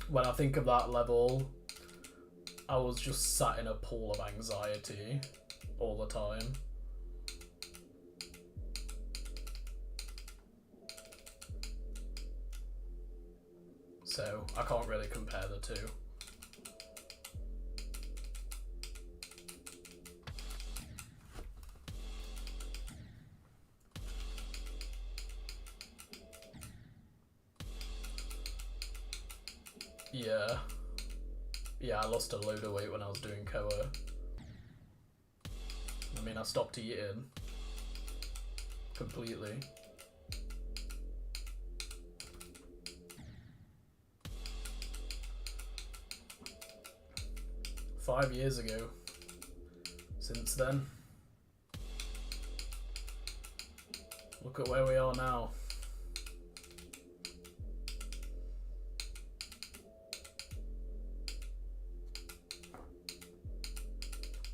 Speaker 1: when I think of that level, I was just sat in a pool of anxiety all the time. So I can't really compare the two. Yeah, I lost a load of weight when I was doing Koa. I mean, I stopped eating completely. $5 years ago. Since then. Look at where we are now.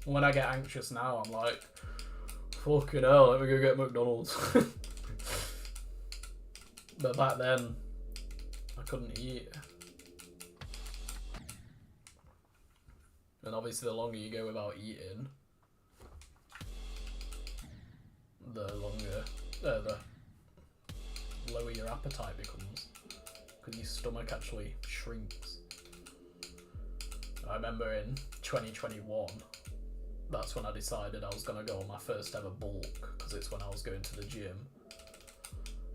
Speaker 1: When I get anxious now, I'm like, fucking hell, let me go get McDonald's. But back then, I couldn't eat. And obviously the longer you go without eating, the lower your appetite becomes. Because your stomach actually shrinks. I remember in 2021, that's when I decided I was going to go on my first ever bulk, because it's when I was going to the gym.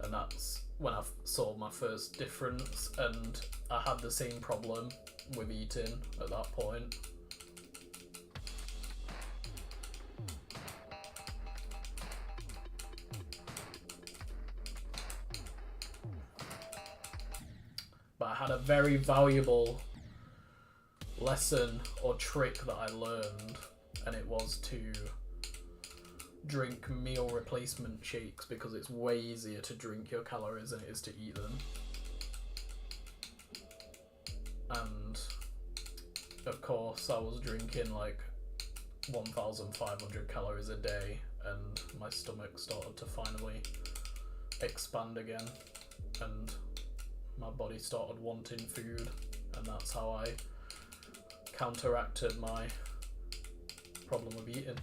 Speaker 1: And that's when I saw my first difference, and I had the same problem with eating at that point. But I had a very valuable lesson or trick that I learned, and it was to drink meal replacement shakes, because it's way easier to drink your calories than it is to eat them. And of course I was drinking like 1,500 calories a day, and my stomach started to finally expand again, and my body started wanting food, and that's how I counteracted my problem of eating.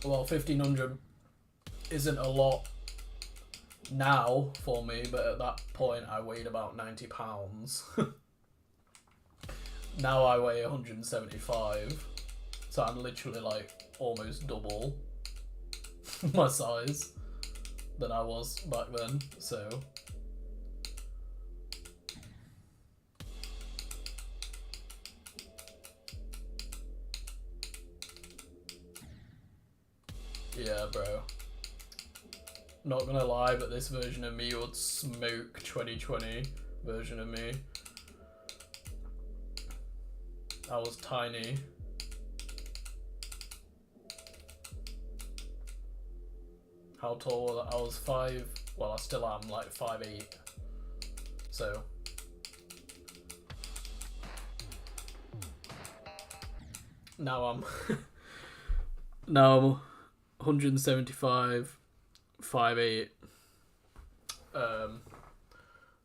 Speaker 1: Well, 1,500 isn't a lot now for me, but at that point I weighed about 90 pounds. Now I weigh 175, so I'm literally like almost double my size than I was back then, so yeah, bro. Not gonna lie, but this version of me would smoke 2020 version of me. I was tiny. How tall was I? I was 5, well I still am, like 5'8". So now I'm now I'm 175, 5'8".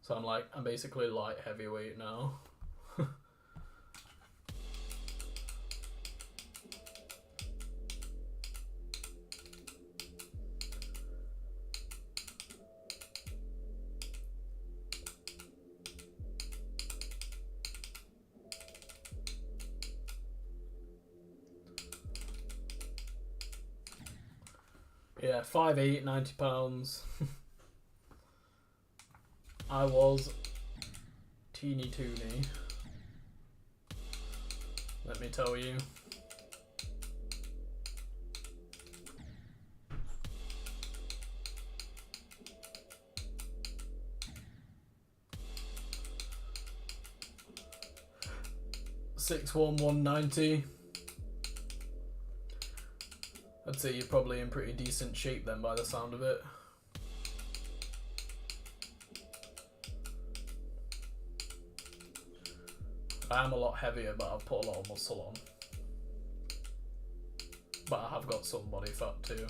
Speaker 1: So I'm basically light heavyweight now. Yeah, 5'8", 90 pounds. I was teeny toony, let me tell you. Six one, 190. I'd say you're probably in pretty decent shape then by the sound of it. I am a lot heavier, but I've put a lot of muscle on. But I have got some body fat too,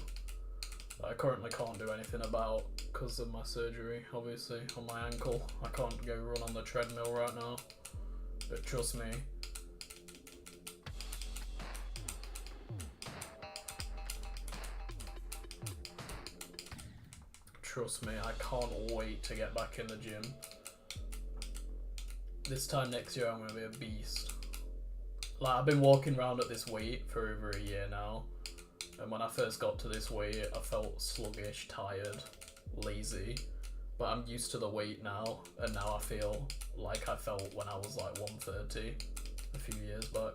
Speaker 1: that I currently can't do anything about because of my surgery, obviously, on my ankle. I can't go run on the treadmill right now, but trust me, I can't wait to get back in the gym. This time next year I'm going to be a beast. Like, I've been walking around at this weight for over a year now, and when I first got to this weight I felt sluggish, tired, lazy, but I'm used to the weight now, and now I feel like I felt when I was like 130 a few years back.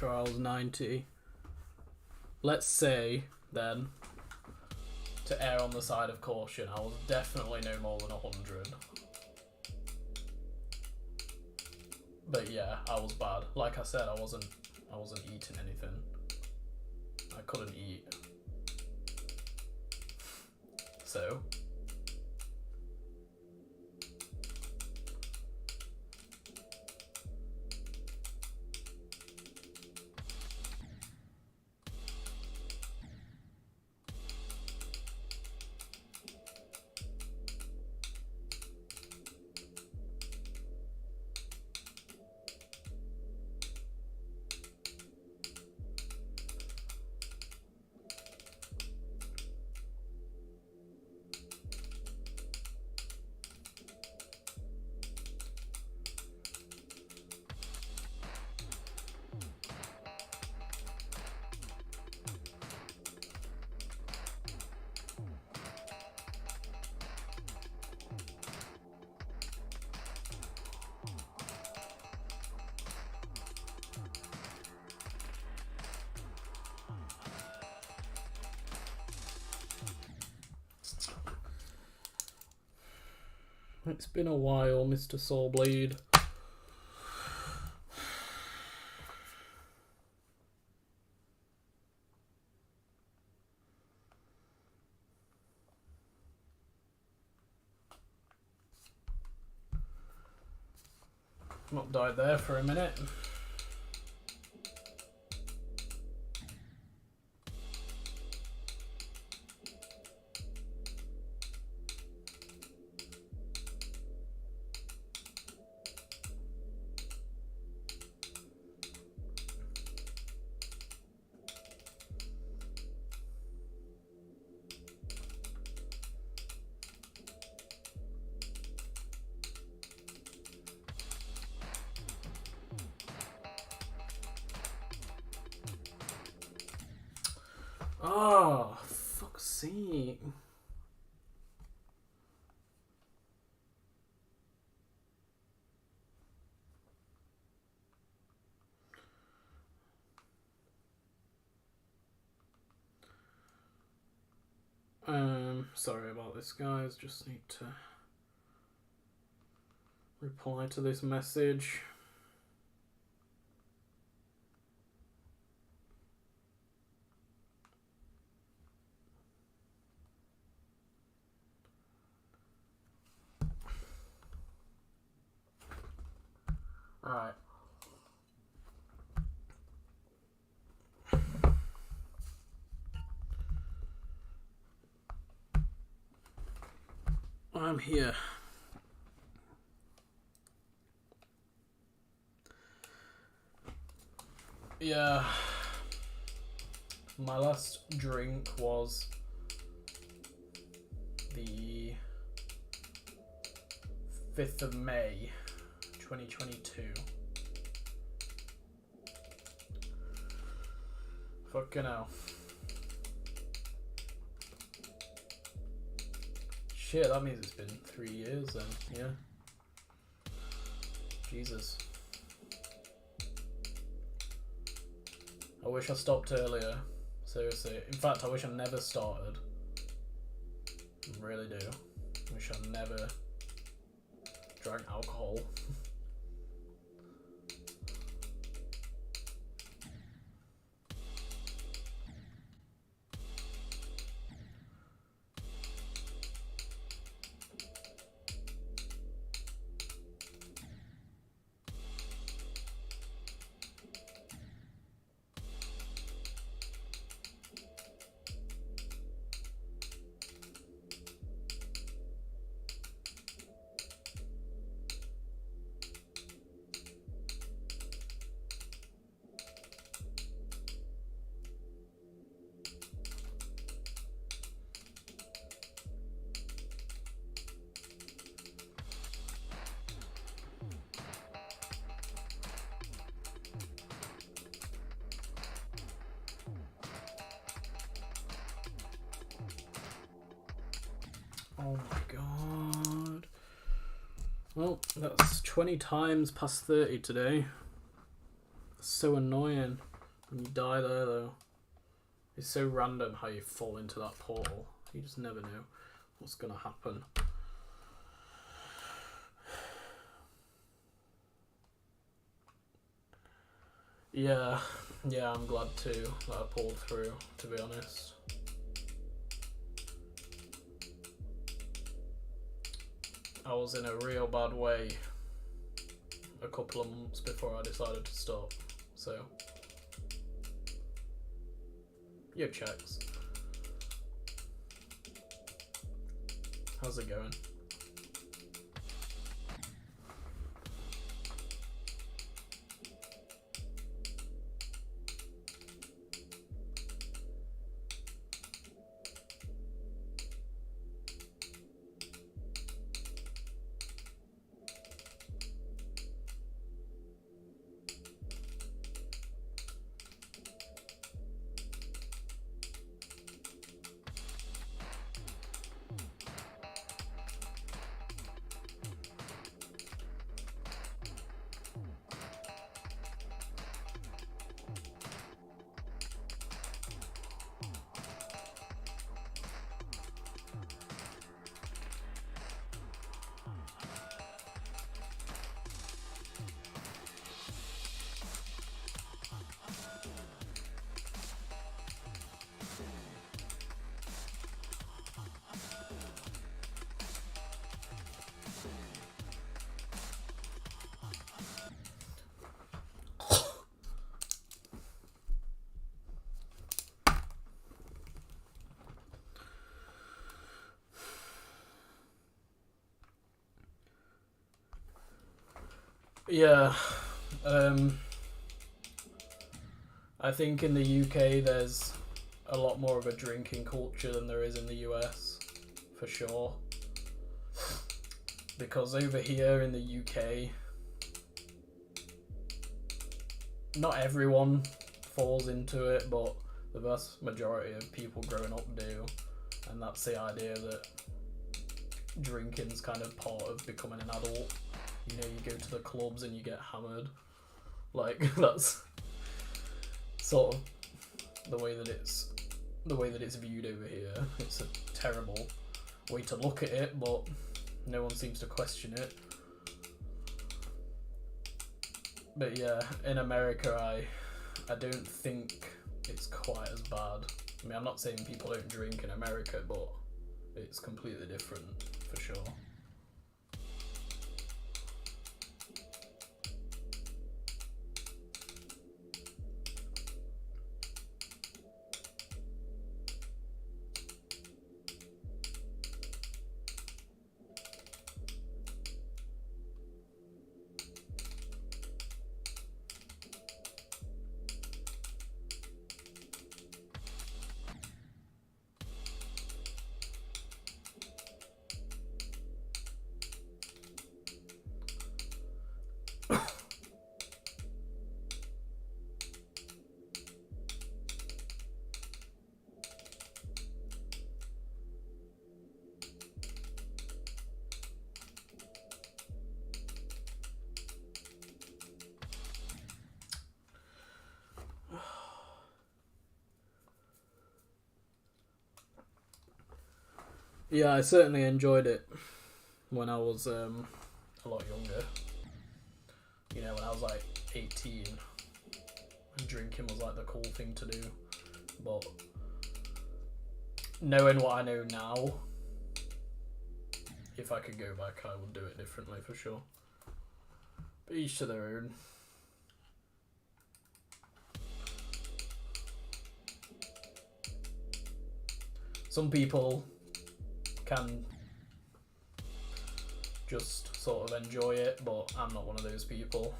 Speaker 1: I was 90. Let's say then to err on the side of caution. I was definitely no more than 100. But yeah, I was bad. Like I said, I wasn't eating anything. I couldn't eat. So it's been a while, Mr. Sawblade. Not died there for a minute. Oh, fuck's sake. Sorry about this, guys. Just need to reply to this message. Alright. I'm here. Yeah. My last drink was the 5th of May, 2022. Fucking hell. Shit, that means it's been 3 years then, yeah. Jesus. I wish I stopped earlier. Seriously. In fact, I wish I never started. I really do. Wish I never drank alcohol. Oh my god. Well, that's 20 times past 30 today. So annoying when you die there though. It's so random how you fall into that portal. You just never know what's gonna happen. Yeah, I'm glad too that I pulled through, to be honest. I was in a real bad way a couple of months before I decided to stop, so your checks. How's it going? Yeah, I think in the UK there's a lot more of a drinking culture than there is in the US, for sure. Because over here in the UK, not everyone falls into it, but the vast majority of people growing up do, and that's the idea that drinking's kind of part of becoming an adult. You know, you go to the clubs and you get hammered. Like, that's sort of the way that it's viewed over here. It's a terrible way to look at it, but no one seems to question it. But yeah, in America, I don't think it's quite as bad. I mean, I'm not saying people don't drink in America, but it's completely different, for sure. Yeah, I certainly enjoyed it when I was a lot younger. You know, when I was like 18, drinking was like the cool thing to do. But knowing what I know now, if I could go back, I would do it differently for sure. But each to their own. Some people can just sort of enjoy it, but I'm not one of those people.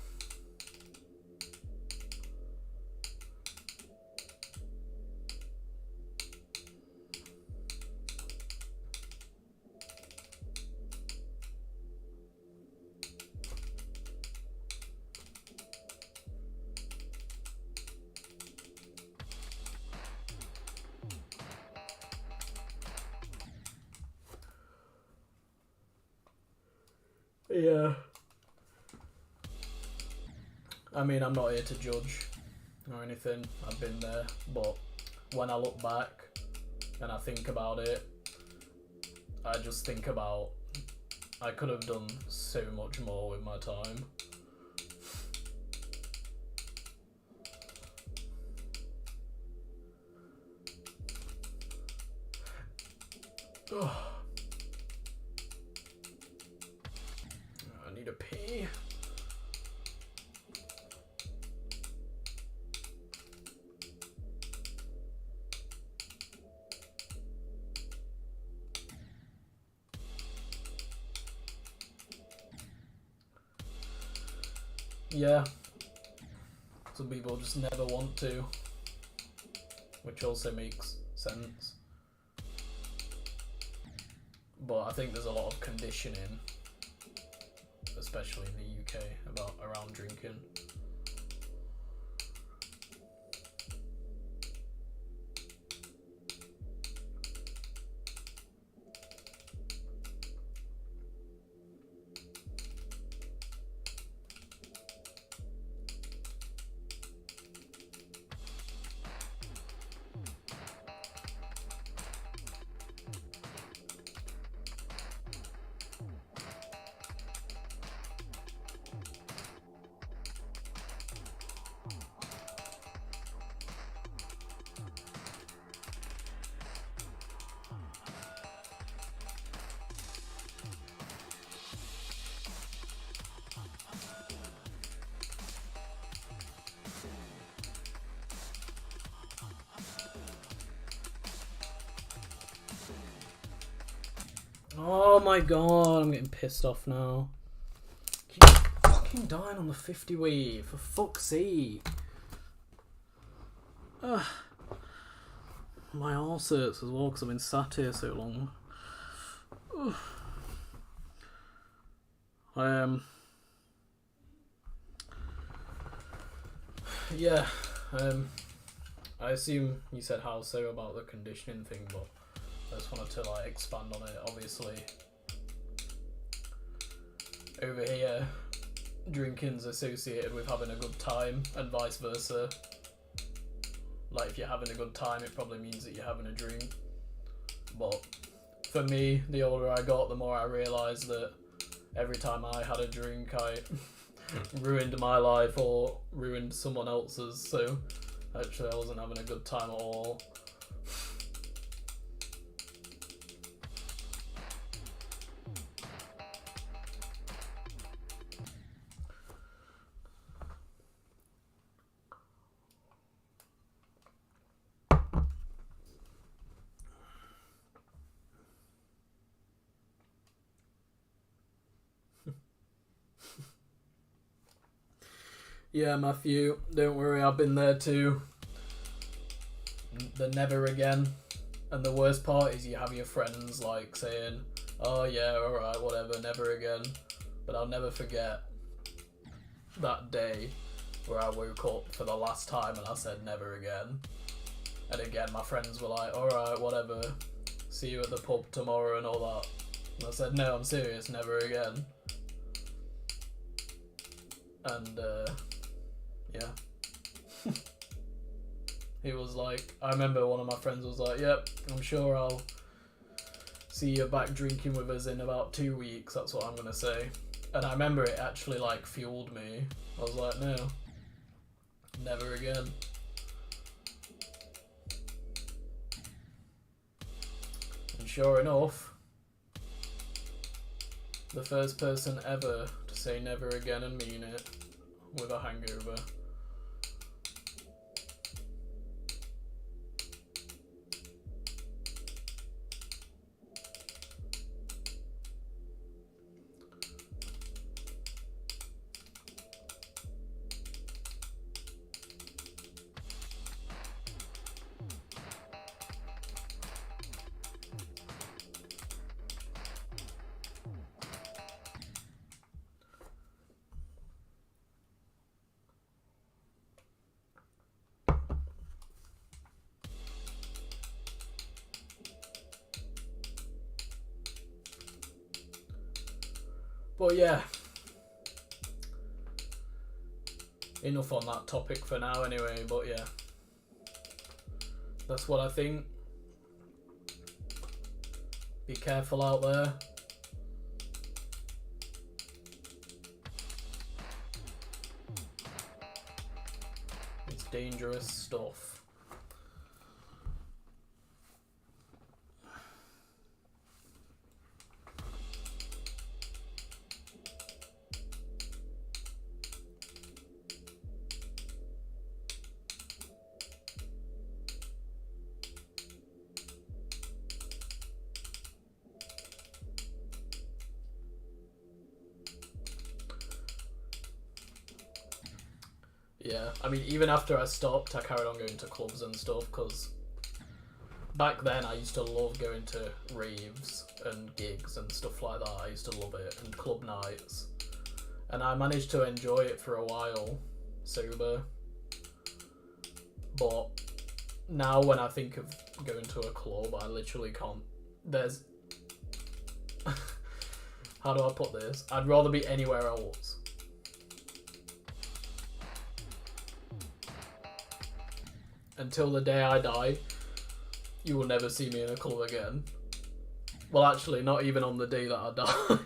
Speaker 1: Yeah. I mean, I'm not here to judge or anything. I've been there, but when I look back and I think about it, I just think about I could have done so much more with my time. I need a pee. Yeah, some people just never want to, which also makes sense. But I think there's a lot of conditioning, especially in the UK, around drinking. Oh my god, I'm getting pissed off now. Keep fucking dying on the 50 wave, for fuck's sake. Ugh. My arse hurts as well because I've been sat here so long. Ugh. Yeah, I assume you said how so about the conditioning thing, but I just wanted to like expand on it. Obviously, over here, drinking's associated with having a good time, and vice versa. Like, if you're having a good time, it probably means that you're having a drink. But for me, the older I got, the more I realised that every time I had a drink, I ruined my life or ruined someone else's. So actually, I wasn't having a good time at all. Yeah, Matthew, don't worry, I've been there too. The never again. And the worst part is you have your friends like saying, oh yeah, alright, whatever, never again. But I'll never forget that day where I woke up for the last time and I said never again. And again, my friends were like, alright, whatever, see you at the pub tomorrow and all that. And I said, no, I'm serious, never again. And yeah. He was like, I remember one of my friends was like, yep, I'm sure I'll see you back drinking with us in about 2 weeks, that's what I'm gonna say. And I remember it actually like fueled me. I was like, no, never again. And sure enough, the first person ever to say never again and mean it with a hangover. But yeah, enough on that topic for now anyway, but yeah, that's what I think. Be careful out there. It's dangerous stuff. Yeah, I mean, even after I stopped, I carried on going to clubs and stuff, because back then I used to love going to raves and gigs and stuff like that. I used to love it, and club nights. And I managed to enjoy it for a while, sober. But now when I think of going to a club, I literally can't. There's... How do I put this? I'd rather be anywhere else. Until the day I die, you will never see me in a club again. Well, actually, not even on the day that I die.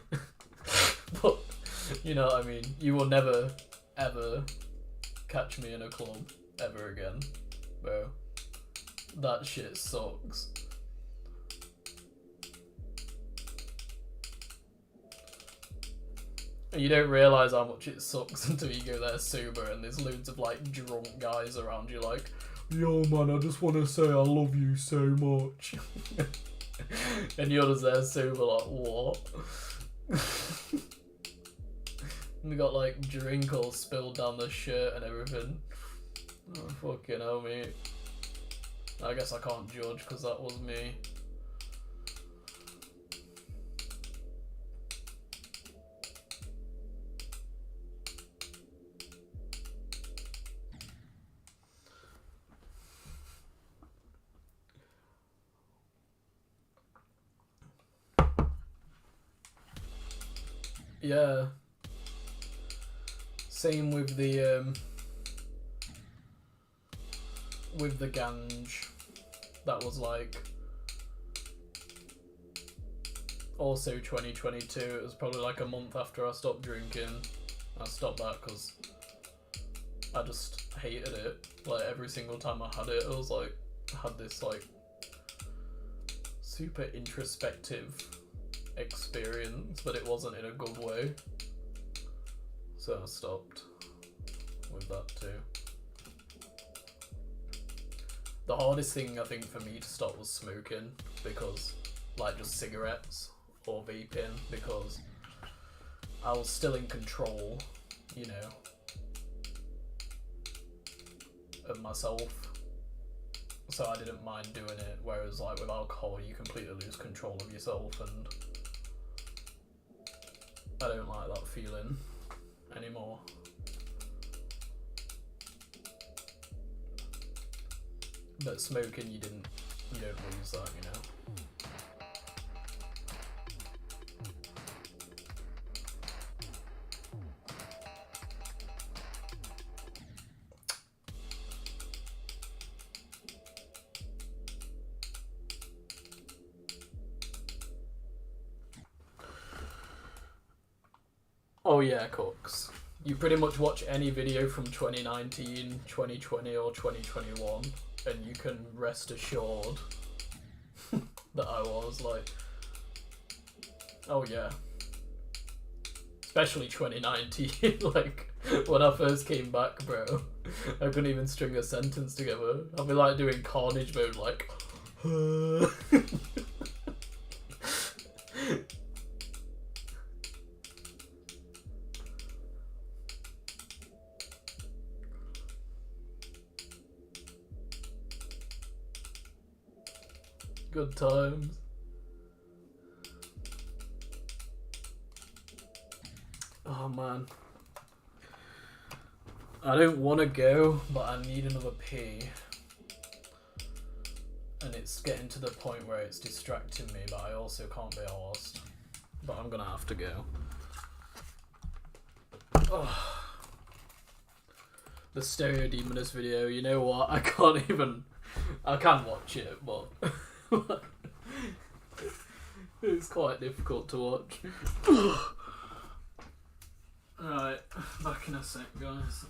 Speaker 1: But, you know what I mean? You will never, ever catch me in a club ever again. Bro. That shit sucks. You don't realise how much it sucks until you go there sober and there's loads of, like, drunk guys around you, like, yo man, I just want to say I love you so much. And you're just there sober like, what? And they got like drink all spilled down the shirt and everything. Oh fucking hell, mate. I guess I can't judge because that was me. Yeah. Same with the ganj. That was like also 2022. It was probably like a month after I stopped drinking. I stopped that because I just hated it. Like every single time I had it, I was like, I had this like super introspective experience, but it wasn't in a good way. So I stopped with that too. The hardest thing I think for me to stop was smoking, because like just cigarettes or vaping, because I was still in control, you know, of myself. So I didn't mind doing it, whereas like with alcohol you completely lose control of yourself, and I don't like that feeling anymore. But smoking, you don't lose that, you know. Oh yeah, Cooks. You pretty much watch any video from 2019, 2020 or 2021 and you can rest assured that I was like, oh yeah. Especially 2019, like when I first came back, bro, I couldn't even string a sentence together. I'd be like doing carnage mode, like good times. Oh man. I don't want to go, but I need another pee. And it's getting to the point where it's distracting me, but I also can't be arsed. But I'm gonna have to go. Oh. The Stereo Demoness video, you know what? I can't watch it, but... It's quite difficult to watch. Right, back in a sec, guys.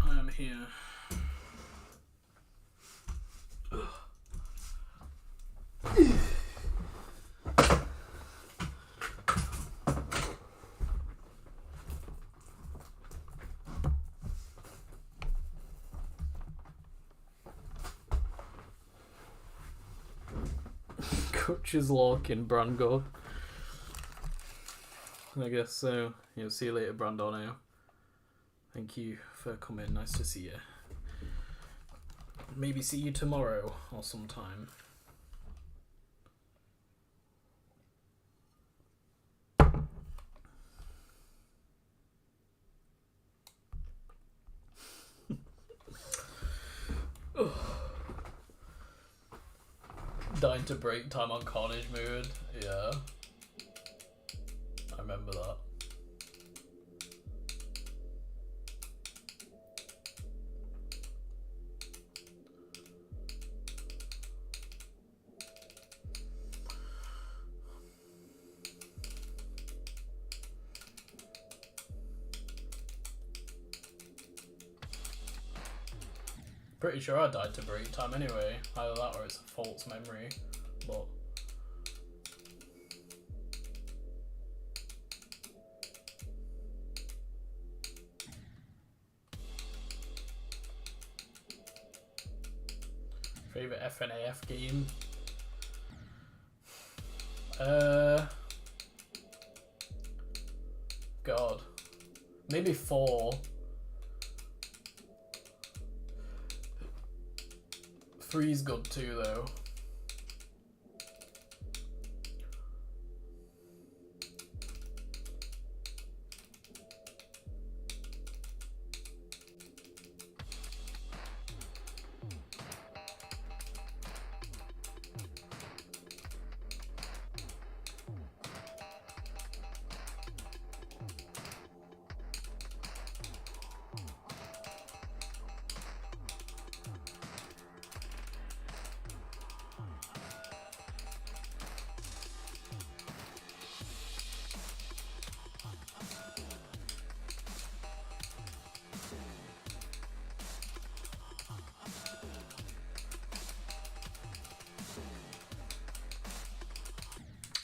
Speaker 1: I am here. Coaches Larkin, Brango. I guess so. Yeah, see you later, Brandano. Thank you for coming. Nice to see you. Maybe see you tomorrow or sometime. Dying to break time on Carnage mood. Yeah. I remember that. Pretty sure I died to break time anyway. Either that or it's a false memory. But favorite FNAF game? God. Maybe 4. 3's good too, though.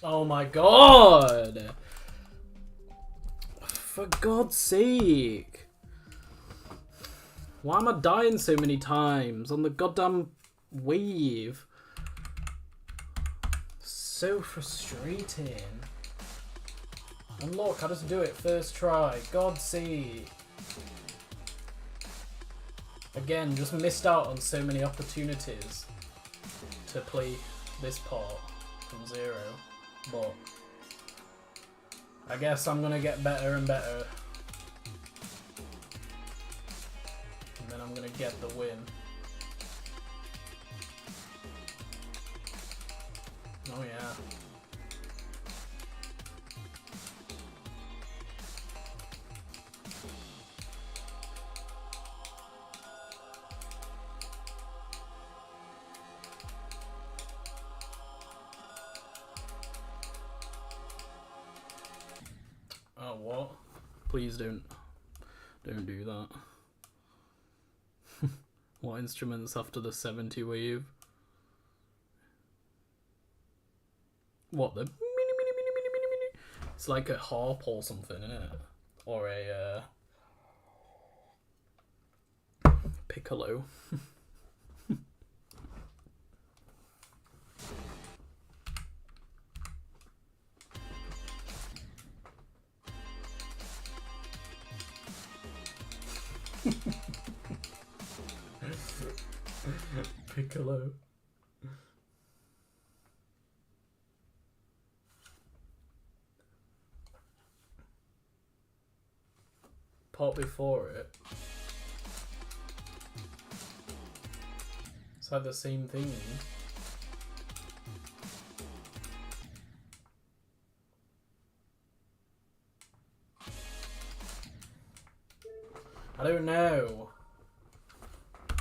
Speaker 1: Oh my god! For God's sake! Why am I dying so many times on the goddamn wave? So frustrating. And look, I just do it first try. God's sake. Again, just missed out on so many opportunities to play this part from zero. But I guess I'm gonna get better and better. And then I'm gonna get the win. Oh yeah. Oh, what? Please don't do that. What instruments after the 70 wave? What, the mini. It's like a harp or something, isn't it? Or a piccolo. Piccolo. Part before it. It's like the same thing. I don't know.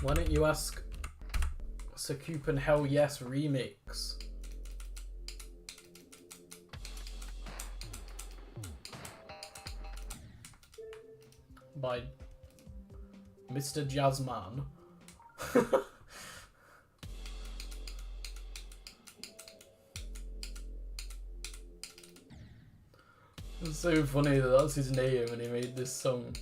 Speaker 1: Why don't you ask Sakup and Hell Yes remix? By Mr. Jazzman. It's so funny that that's his name and he made this song.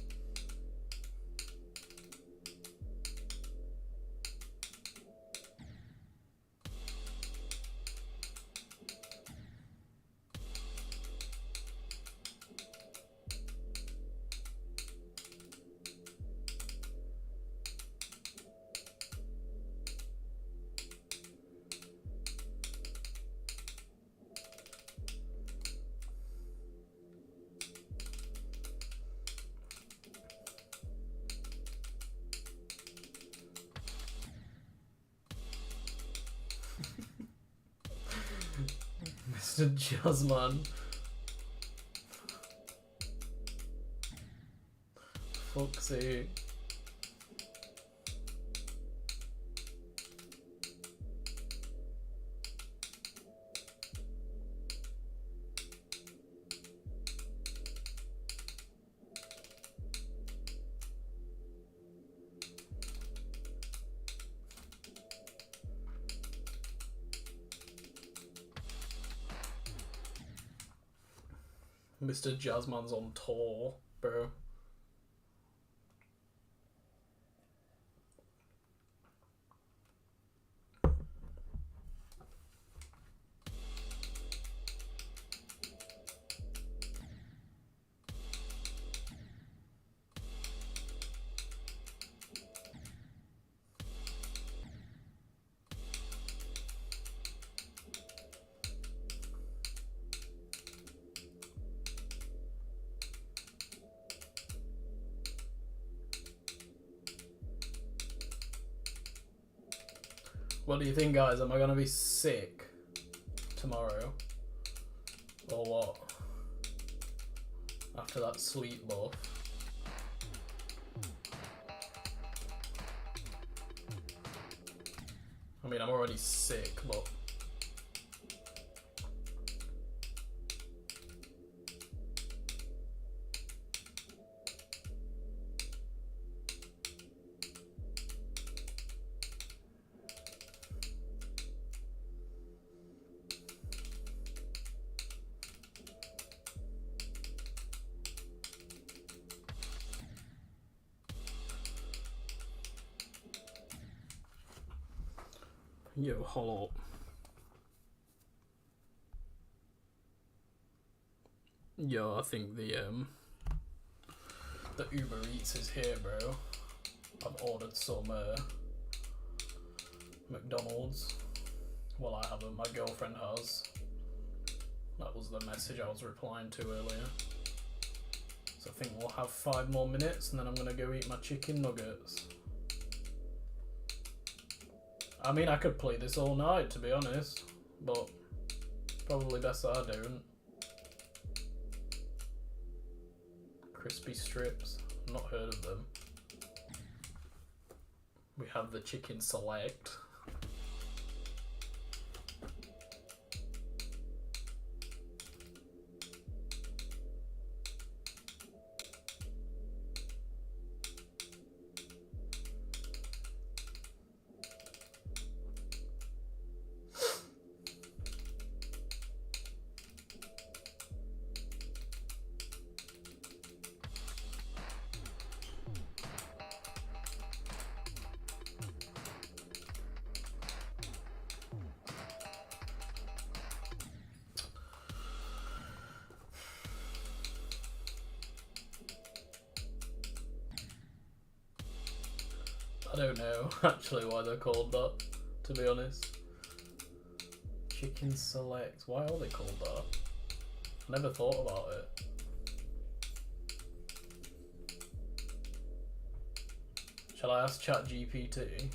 Speaker 1: Mr. Jazzman. Fuck's sake. Mr. Jazzman's on tour, bro. What do you think, guys? Am I gonna be sick tomorrow? Or what? After that sleep buff. I mean, I'm already sick, but... Yo, hold up. Yo, I think the Uber Eats is here, bro. I've ordered some McDonald's. Well, I haven't. My girlfriend has. That was the message I was replying to earlier. So I think we'll have 5 more minutes, and then I'm gonna go eat my chicken nuggets. I mean, I could play this all night, to be honest, but probably best that I don't. Crispy strips. Not heard of them. We have the chicken select. I don't know actually why they're called that, to be honest. Chicken select. Why are they called that? I never thought about it. Shall I ask ChatGPT?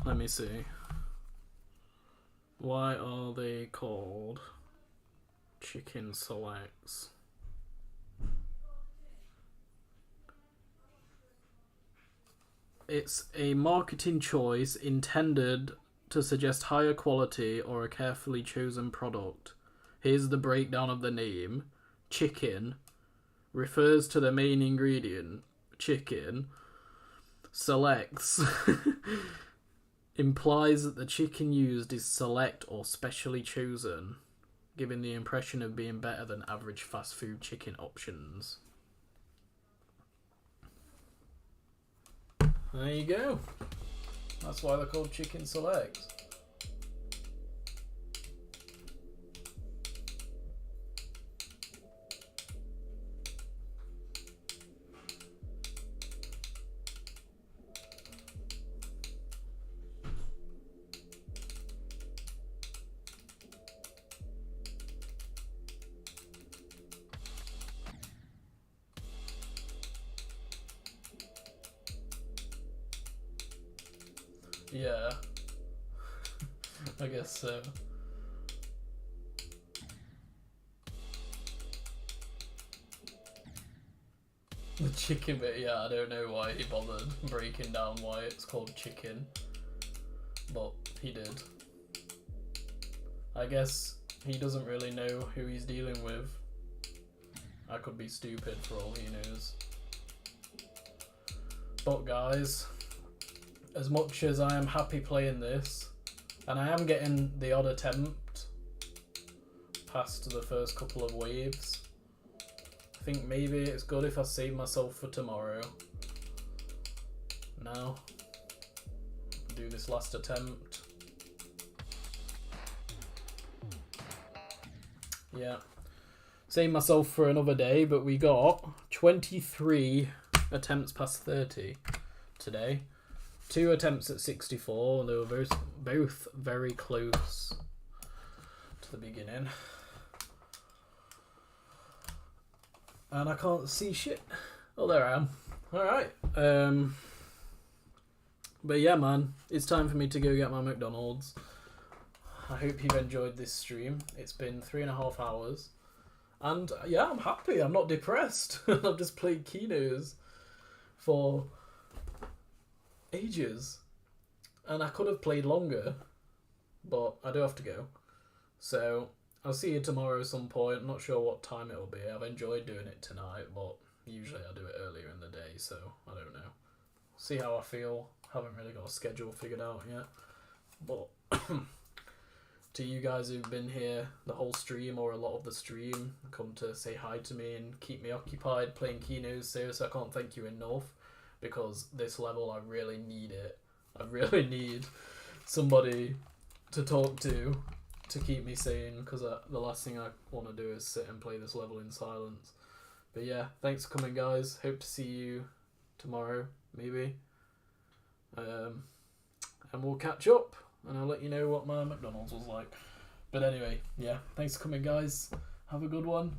Speaker 1: Let me see. Why are they called chicken selects? It's a marketing choice intended to suggest higher quality or a carefully chosen product. Here's the breakdown of the name. Chicken refers to the main ingredient, chicken. Selects implies that the chicken used is select or specially chosen, giving the impression of being better than average fast food chicken options. There you go. That's why they're called chicken selects. Yeah, I guess so. The chicken bit, yeah, I don't know why he bothered breaking down why it's called chicken, but he did. I guess he doesn't really know who he's dealing with. I could be stupid for all he knows. But guys, as much as I am happy playing this, and I am getting the odd attempt past the first couple of waves, I think maybe it's good if I save myself for tomorrow. Now, do this last attempt. Yeah, save myself for another day, but we got 23 attempts past 30 today. 2 attempts at 64, they were both very close to the beginning. And I can't see shit. Oh, there I am. Alright. But yeah, man, it's time for me to go get my McDonald's. I hope you've enjoyed this stream. It's been 3.5 hours. And yeah, I'm happy. I'm not depressed. I've just played Kenos for ages, and I could have played longer, but I do have to go, so I'll see you tomorrow at some point. I'm not sure what time it will be. I've enjoyed doing it tonight, but usually I do it earlier in the day, so I don't know. See how I feel. Haven't really got a schedule figured out yet, but to you guys who've been here the whole stream or a lot of the stream, come to say hi to me and keep me occupied playing Kenos. Seriously, I can't thank you enough, because this level I really need it. I really need somebody to talk to keep me sane, because the last thing I want to do is sit and play this level in silence. But yeah, thanks for coming, guys. Hope to see you tomorrow, maybe. And we'll catch up, and I'll let you know what my McDonald's was like. But anyway, yeah, thanks for coming, guys. Have a good one.